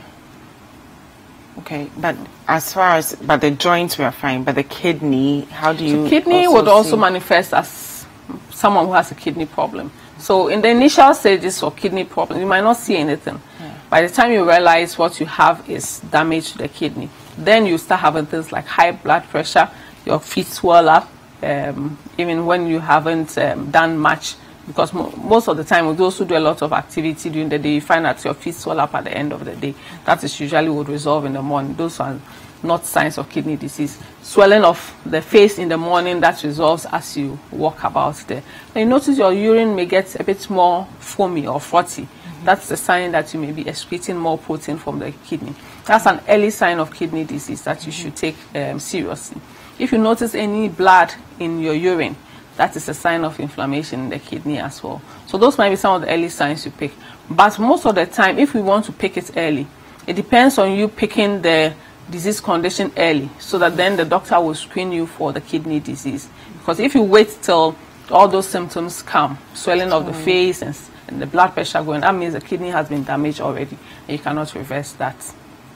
Okay, but as far as, the joints we are fine, but the kidney, how do you... So kidney would also manifest as someone who has a kidney problem. So in the initial stages of kidney problem, you might not see anything. By the time you realize what you have is damage to the kidney, then you start having things like high blood pressure, your feet swell up, even when you haven't done much, because most of the time with those who do a lot of activity during the day, you find that your feet swell up at the end of the day. That is usually would resolve in the morning. Those are not signs of kidney disease. Swelling of the face in the morning, that resolves as you walk about there. Then you notice your urine may get a bit more foamy or frothy. That's a sign that you may be excreting more protein from the kidney. That's an early sign of kidney disease that you should take seriously. If you notice any blood in your urine, that is a sign of inflammation in the kidney as well. So those might be some of the early signs you pick. But most of the time, if we want to pick it early, it depends on you picking the disease condition early, so that then the doctor will screen you for the kidney disease. Because if you wait till all those symptoms come, swelling of the face and the blood pressure going, that means the kidney has been damaged already, and you cannot reverse that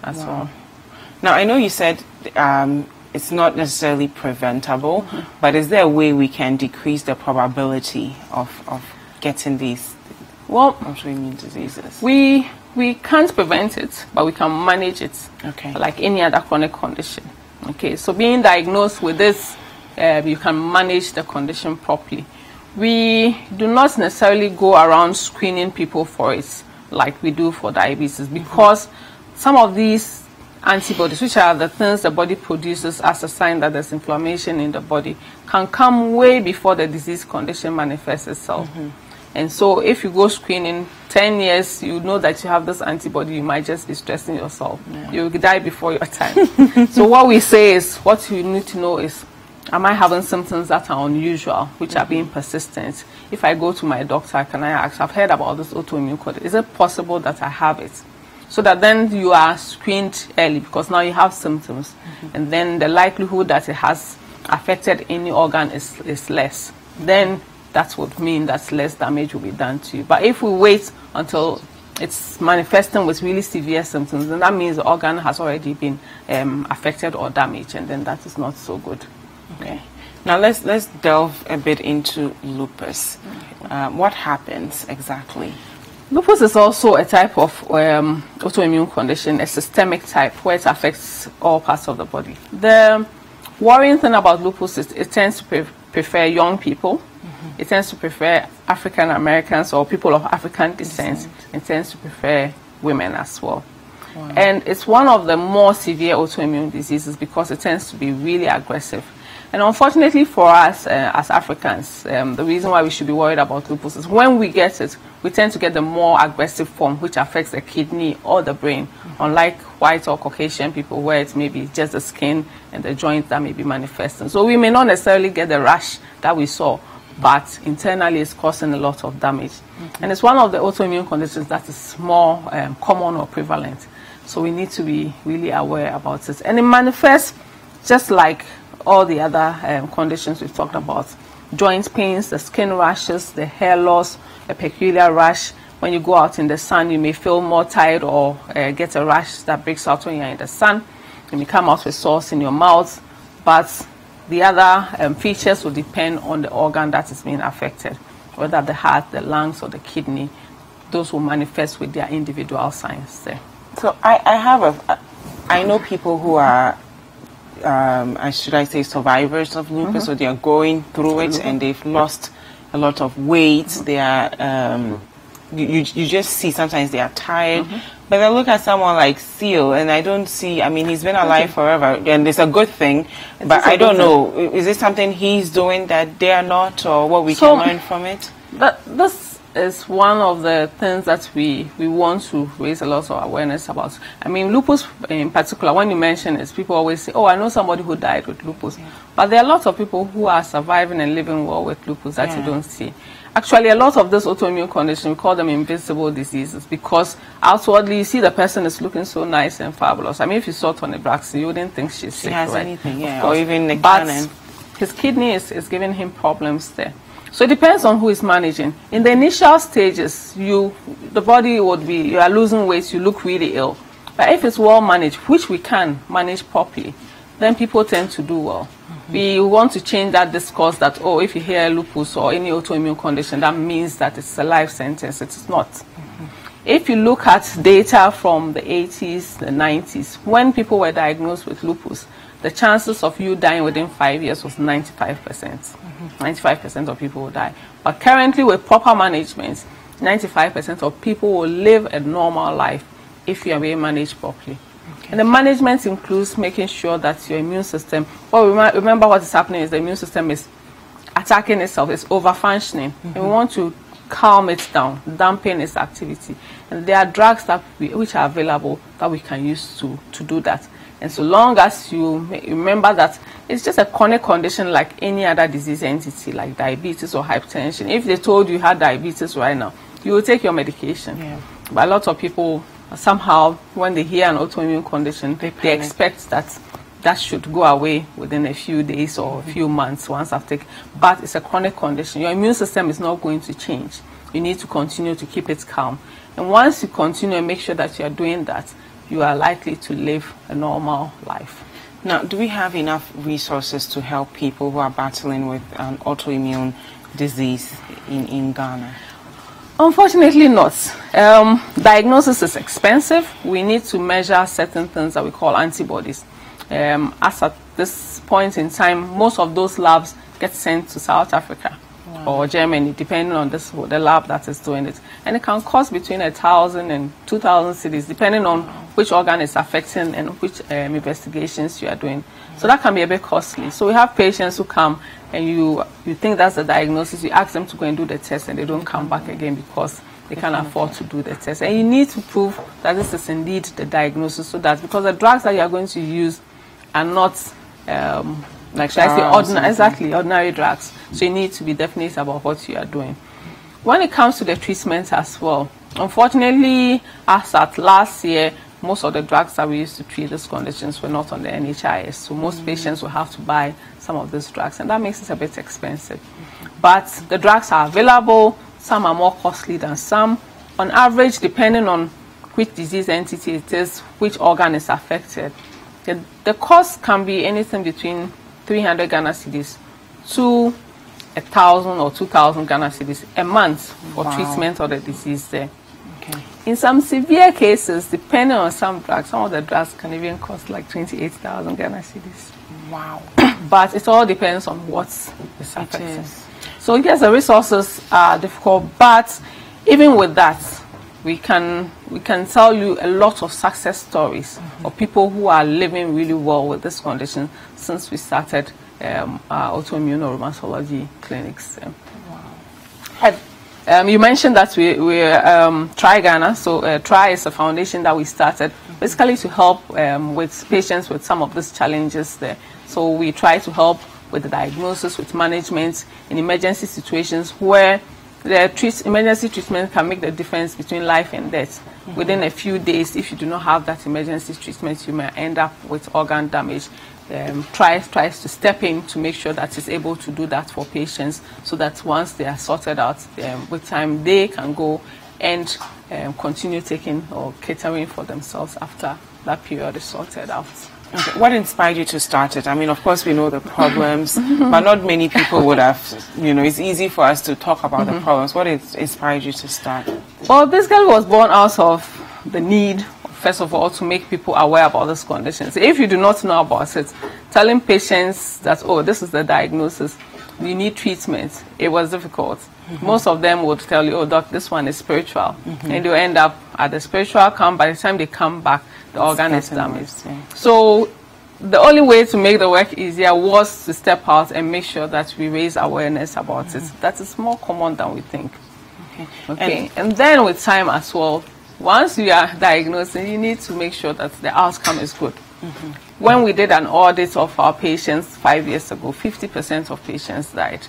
as well. Now, I know you said it's not necessarily preventable, but is there a way we can decrease the probability of getting these autoimmune diseases? We can't prevent it, but we can manage it, like any other chronic condition. Okay, so being diagnosed with this, you can manage the condition properly. We do not necessarily go around screening people for it like we do for diabetes, because some of these antibodies, which are the things the body produces as a sign that there's inflammation in the body, can come way before the disease condition manifests itself. And so if you go screening 10 years, you know that you have this antibody, you might just be stressing yourself. You will die before your time. So what we say is, what you need to know is, am I having symptoms that are unusual, which are being persistent? If I go to my doctor, can I ask, I've heard about this autoimmune condition, is it possible that I have it? So that then you are screened early, because now you have symptoms. And then the likelihood that it has affected any organ is less. Then that would mean that less damage will be done to you. But if we wait until it's manifesting with really severe symptoms, then that means the organ has already been affected or damaged, and then that is not so good. Okay. Now let's delve a bit into lupus. What happens exactly? Lupus is also a type of autoimmune condition, a systemic type, where it affects all parts of the body. The worrying thing about lupus is it tends to prefer young people. It tends to prefer African Americans or people of African descent. It tends to prefer women as well. And it's one of the more severe autoimmune diseases because it tends to be really aggressive. And unfortunately for us as Africans, the reason why we should be worried about lupus is when we get it, we tend to get the more aggressive form, which affects the kidney or the brain, unlike white or Caucasian people where it may be just the skin and the joints that may be manifesting. So we may not necessarily get the rash that we saw, but internally it's causing a lot of damage. And it's one of the autoimmune conditions that is more common or prevalent. So we need to be really aware about it. And it manifests just like all the other conditions we've talked about. Joint pains, the skin rashes, the hair loss, a peculiar rash. When you go out in the sun, you may feel more tired or get a rash that breaks out when you're in the sun. You may come out with sores in your mouth, but the other features will depend on the organ that is being affected, whether the heart, the lungs, or the kidney. Those will manifest with their individual signs there. So I know people who are, should I say, survivors of lupus, so they are going through it and they've lost a lot of weight. They are, you just see sometimes they are tired. But I look at someone like Seal, and I don't see, I mean, he's been alive forever, and it's a good thing, but I don't know, is it something he's doing that they are not, or what we can learn from it? This is one of the things that we want to raise a lot of awareness about. I mean, lupus in particular, when you mention it, people always say, oh, I know somebody who died with lupus. But there are lots of people who are surviving and living well with lupus that you don't see. Actually, a lot of this autoimmune condition, we call them invisible diseases, because outwardly you see the person is looking so nice and fabulous. I mean, if you saw Tony Braxton, you wouldn't think she's sick, has right? anything, or even Nick Cannon. His kidney is giving him problems there. So it depends on who is managing. In the initial stages, the body would be, you are losing weight, you look really ill. But if it's well managed, which we can manage properly, then people tend to do well. We want to change that discourse that, oh, if you hear lupus or any autoimmune condition, that means that it's a life sentence. It is not. If you look at data from the 80s, the 90s, when people were diagnosed with lupus, the chances of you dying within 5 years was 95%. 95% of people will die. But currently, with proper management, 95% of people will live a normal life if you are being managed properly. And the management includes making sure that your immune system, well, remember what is happening is the immune system is attacking itself, it's over-functioning. And we want to calm it down, dampen its activity. And there are drugs that which are available that we can use to do that. And so long as you remember that it's just a chronic condition like any other disease entity, like diabetes or hypertension. If they told you had diabetes right now, you will take your medication. But a lot of people, somehow, when they hear an autoimmune condition, they expect that should go away within a few days or a few months once I've taken. But it's a chronic condition. Your immune system is not going to change. You need to continue to keep it calm. And once you continue and make sure that you are doing that, you are likely to live a normal life. Now, do we have enough resources to help people who are battling with an autoimmune disease in Ghana? Unfortunately not. Diagnosis is expensive. We need to measure certain things that we call antibodies. As at this point in time, most of those labs get sent to South Africa or Germany, depending on the lab that is doing it. And it can cost between 1,000 and 2,000 cedis, depending on which organ is affecting and which investigations you are doing. So that can be a bit costly. So we have patients who come and you think that's the diagnosis, you ask them to go and do the test and they don't come back again because they can't afford to do the test. And you need to prove that this is indeed the diagnosis, so that because the drugs that you are going to use are not, like should I say, ordinary drugs. So you need to be definite about what you are doing. When it comes to the treatment as well, unfortunately, as at last year, most of the drugs that we used to treat these conditions were not on the NHIS. So most patients will have to buy some of these drugs, and that makes it a bit expensive. But the drugs are available. Some are more costly than some. On average, depending on which disease entity it is, which organ is affected, the cost can be anything between 300 Ghana cedis to 1,000 or 2,000 Ghana cedis a month for treatment of the disease there. In some severe cases, depending on some drugs, some of the drugs can even cost like 28,000 Ghana cedis. Wow. But it all depends on what is affected. So yes, the resources are difficult, but even with that, we can tell you a lot of success stories of people who are living really well with this condition since we started autoimmune or rheumatology clinics. You mentioned that we're Try Ghana. So Try is a foundation that we started basically to help with patients with some of these challenges there. So we try to help with the diagnosis, with management in emergency situations where the emergency treatment can make the difference between life and death. Within a few days, if you do not have that emergency treatment, you may end up with organ damage. Tries to step in to make sure that it's able to do that for patients, so that once they are sorted out, with time they can go and continue taking or catering for themselves after that period is sorted out. Okay. What inspired you to start it? I mean, of course, we know the problems, but not many people would have, it's easy for us to talk about the problems. What inspired you to start? Well, basically, was born out of the need, first of all, to make people aware about these conditions. If you do not know about it, telling patients that, oh, this is the diagnosis, you need treatment, it was difficult. Most of them would tell you, oh, doc, this one is spiritual. And they'll end up at the spiritual camp. By the time they come back, the organ is damaged. So the only way to make the work easier was to step out and make sure that we raise awareness about it. That is more common than we think. Okay. And then with time as well, once you are diagnosed, you need to make sure that the outcome is good. When we did an audit of our patients 5 years ago, 50% of patients died.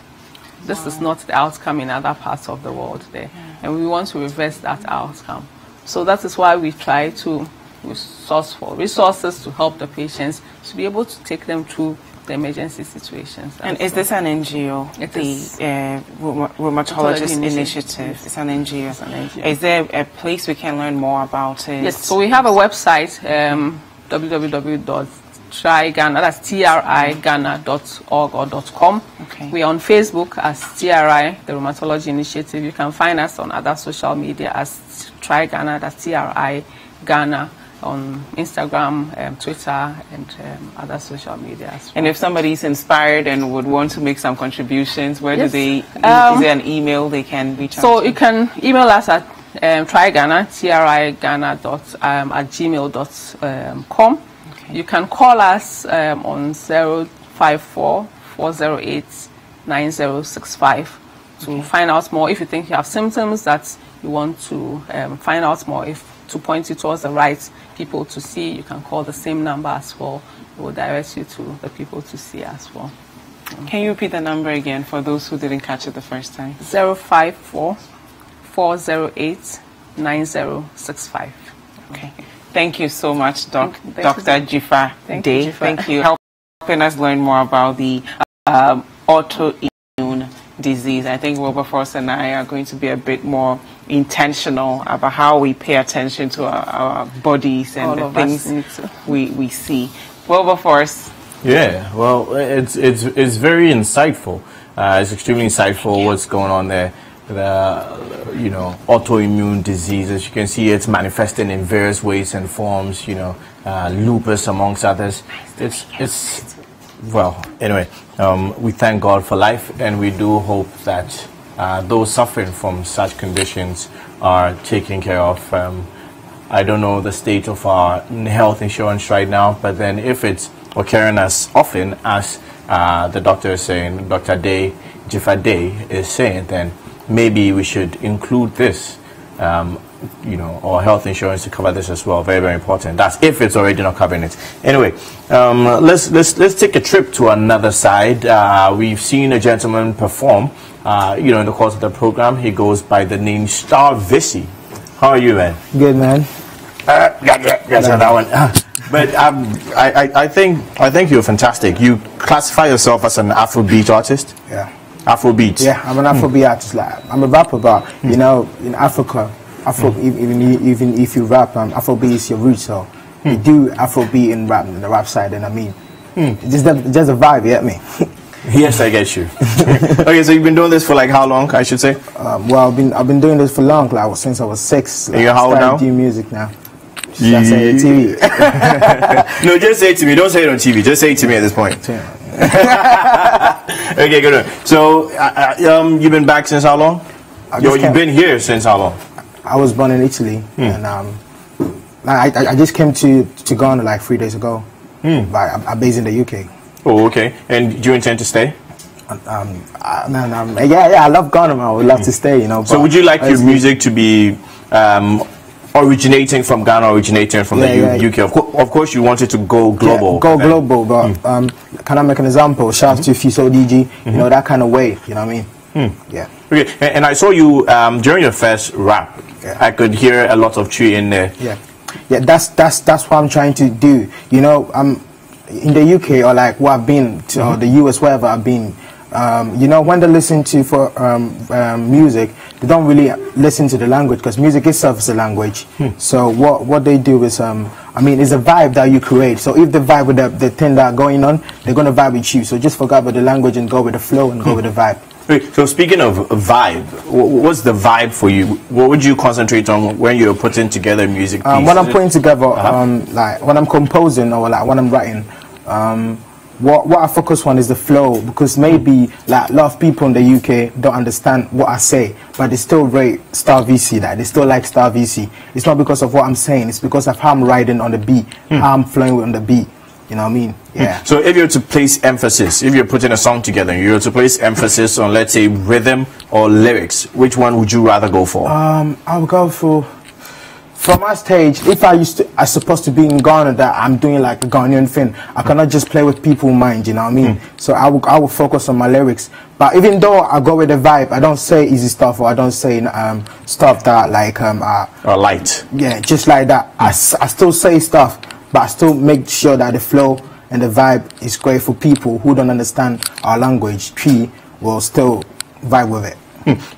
This is not the outcome in other parts of the world there. And we want to reverse that outcome. So that is why we try to source for resources to help the patients to be able to take them through the emergency situations. And is this an NGO? The Rheumatologist Initiative. It's an NGO. It's an NGO. Is there a place we can learn more about it? Yes, so we have a website, www.tryghana, that's trighana.org or .com. Okay. We are on Facebook as TRI, the Rheumatology Initiative. You can find us on other social media as Try Ghana, that's TRI Ghana, on Instagram, Twitter, and other social media as well. And if somebody is inspired and would want to make some contributions, where do they, is there an email they can reach out to? So you can email us at tryghana, trighana@gmail.com. You can call us on 054-408-9065 to find out more. If you think you have symptoms that you want to find out more, to point you towards the right people to see, you can call the same number as well. It will direct you to the people to see as well. Can you repeat the number again for those who didn't catch it the first time? 054-408-9065. Okay. Thank you so much, Dr. Jifa Day. Thank you. Helping us learn more about the autoimmune disease. I think Wilberforce and I are going to be a bit more intentional about how we pay attention to our bodies and the things we see. Wilberforce. Yeah, well, it's very insightful. It's extremely insightful what's going on there. Autoimmune disease, as you can see, it's manifesting in various ways and forms, lupus amongst others. Well, anyway, we thank God for life, and we do hope that those suffering from such conditions are taken care of. I don't know the state of our health insurance right now, but then if it's occurring as often as the doctor is saying, Dr. Jifa Day is saying, then maybe we should include this, or health insurance to cover this as well. Very, very important. That's if it's already not covering it. Anyway, let's take a trip to another side. We've seen a gentleman perform, in the course of the program. He goes by the name Star Visi. How are you, man? Good, man. That one. But I think you're fantastic. You classify yourself as an Afrobeat artist. Yeah. Afrobeat. Yeah, I'm an Afrobeat artist. I'm a rapper, but in Africa, even if you rap, Afrobeat is your root. So you do Afrobeat in the rap side, and just a vibe. You get me? Yes, I get you. Okay, so you've been doing this for like how long? I should say. Well, I've been doing this for long, since I was 6. You're how old now? I do music now. Just say it TV. No, just say it to me. Don't say it on TV. Just say it to me at this point. Okay, good. So, you've been back since how long? You've been here since how long? I was born in Italy, and I just came to Ghana like 3 days ago. But I'm based in the UK. Oh, okay. And do you intend to stay? Yeah, I love Ghana, man. I would love to stay, you know. So would you like your music to be originating from Ghana, originating from the UK? Of course, you want it to go global. Yeah, go global, but can I make an example? Shout out to Fiso DG, you know, that kind of way, you know what I mean? Yeah. Okay, and I saw you during your first rap. I could hear a lot of tree in there. Yeah, that's what I'm trying to do. You know, I'm in the UK or like where I've been to, or the US, wherever I've been. You know, when they listen to music, they don't really listen to the language because music itself is a language. So what they do is, I mean, it's a vibe that you create. So if the vibe with the thing that are going on, they're gonna vibe with you. So just forget about the language and go with the flow and go with the vibe. So speaking of vibe, what's the vibe for you? What would you concentrate on when you're putting together music pieces? When I'm putting together, like when I'm composing or like when I'm writing, what I focus on is the flow, because maybe like a lot of people in the UK don't understand what I say, but they still rate Star VC, that they still like Star VC. It's not because of what I'm saying, it's because of how I'm riding on the beat, how I'm flowing on the beat. You know what I mean? Yeah. So if you're to place emphasis, if you're putting a song together, you're to place emphasis on, let's say, rhythm or lyrics, which one would you rather go for? I would go for, from my stage, if I supposed to be in Ghana, that I'm doing like a Ghanaian thing, I cannot just play with people's mind, you know what I mean? So I will focus on my lyrics. But even though I go with the vibe, I don't say easy stuff, or I don't say stuff that like or light. Yeah, just like that. I still say stuff, but I still make sure that the flow and the vibe is great for people who don't understand our language. Will still vibe with it.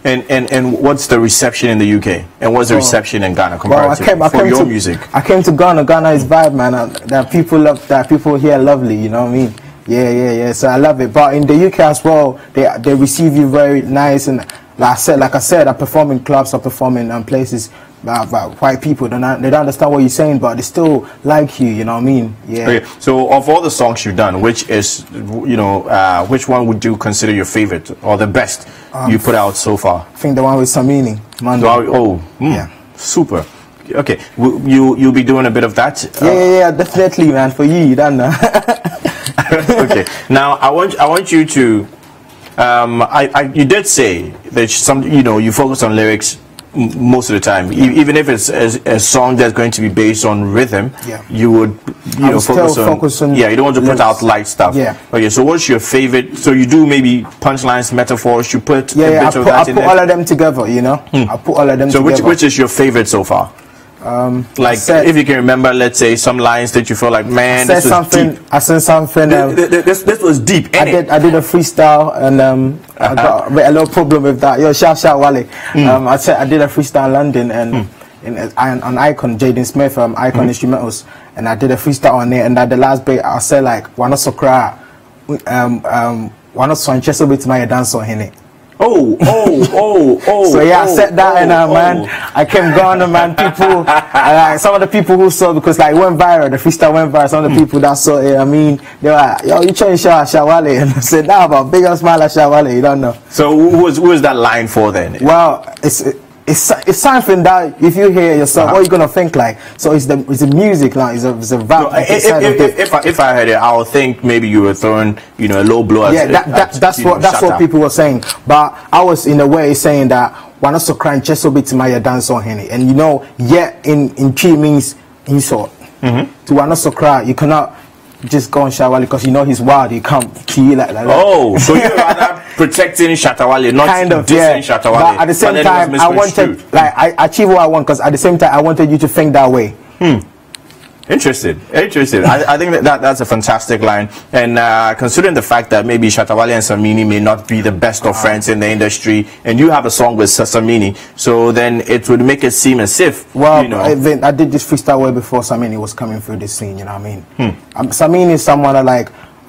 And what's the reception in the UK? And what's the reception in Ghana comparatively for your music? I came to Ghana. Ghana is vibe, man. That people love. That people here are lovely. You know what I mean? Yeah. So I love it. But in the UK as well, they receive you very nice. And like I said, I perform in clubs. I perform in places. White people they don't understand what you're saying, but they still like you. You know what I mean? Yeah. Okay. So of all the songs you've done, which is, you know, which one would you consider your favorite or the best you put out so far? I think the one with Samini. Yeah. Super. Okay. You'll be doing a bit of that. Yeah, definitely, man. For you don't know. Okay. Now I want you to. You did say that you focus on lyrics most of the time, even if it's a song that's going to be based on rhythm, you would focus on you don't want to put out light stuff. Okay, so what's your favorite? So you do maybe punchlines, metaphors, you put a bit of that in there? I put all of them together, you know. I put all of them together. So which is your favorite so far? If you can remember, let's say some lines that you feel like, man, this was deep. I said something. This was deep. I did a freestyle, and I got a little problem with that. Yo, shout Wale. I did a freestyle in London, and on Icon, Jaden Smith, Icon Instrumentals, and I did a freestyle on there. And at the last bit, I said like, "Why not so cry? Why not so anxious with my dance on it?" So yeah, I said that, and man, I came Ghana, man. People, some of the people who saw, because like it went viral, the freestyle went viral. Some of the people that saw it, I mean, they were like, "Yo, you trying to shout Shawale?" And I said, "Nah, about big old smile at Shawale." You don't know. So who was that line for then? Well, it's something that if you hear yourself, what are you gonna think like? So it's the music, like it's a vibe. If I heard it, I would think maybe you were throwing, a low blow. That's what people were saying. But I was in a way saying that why not so crying just a bit to my dance on Henny, and in Chi means insult. To why not so cry, you cannot just go on Shawale because he's wild. You can't kill like that. Oh, so you're rather protecting Shatta Wale, not dissing Shatta Wale. But at the same time, I wanted, I achieved what I want, because at the same time, I wanted you to think that way. Interesting. I think that's a fantastic line. And considering the fact that maybe Shatta Wale and Samini may not be the best of friends in the industry, and you have a song with Samini, so then it would make it seem as if, I did this freestyle way before Samini was coming through the scene, you know what I mean? Samini is someone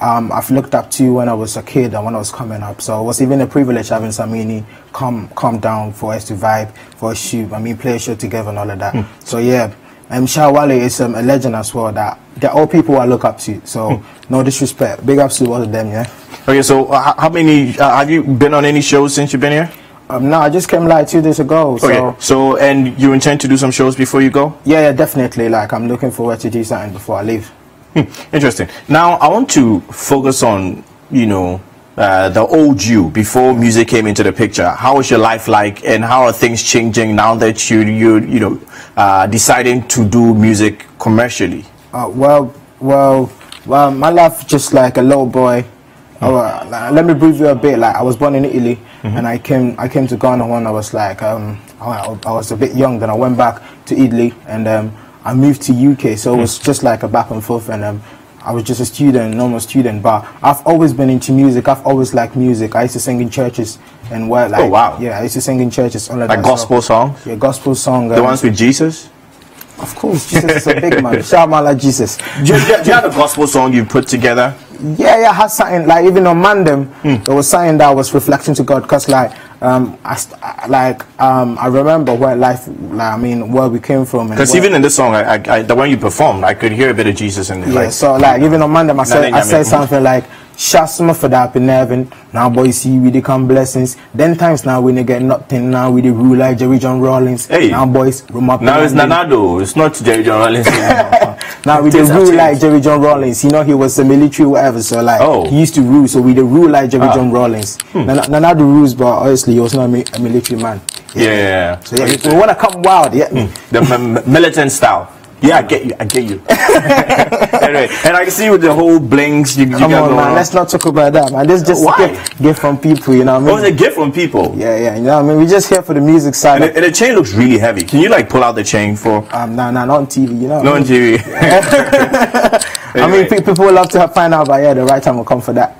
I've looked up to when I was a kid and when I was coming up. So it was even a privilege having Samini come down for us to vibe, for a shoot, play a show together and all of that. So yeah. Shatta Wale is a legend as well. That they're all people I look up to. So no disrespect, big ups to all of them. Yeah. Okay, so how many have you been on any shows since you've been here? No, I just came like 2 days ago. So and you intend to do some shows before you go? Yeah, definitely. Like I'm looking forward to do something before I leave. Interesting. Now, I want to focus on, the old you before music came into the picture. How was your life like, and how are things changing now that you deciding to do music commercially? Well, my life just like a little boy. Let me brief you a bit. Like, I was born in Italy, and I came to Ghana when I was like I was a bit young. Then I went back to Italy, and I moved to UK. So it was just like a back and forth, and I was just a student, normal student. But I've always been into music. I've always liked music. I used to sing in churches and where like, oh wow, yeah, I used to sing in churches. Like gospel songs. Yeah, gospel song. The ones with Jesus. Of course, Jesus is a big man. Shout out like Jesus. Do you have a gospel song you put together? Yeah, I had something like even on Mandem, there was something that was reflecting to God, cause like I remember where life, where we came from. Because even in this song, the one you performed, I could hear a bit of Jesus in it. Yeah, so like even on Mandem, I said something like, "Shout some for that up in heaven. Now boys see we they come blessings. Then times now we they get nothing. Now we the rule like Jerry John Rawlings. Hey, now boys room up. Now it's Nanado. It's not Jerry John Rawlings. Now we the rule like Jerry John Rawlings. You know he was a military whatever. So like he used to rule. So we the rule like Jerry John Rawlings. Nanado rules, but obviously he was not a military man. Yeah. So yeah, we wanna come wild. Yeah. The militant style. Yeah, I get you. Anyway, and I can see with the whole blings you come on, man. Let's not talk about that, man. This is just a gift from people, you know what I mean? Oh, it's a gift from people? Yeah, you know what I mean? We're just here for the music side. And the chain looks really heavy. Can you like pull out the chain for... No, not on TV, you know? Not on TV. I mean, people love to find out, but yeah, the right time will come for that.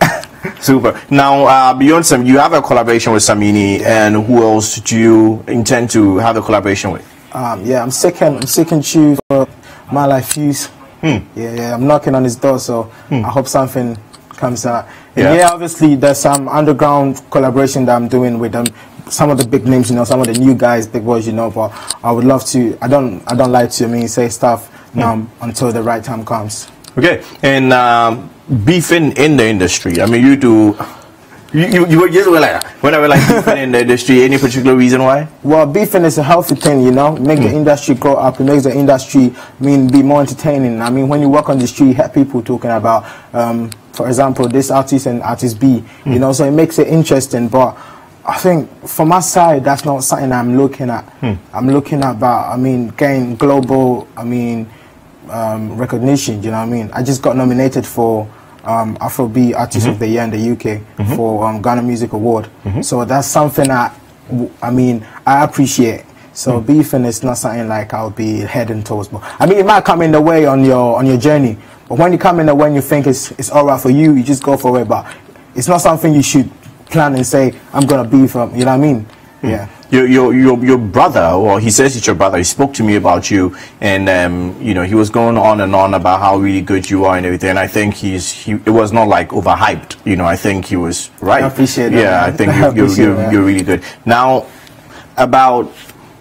Super. Now, beyond Sam, you have a collaboration with Samini, and who else do you intend to have a collaboration with? Yeah, I'm second tune for My Life Fuse. Yeah, I'm knocking on his door, so I hope something comes out. And yeah, obviously there's some underground collaboration that I'm doing with some of the big names, some of the new guys, big boys, but I would love to. I don't like to say stuff now until the right time comes. Okay, and beefing in the industry. I mean, you do. You were just like whenever like beefing in the industry. Any particular reason why? Well, beefing is a healthy thing, Make the industry grow up. It makes the industry be more entertaining. I mean, when you walk on the street, you hear people talking about, for example, this artist and artist B. So it makes it interesting. But I think from my side, that's not something I'm looking at. I'm looking at getting global. Recognition. You know what I mean? I just got nominated for Afrobeat Artist of the Year in the UK for Ghana Music Award. So that's something I appreciate. So beefing is not something like I'll be heading towards. But it might come in the way on your journey. But when you come in the way and you think it's alright for you, you just go for it. But it's not something you should plan and say I'm gonna beef up. You know what I mean? Yeah. Your brother, or he says it's your brother, he spoke to me about you, and he was going on and on about how really good you are and everything, and I think it was not like overhyped, I think he was right. I appreciate that. Yeah, I think you're really good. Now, about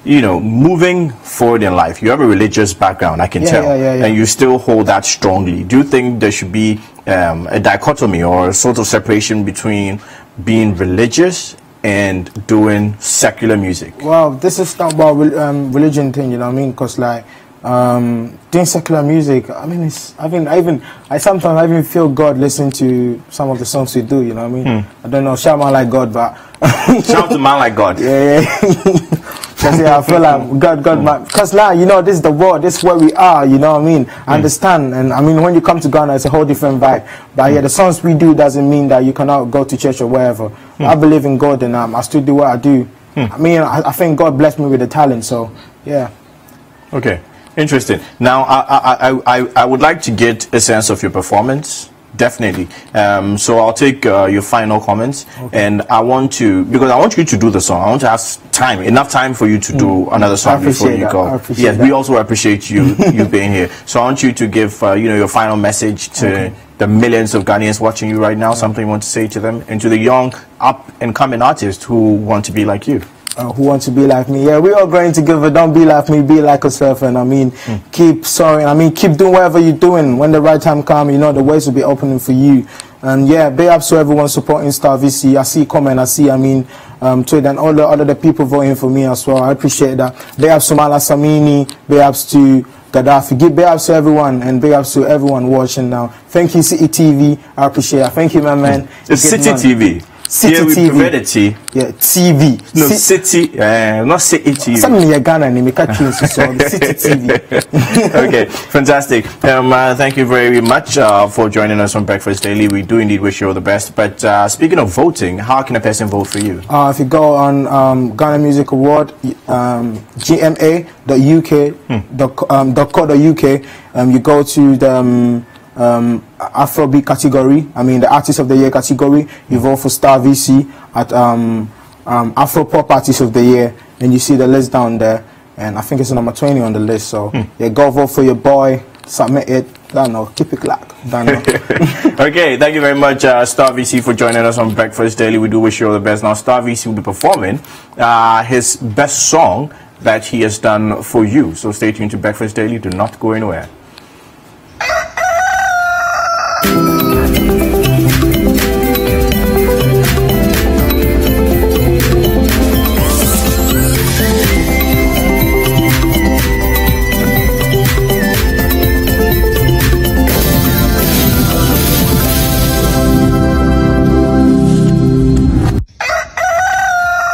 moving forward in life, you have a religious background, I can tell, and you still hold that strongly. Do you think there should be a dichotomy or a sort of separation between being religious and doing secular music? Well, this is not about religion thing, you know what I mean? Because like doing secular music, I sometimes even feel God listening to some of the songs we do, you know what I mean? I don't know, shout man like God, but shout to man like God. Yeah. Because I feel like God, man. Because now, this is the world, this is where we are, you know what I mean? I understand, and when you come to Ghana, it's a whole different vibe. But yeah, the songs we do doesn't mean that you cannot go to church or wherever. I believe in God, and I still do what I do. I think God blessed me with the talent, so yeah. Okay, interesting. Now, I would like to get a sense of your performance. Definitely. So I'll take your final comments, and I want you to do the song. I want to have enough time for you to do another song before you go. Yes, we also appreciate you being here. So I want you to give your final message to the millions of Ghanaians watching you right now. Something you want to say to them, and to the young up and coming artists who want to be like you. Who want to be like me? Yeah, we all going together. Don't be like me, be like yourself. And keep soaring. Keep doing whatever you're doing. When the right time comes, the ways will be opening for you. And yeah, big ups to everyone supporting Star VC. I see comment. I see, Tweet, and all the people voting for me as well. I appreciate that. Big ups to Mala Samini, big ups to Gaddafi, big ups to everyone, and big ups to everyone watching now. Thank you, City TV. I appreciate it. Thank you, my man. It's City TV. City Here we TV. prefer the T. Yeah, TV. No, City, not City TV. Something in Ghana, and make a tune, so City TV. Okay, fantastic. Thank you very much for joining us on Breakfast Daily. We do indeed wish you all the best. But speaking of voting, how can a person vote for you? If you go on Ghana Music Award, gma.uk.co.uk, you go to the Afrobeat category, the Artist of the Year category, you vote for Star VC at Afro Pop Artist of the Year, and you see the list down there, and I think it's number 20 on the list, so yeah, go vote for your boy, submit it, keep it locked. Okay, thank you very much, Star VC, for joining us on Breakfast Daily. We do wish you all the best. Now, Star VC will be performing his best song that he has done for you, so stay tuned to Breakfast Daily. Do not go anywhere.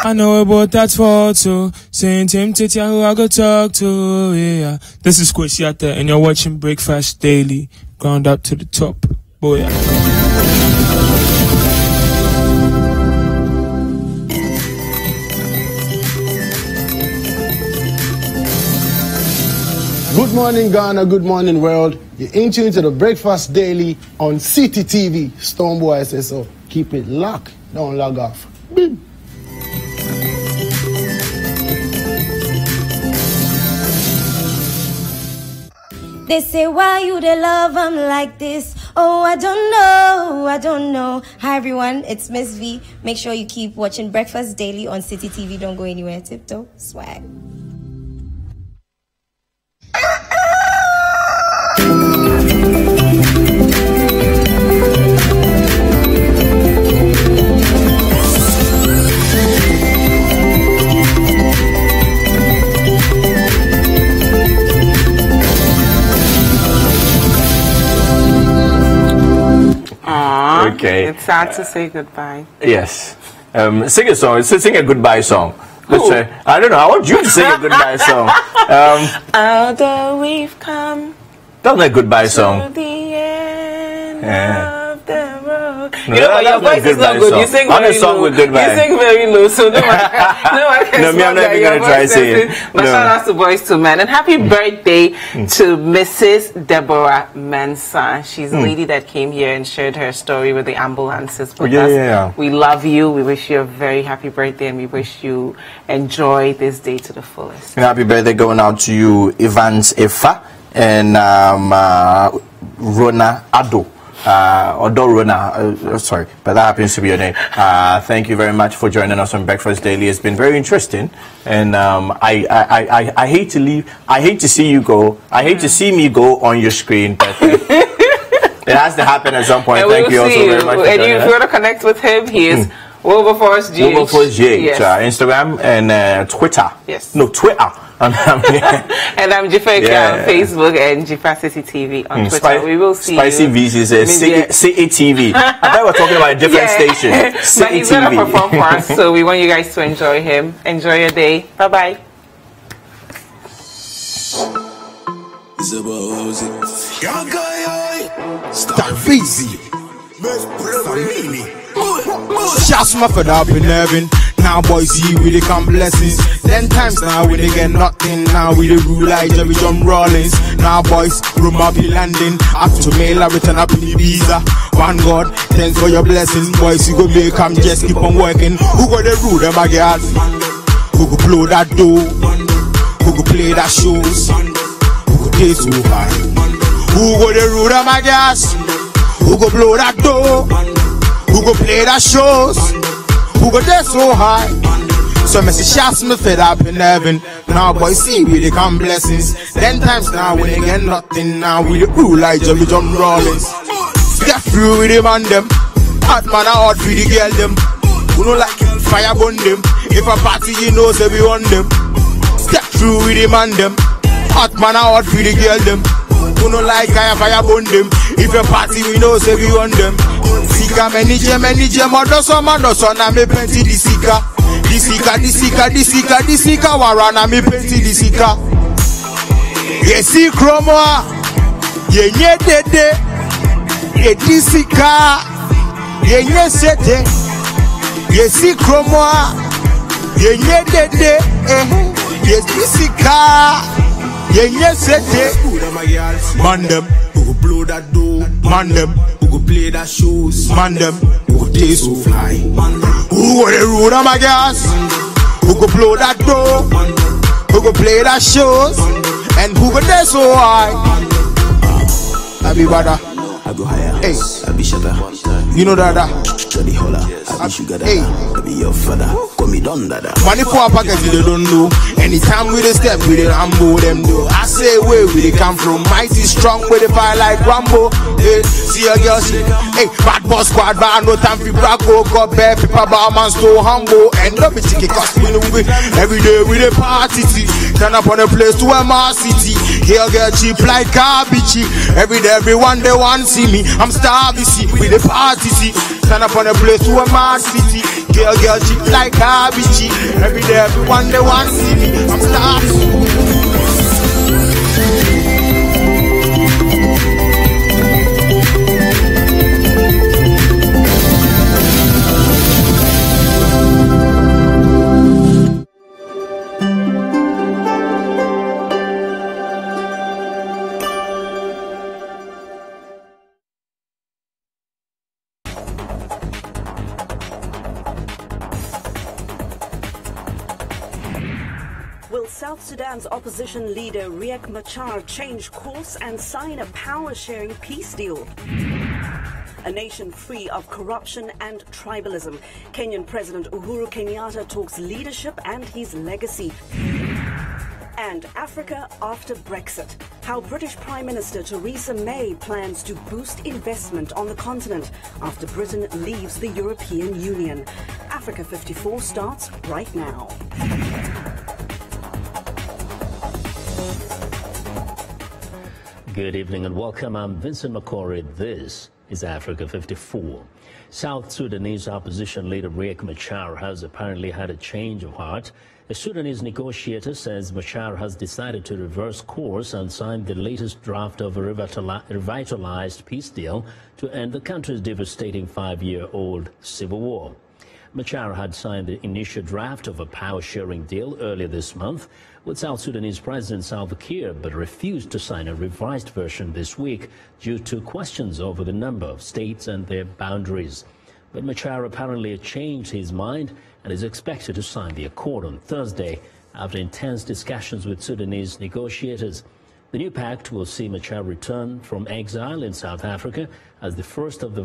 I know about that photo, saying tempted who I go talk to, yeah. This is Kwesiata, and you're watching Breakfast Daily, ground up to the top, boy. Good morning, Ghana. Good morning, world. You're in tune to the Breakfast Daily on City TV. Stoneboy SSO. Keep it locked. Don't log off. Beep. They say, why you they love them like this? Oh, I don't know. Hi, everyone. It's Miss V. Make sure you keep watching Breakfast Daily on City TV. Don't go anywhere. Tiptoe. Swag. Okay. It's sad to say goodbye. Yes. Sing a song. Sing a goodbye song. I don't know. I want you to sing a goodbye song. Although we've come. That's not a goodbye song. To the end of the road. No, Your voice is not good. Song. You sing very low. With goodbye. You sing very low, so no one can no, I'm not even going to try singing. But shout out to Boys to Men. And happy birthday to Mrs. Deborah Mensah. She's a lady that came here and shared her story with the ambulances with us. Yeah. We love you. We wish you a very happy birthday, and we wish you enjoy this day to the fullest. And happy birthday going out to you, Evans Efa and Rona Ado. Sorry, but that happens to be your name. Thank you very much for joining us on Breakfast Daily. It's been very interesting, and I hate to leave. I hate to see you go. I hate to see me go on your screen, but it has to happen at some point. And thank you also very much. And if you want to connect with him, he is Wilberforce GH. Wilberforce GH, Instagram and Twitter. Yes. No, Twitter. And I'm Jifeka on Facebook and Jifa City TV on Twitter. We will see Spicy you. VC says City TV. I thought we were talking about a different station. But he's going to perform for us, so we want you guys to enjoy him. Enjoy your day. Bye-bye. Shouts my fed up in heaven. Now boys see we they come blessings. 10 times now we they get nothing. Now we they rule like Jerry John Rollins. Now boys room up be landing. After mail I return up in the visa. One God, thanks for your blessing. Boys you go make come just keep on working. Who got the rule them again? Who go blow that door? Who go play that shows? Who go play so high? Who got the rule them again? Who go blow that door? Who go play that shows? Who go there so high? So messy shots me fed up in heaven. Now boys see we they come blessings. 10 times now we they get nothing. Now we the rule like Jerry John Rollins. Get through with them and them. Hot man a hot for the girl them. Who no like fire burn them. If a party, you know, say we want them. Step through with them and them. Hot man out for the girl them. Who no like fire burn them. If a party, we know, say we want them. Sika manager, Madoso, na me plenty the Sika. The Sika, warana me plenty the Sika. Yes, see Chroma. Ye nye dede. Ye di Sika. Ye nye sete. Ye see Chroma. Ye nye dede. Ye di Sika. Ye nye sete. Man them. Who go blow that door. Man them. Who go play that shows. Man them. Who go play so fly. Man them. Who go the road on my gas. Who go blow that door. Who go play that shows. And who go there so high. I be bada. I go higher. Hey. I be shatter. You know dada. Jolly holla. I be sugar dada. Hey. I be your father. Call me Don dada. Money for a package they don't know. Anytime we dey step with the Rambo them do. I say where we dey come from. Mighty strong with the fire like Rambo. Hey, see a girl she. Hey, bad boss squad but no time for bracco. Got bad people but man so humble. And no be chicken cause we know we. Every day we dey party. Turn up on a place to MRCT. Here girl cheap like garbage. Every day everyone they want see me. I'm starving see. We dey party see. Turn up on a place to MRCT. Girl cheap like garbage. Every day everyone they want see me. I'm starving. South Sudan's opposition leader Riek Machar change course and sign a power-sharing peace deal. A nation free of corruption and tribalism. Kenyan President Uhuru Kenyatta talks leadership and his legacy. And Africa after Brexit. How British Prime Minister Theresa May plans to boost investment on the continent after Britain leaves the European Union. Africa 54 starts right now. Good evening and welcome. I'm Vincent McCory. This is Africa 54. South Sudanese opposition leader Riek Machar has apparently had a change of heart. A Sudanese negotiator says Machar has decided to reverse course and sign the latest draft of a revitalized peace deal to end the country's devastating 5-year-old civil war. Machar had signed the initial draft of a power-sharing deal earlier this month with South Sudanese President Salva Kiir, but refused to sign a revised version this week due to questions over the number of states and their boundaries. But Machar apparently changed his mind and is expected to sign the accord on Thursday after intense discussions with Sudanese negotiators. The new pact will see Machar return from exile in South Africa as the first of the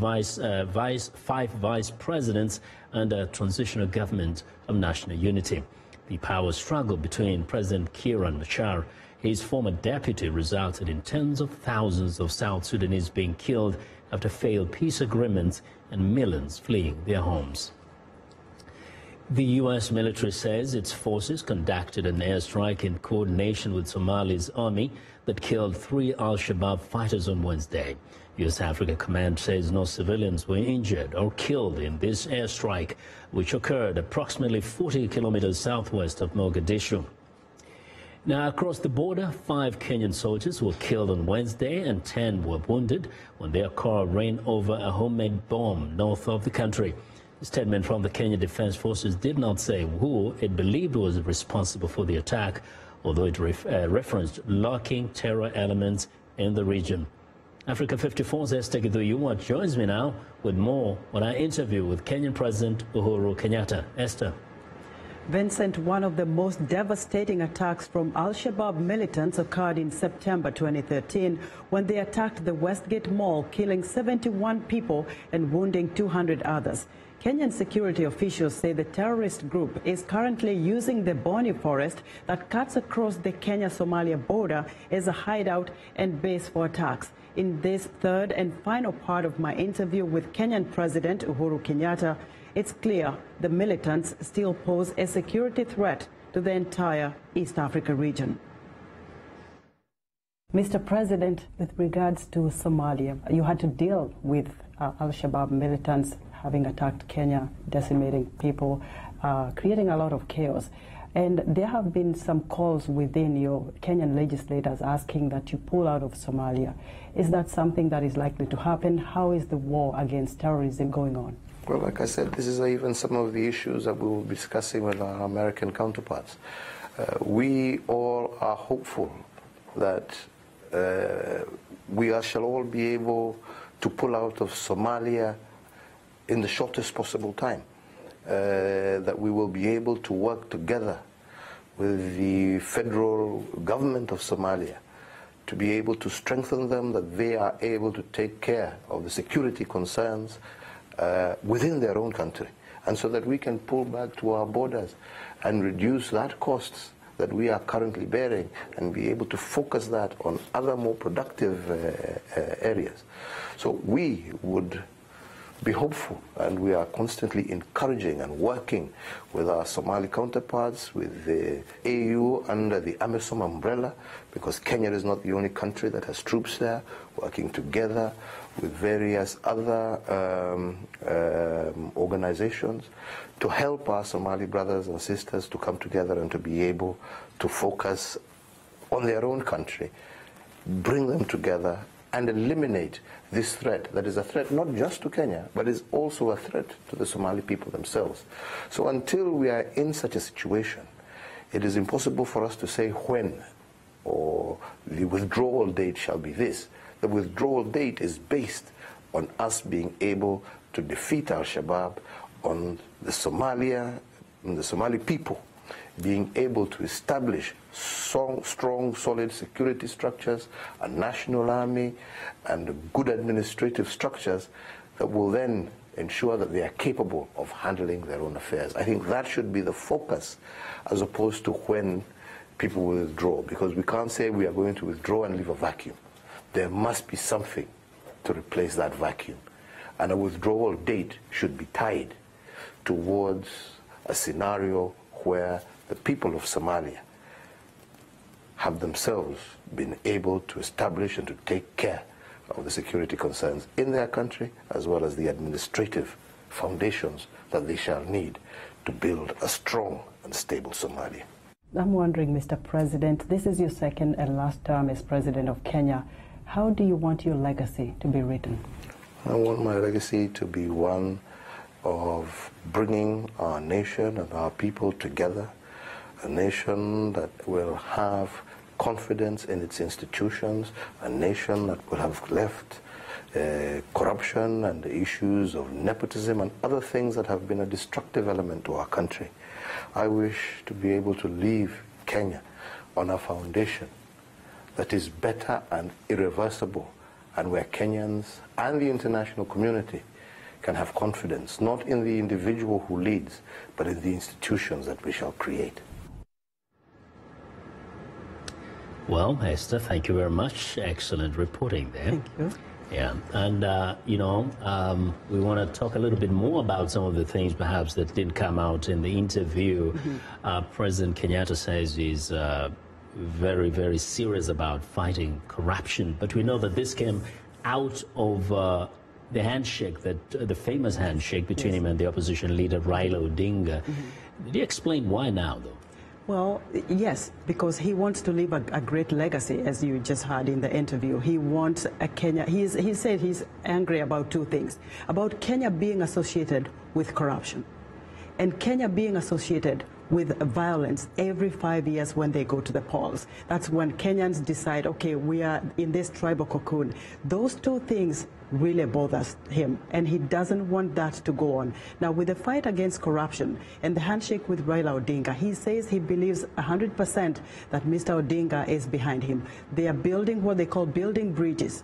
five vice presidents under a transitional government of national unity. The power struggle between President Kiir and Machar, his former deputy, resulted in tens of thousands of South Sudanese being killed after failed peace agreements and millions fleeing their homes. The U.S. military says its forces conducted an airstrike in coordination with Somalia's army that killed 3 al-Shabaab fighters on Wednesday. U.S. Africa Command says no civilians were injured or killed in this airstrike, which occurred approximately 40 kilometers southwest of Mogadishu. Now, across the border, 5 Kenyan soldiers were killed on Wednesday and 10 were wounded when their car ran over a homemade bomb north of the country. A statement from the Kenya Defense Forces did not say who it believed was responsible for the attack, although it referenced lurking terror elements in the region. Africa 54's Esther Githuyu joins me now with more on our interview with Kenyan President Uhuru Kenyatta. Esther. Vincent, one of the most devastating attacks from al-Shabaab militants occurred in September 2013 when they attacked the Westgate Mall, killing 71 people and wounding 200 others. Kenyan security officials say the terrorist group is currently using the Boni Forest that cuts across the Kenya-Somalia border as a hideout and base for attacks. In this third and final part of my interview with Kenyan President Uhuru Kenyatta, it's clear the militants still pose a security threat to the entire East Africa region. Mr. President, with regards to Somalia, you had to deal with Al-Shabaab militants having attacked Kenya, decimating people, creating a lot of chaos. And there have been some calls within your Kenyan legislators asking that you pull out of Somalia. Is that something that is likely to happen? How is the war against terrorism going on? Well, like I said, this is even some of the issues that we will be discussing with our American counterparts. We all are hopeful that we shall all be able to pull out of Somalia in the shortest possible time. That we will be able to work together with the federal government of Somalia to be able to strengthen them, that they are able to take care of the security concerns within their own country, and so that we can pull back to our borders and reduce that costs that we are currently bearing and be able to focus that on other more productive areas. So we would be hopeful, and we are constantly encouraging and working with our Somali counterparts, with the AU under the AMISOM umbrella, because Kenya is not the only country that has troops there, working together with various other organizations to help our Somali brothers and sisters to come together and to be able to focus on their own country, bring them together and eliminate this threat that is a threat not just to Kenya, but is also a threat to the Somali people themselves. So until we are in such a situation, it is impossible for us to say when or the withdrawal date shall be this. The withdrawal date is based on us being able to defeat Al-Shabaab, on the Somali people being able to establish strong, solid security structures, a national army, and good administrative structures that will then ensure that they are capable of handling their own affairs. I think that should be the focus, as opposed to when people will withdraw, because we can't say we are going to withdraw and leave a vacuum. There must be something to replace that vacuum, and a withdrawal date should be tied towards a scenario where the people of Somalia have themselves been able to establish and to take care of the security concerns in their country, as well as the administrative foundations that they shall need to build a strong and stable Somalia. I'm wondering, Mr. President, this is your second and last term as President of Kenya. How do you want your legacy to be written? I want my legacy to be one of bringing our nation and our people together, a nation that will have confidence in its institutions, a nation that will have left corruption and the issues of nepotism and other things that have been a destructive element to our country. I wish to be able to leave Kenya on a foundation that is better and irreversible, and where Kenyans and the international community can have confidence, not in the individual who leads, but in the institutions that we shall create. Well, Esther, thank you very much. Excellent reporting there. Thank you. Yeah, and we want to talk a little bit more about some of the things perhaps that didn't come out in the interview. President Kenyatta says he's very, very serious about fighting corruption, but we know that this came out of the handshake, the famous handshake between him and the opposition leader Raila Odinga. Did he explain why now, though? Well, yes, because he wants to leave a great legacy, as you just heard in the interview. He wants a Kenya. He said he's angry about two things: about Kenya being associated with corruption, and Kenya being associated with violence every 5 years when they go to the polls. That's when Kenyans decide, okay, we are in this tribal cocoon. Those two things really bothers him, and he doesn't want that to go on. Now, with the fight against corruption and the handshake with Raila Odinga, he says he believes 100% that Mr. Odinga is behind him. They are building what they call building bridges,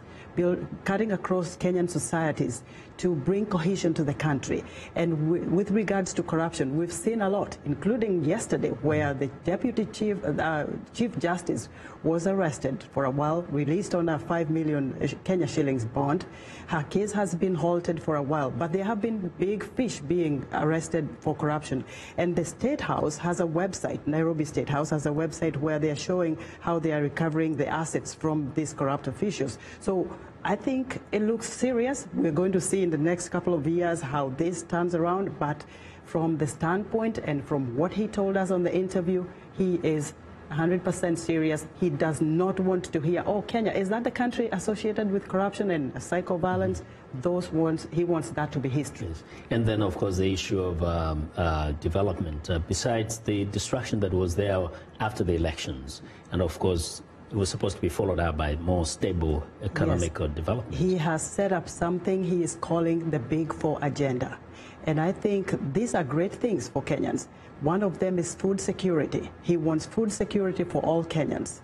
cutting across Kenyan societies to bring cohesion to the country. And with regards to corruption, we've seen a lot, including yesterday, where the Deputy Chief Justice was arrested for a while, released on a 5 million Kenya shillings bond. Her case has been halted for a while, but there have been big fish being arrested for corruption. And the State House has a website, Nairobi State House has a website where they are showing how they are recovering the assets from these corrupt officials. So I think it looks serious. We're going to see in the next couple of years how this turns around, but from the standpoint and from what he told us on the interview, he is 100% serious. He does not want to hear, oh, Kenya, is that the country associated with corruption and psycho-violence? Those ones, he wants that to be history. Yes. And then, of course, the issue of development, besides the distraction that was there after the elections, and of course, it was supposed to be followed up by more stable economic development. He has set up something he is calling the Big Four agenda. And I think these are great things for Kenyans. One of them is food security. He wants food security for all Kenyans.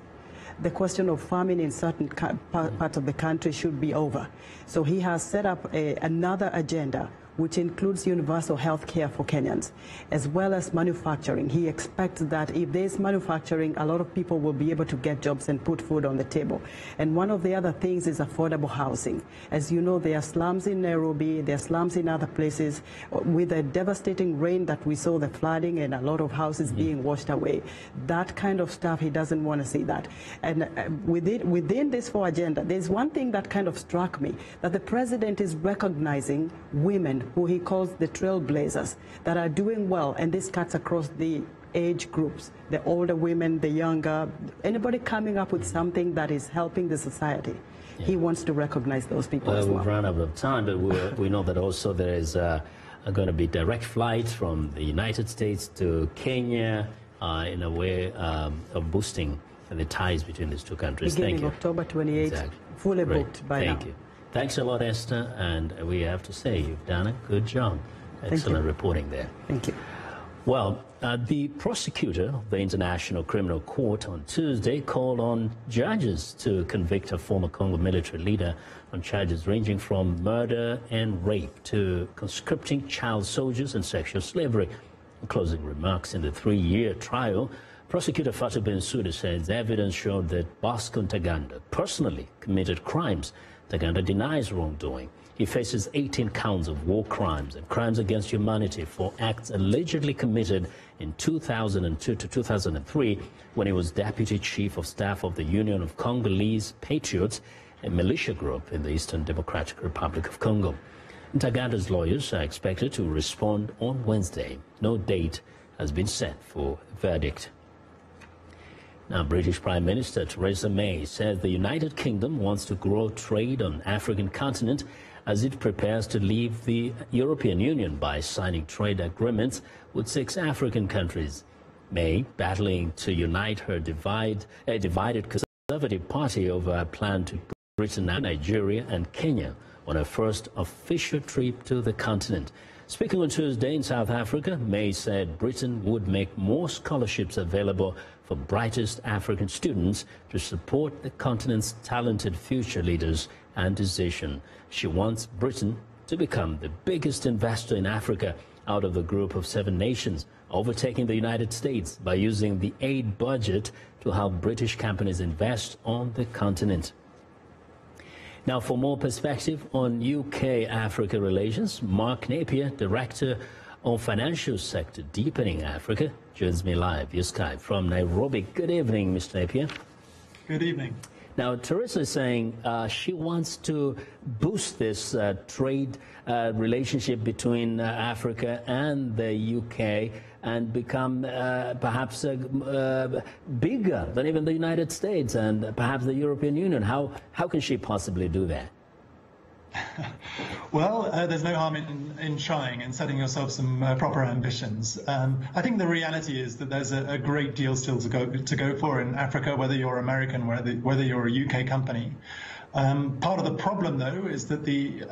The question of famine in certain parts of the country should be over. So he has set up another agenda, which includes universal health care for Kenyans, as well as manufacturing. He expects that if there's manufacturing, a lot of people will be able to get jobs and put food on the table. And one of the other things is affordable housing. As you know, there are slums in Nairobi, there are slums in other places. With the devastating rain that we saw, the flooding and a lot of houses being washed away, that kind of stuff, he doesn't want to see that. And within this four agenda, there's one thing that kind of struck me, that the president is recognizing women who he calls the trailblazers that are doing well, and this cuts across the age groups, the older women, the younger, anybody coming up with something that is helping the society. Yeah. He wants to recognize those people as well. We've run out of time, but we know that also there is going to be direct flights from the United States to Kenya in a way of boosting the ties between these two countries. Beginning October 28th, exactly. Fully booked by now. Thank you. Thanks a lot, Esther, and we have to say you've done a good job. Excellent reporting there. Thank you. Well, the prosecutor of the International Criminal Court on Tuesday called on judges to convict a former Congo military leader on charges ranging from murder and rape to conscripting child soldiers and sexual slavery. In closing remarks in the 3-year trial, Prosecutor Fatou Bensouda says evidence showed that Bosco Ntaganda personally committed crimes. Ntaganda denies wrongdoing. He faces 18 counts of war crimes and crimes against humanity for acts allegedly committed in 2002 to 2003 when he was Deputy Chief of Staff of the Union of Congolese Patriots, a militia group in the Eastern Democratic Republic of Congo. Ntaganda's lawyers are expected to respond on Wednesday. No date has been set for a verdict. Now, British Prime Minister Theresa May says the United Kingdom wants to grow trade on the African continent as it prepares to leave the European Union by signing trade agreements with 6 African countries. May, battling to unite her divided Conservative Party over a plan to put Britain, Nigeria and Kenya on her first official trip to the continent. Speaking on Tuesday in South Africa, May said Britain would make more scholarships available for brightest African students to support the continent's talented future leaders and decision. She wants Britain to become the biggest investor in Africa out of the group of 7 nations, overtaking the United States by using the aid budget to help British companies invest on the continent. Now, for more perspective on UK-Africa relations, Mark Napier, Director of Financial Sector Deepening Africa, joins me live via Skype from Nairobi. Good evening, Mr. Napier. Good evening. Now, Theresa is saying she wants to boost this trade relationship between Africa and the UK and become perhaps bigger than even the United States and perhaps the European Union. How can she possibly do that? Well, there's no harm in trying and setting yourself some proper ambitions. I think the reality is that there's a great deal still to go for in Africa, whether you're American, whether you're a UK company. Part of the problem, though, is that the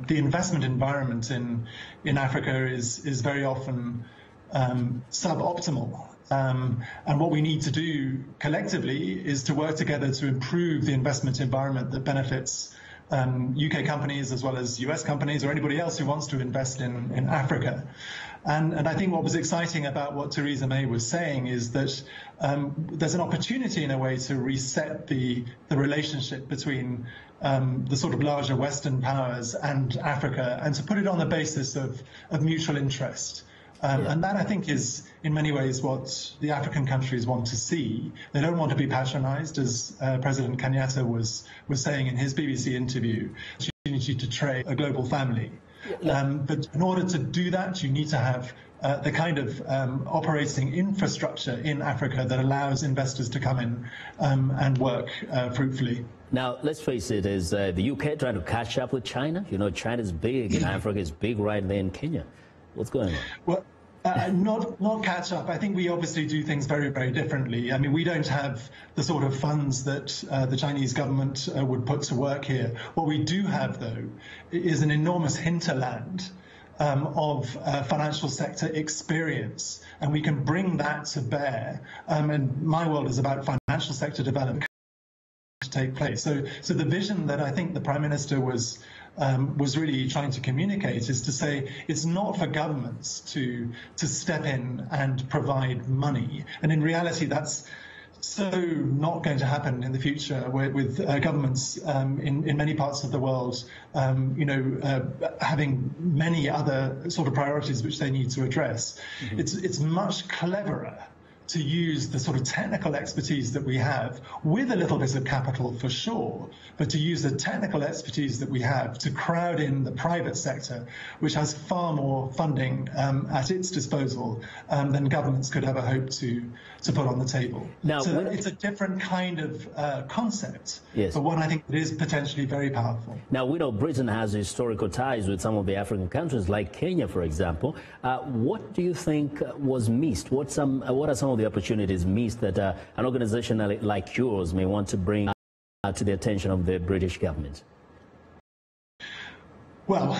investment environment in Africa is very often suboptimal. And what we need to do collectively is to work together to improve the investment environment that benefits UK companies as well as US companies or anybody else who wants to invest in Africa. And I think what was exciting about what Theresa May was saying is that there's an opportunity in a way to reset the relationship between the sort of larger Western powers and Africa, and to put it on the basis of mutual interest. And that, I think, is in many ways what the African countries want to see. They don't want to be patronized, as President Kenyatta was saying in his BBC interview, opportunity to trade a global family. But in order to do that, you need to have the kind of operating infrastructure in Africa that allows investors to come in and work fruitfully. Now, let's face it, is the UK trying to catch up with China? You know, China's big and Africa is big right there in Kenya. What's going on? Well, not catch up. I think we obviously do things very, very differently. I mean, we don't have the sort of funds that the Chinese government would put to work here. What we do have, though, is an enormous hinterland of financial sector experience, and we can bring that to bear. And my world is about financial sector development to take place. So the vision that I think the Prime Minister was really trying to communicate is to say it's not for governments to step in and provide money. And in reality, that's so not going to happen in the future with governments in many parts of the world, having many other sort of priorities which they need to address. Mm-hmm. It's much cleverer to use the sort of technical expertise that we have, with a little bit of capital for sure, but to use the technical expertise that we have to crowd in the private sector, which has far more funding at its disposal than governments could ever hope to put on the table. Now, so it's a different kind of concept, yes, but one I think that is potentially very powerful. Now, we know Britain has historical ties with some of the African countries, like Kenya, for example. What do you think was missed? What are some of the opportunities missed that an organization like yours may want to bring to the attention of the British government? Well,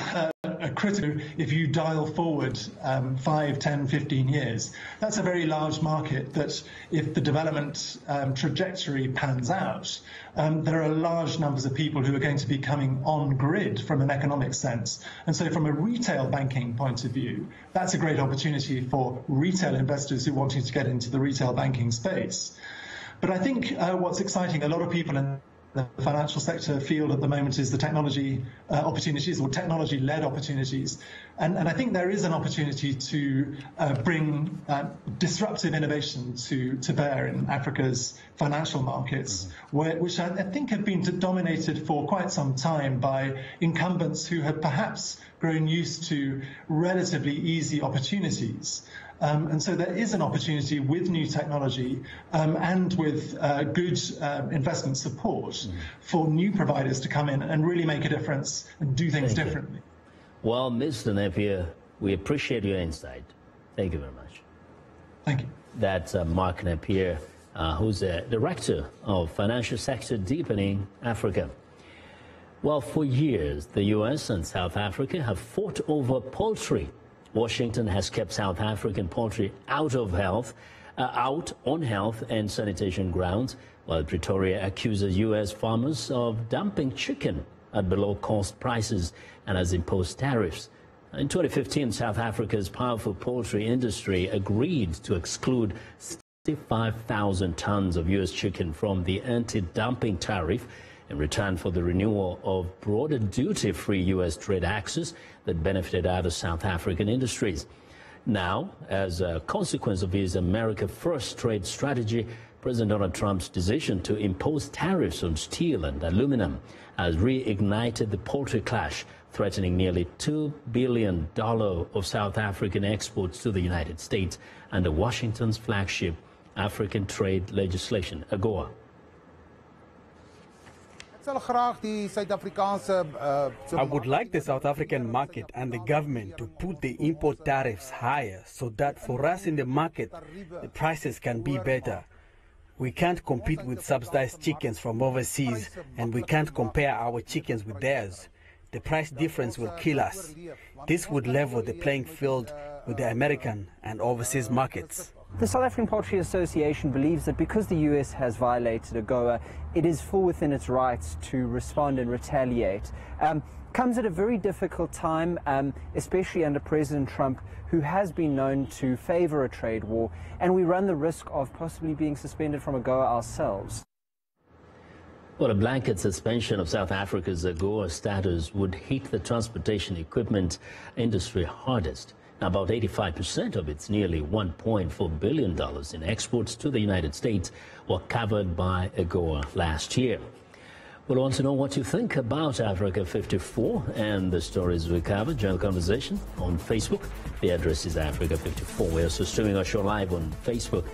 critical, if you dial forward 5, 10, 15 years, that's a very large market that if the development trajectory pans out, there are large numbers of people who are going to be coming on grid from an economic sense. And so from a retail banking point of view, that's a great opportunity for retail investors who are wanting to get into the retail banking space. But I think what's exciting, a lot of people in the financial sector field at the moment is the technology opportunities, or technology-led opportunities. And I think there is an opportunity to bring disruptive innovation to bear in Africa's financial markets, which I think have been dominated for quite some time by incumbents who had perhaps grown used to relatively easy opportunities. And so there is an opportunity with new technology and with good investment support for new providers to come in and really make a difference and do things differently. Well, Mr. Napier, we appreciate your insight. Thank you very much. Thank you. That's Mark Napier, who's the Director of Financial Sector Deepening Africa. Well, for years, the U.S. and South Africa have fought over poultry. Washington has kept South African poultry out on health and sanitation grounds, while Pretoria accuses U.S. farmers of dumping chicken at below-cost prices and has imposed tariffs. In 2015, South Africa's powerful poultry industry agreed to exclude 65,000 tons of U.S. chicken from the anti-dumping tariff in return for the renewal of broader duty-free U.S. trade access that benefited other South African industries. Now, as a consequence of his America First trade strategy, President Donald Trump's decision to impose tariffs on steel and aluminum has reignited the poultry clash, threatening nearly $2 billion of South African exports to the United States under Washington's flagship African trade legislation, AGOA. I would like the South African market and the government to put the import tariffs higher so that for us in the market, the prices can be better. We can't compete with subsidized chickens from overseas, and we can't compare our chickens with theirs. The price difference will kill us. This would level the playing field with the American and overseas markets. The South African Poultry Association believes that because the US has violated AGOA, it is full within its rights to respond and retaliate. Comes at a very difficult time, especially under President Trump, who has been known to favor a trade war, and we run the risk of possibly being suspended from AGOA ourselves. Well, a blanket suspension of South Africa's AGOA status would hit the transportation equipment industry hardest. About 85% of its nearly $1.4 billion in exports to the United States were covered by AGOA last year. We'll want to know what you think about Africa 54 and the stories we covered. Join the conversation on Facebook. The address is Africa 54. We're also streaming our show live on Facebook.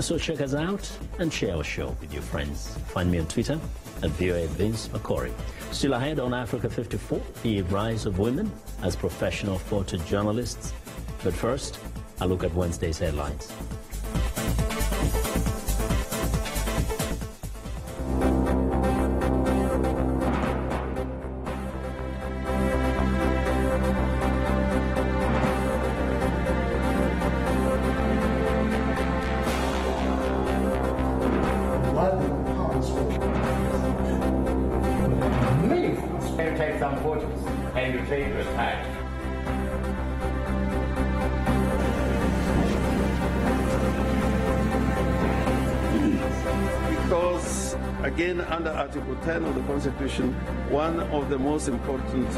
So check us out and share our show with your friends. Find me on Twitter at VOA Vince McCory. Still ahead on Africa 54, the rise of women as professional photojournalists. But first, a look at Wednesday's headlines. Take some photos and you take your time. Because, again, under Article 10 of the Constitution, one of the most important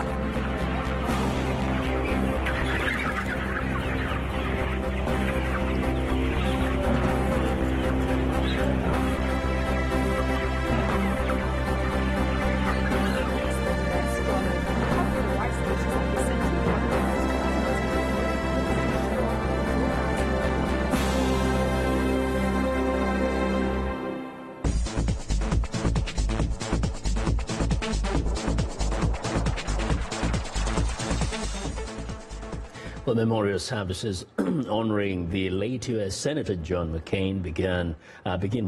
Well, memorial services honoring the late U.S. Senator John McCain begin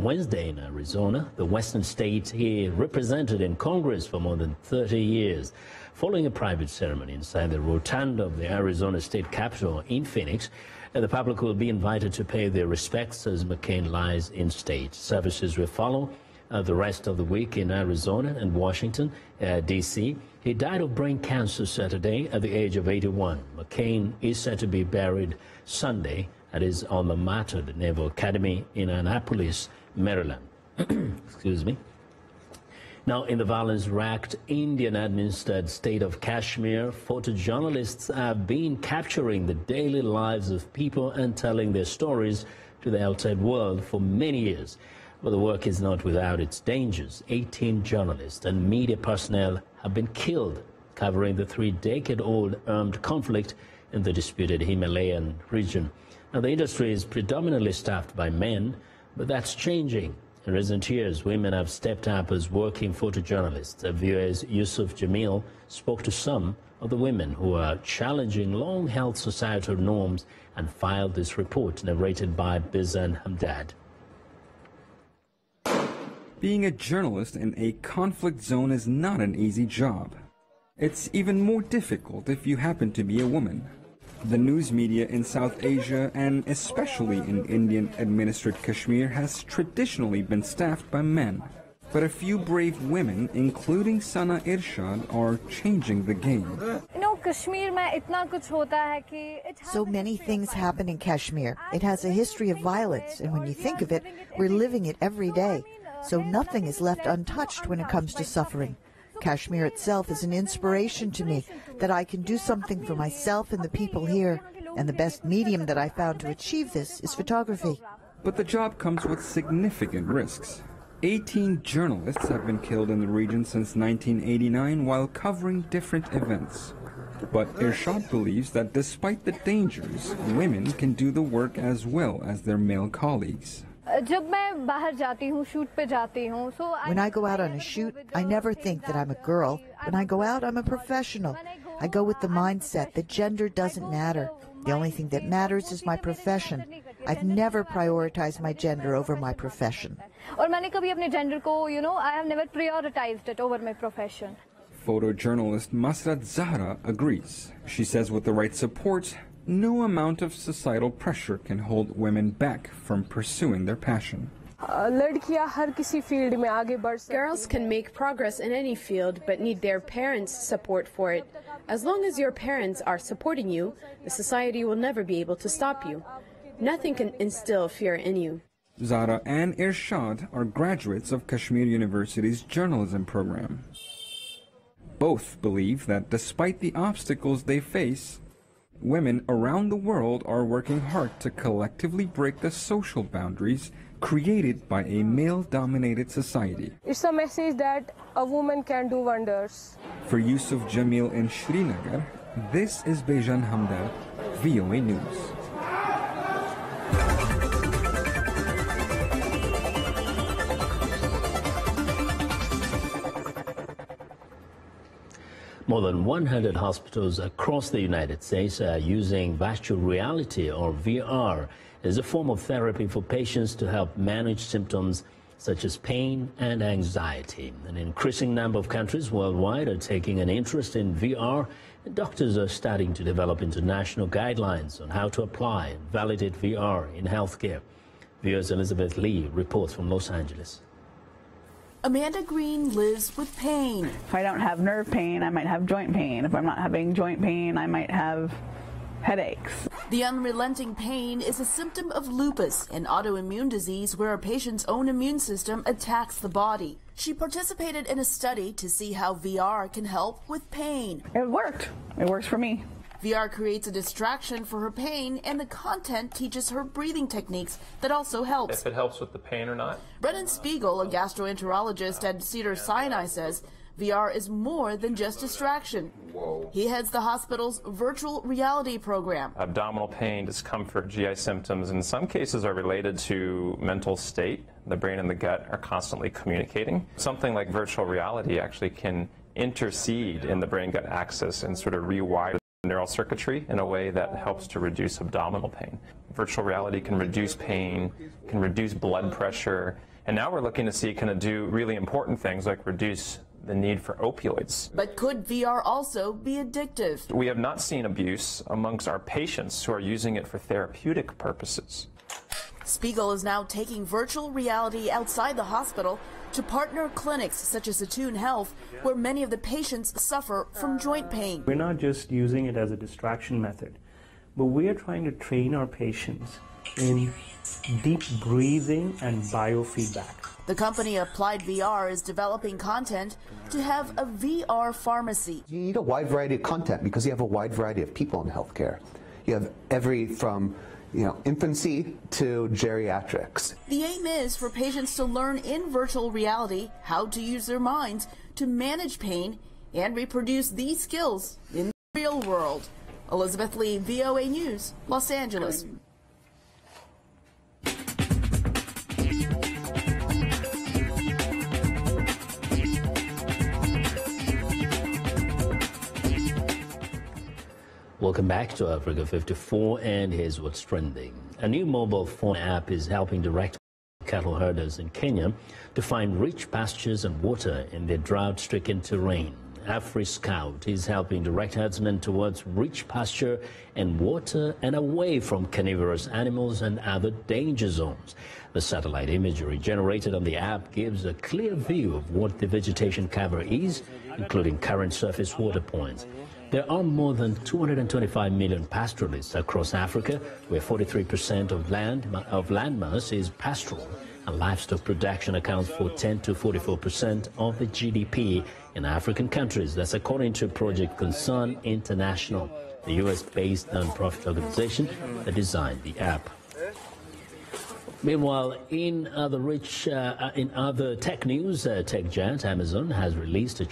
Wednesday in Arizona, the western state he represented in Congress for more than 30 years. Following a private ceremony inside the rotunda of the Arizona State Capitol in Phoenix, the public will be invited to pay their respects as McCain lies in state. Services will follow the rest of the week in Arizona and Washington, D.C. He died of brain cancer Saturday at the age of 81. McCain is said to be buried Sunday at his alma mater, the Naval Academy in Annapolis, Maryland. Excuse me. Now, in the violence-racked Indian-administered state of Kashmir, photojournalists have been capturing the daily lives of people and telling their stories to the outside world for many years. But the work is not without its dangers. 18 journalists and media personnel have been killed covering the 3-decade-old armed conflict in the disputed Himalayan region. Now, the industry is predominantly staffed by men, but that's changing. In recent years, women have stepped up as working photojournalists. VOA's Yusuf Jamil spoke to some of the women who are challenging long-held societal norms and filed this report, narrated by Bizan Hamdad. Being a journalist in a conflict zone is not an easy job. It's even more difficult if you happen to be a woman. The news media in South Asia, and especially in Indian-administered Kashmir, has traditionally been staffed by men. But a few brave women, including Sana Irshad, are changing the game. So many things happen in Kashmir. It has a history of violence, and when you think of it, we're living it every day. So nothing is left untouched when it comes to suffering. Kashmir itself is an inspiration to me that I can do something for myself and the people here. And the best medium that I found to achieve this is photography. But the job comes with significant risks. 18 journalists have been killed in the region since 1989 while covering different events. But Irshad believes that despite the dangers, women can do the work as well as their male colleagues. When I go out on a shoot, I never think that I'm a girl. When I go out, I'm a professional. I go with the mindset that gender doesn't matter. The only thing that matters is my profession. I've never prioritized my gender over my profession. I have never prioritized it over my profession. Photojournalist Masrat Zahra agrees. She says with the right support, no amount of societal pressure can hold women back from pursuing their passion. Girls can make progress in any field, but need their parents' support for it. As long as your parents are supporting you, the society will never be able to stop you. Nothing can instill fear in you. Zara and Irshad are graduates of Kashmir University's journalism program. Both believe that despite the obstacles they face, women around the world are working hard to collectively break the social boundaries created by a male-dominated society. It's a message that a woman can do wonders. For Yusuf Jamil in Srinagar, this is Bejan Hamdar, VOA News. More than 100 hospitals across the United States are using virtual reality, or VR, as a form of therapy for patients to help manage symptoms such as pain and anxiety. An increasing number of countries worldwide are taking an interest in VR, and doctors are starting to develop international guidelines on how to apply and validate VR in healthcare. VOA's Elizabeth Lee reports from Los Angeles. Amanda Green lives with pain. If I don't have nerve pain, I might have joint pain. If I'm not having joint pain, I might have headaches. The unrelenting pain is a symptom of lupus, an autoimmune disease where a patient's own immune system attacks the body. She participated in a study to see how VR can help with pain. It worked. It works for me. VR creates a distraction for her pain, and the content teaches her breathing techniques that also helps. If it helps with the pain or not. Brennan Spiegel, a gastroenterologist at Cedars-Sinai, says VR is more than just distraction. Whoa. He heads the hospital's virtual reality program. Abdominal pain, discomfort, GI symptoms in some cases are related to mental state. The brain and the gut are constantly communicating. Something like virtual reality actually can intercede in the brain-gut axis and sort of rewire neural circuitry in a way that helps to reduce abdominal pain. Virtual reality can reduce pain, can reduce blood pressure, and now we're looking to see can it do really important things like reduce the need for opioids. But could VR also be addictive? We have not seen abuse amongst our patients who are using it for therapeutic purposes. Spiegel is now taking virtual reality outside the hospital to partner clinics such as Attune Health, where many of the patients suffer from joint pain. We're not just using it as a distraction method, but we are trying to train our patients in deep breathing and biofeedback. The company Applied VR is developing content to have a VR pharmacy. You need a wide variety of content because you have a wide variety of people in healthcare. You have from infancy to geriatrics. The aim is for patients to learn in virtual reality how to use their minds to manage pain and reproduce these skills in the real world. Elizabeth Lee, VOA News, Los Angeles. Welcome back to Africa 54, and here's what's trending. A new mobile phone app is helping direct cattle herders in Kenya to find rich pastures and water in their drought-stricken terrain. AfriScout is helping direct herdsmen towards rich pasture and water and away from carnivorous animals and other danger zones. The satellite imagery generated on the app gives a clear view of what the vegetation cover is, including current surface water points. There are more than 225 million pastoralists across Africa, where 43% of landmass is pastoral, and livestock production accounts for 10 to 44% of the GDP in African countries. That's according to Project Concern International, the US-based non-profit organization that designed the app. Meanwhile, in other tech news, tech giant Amazon has released a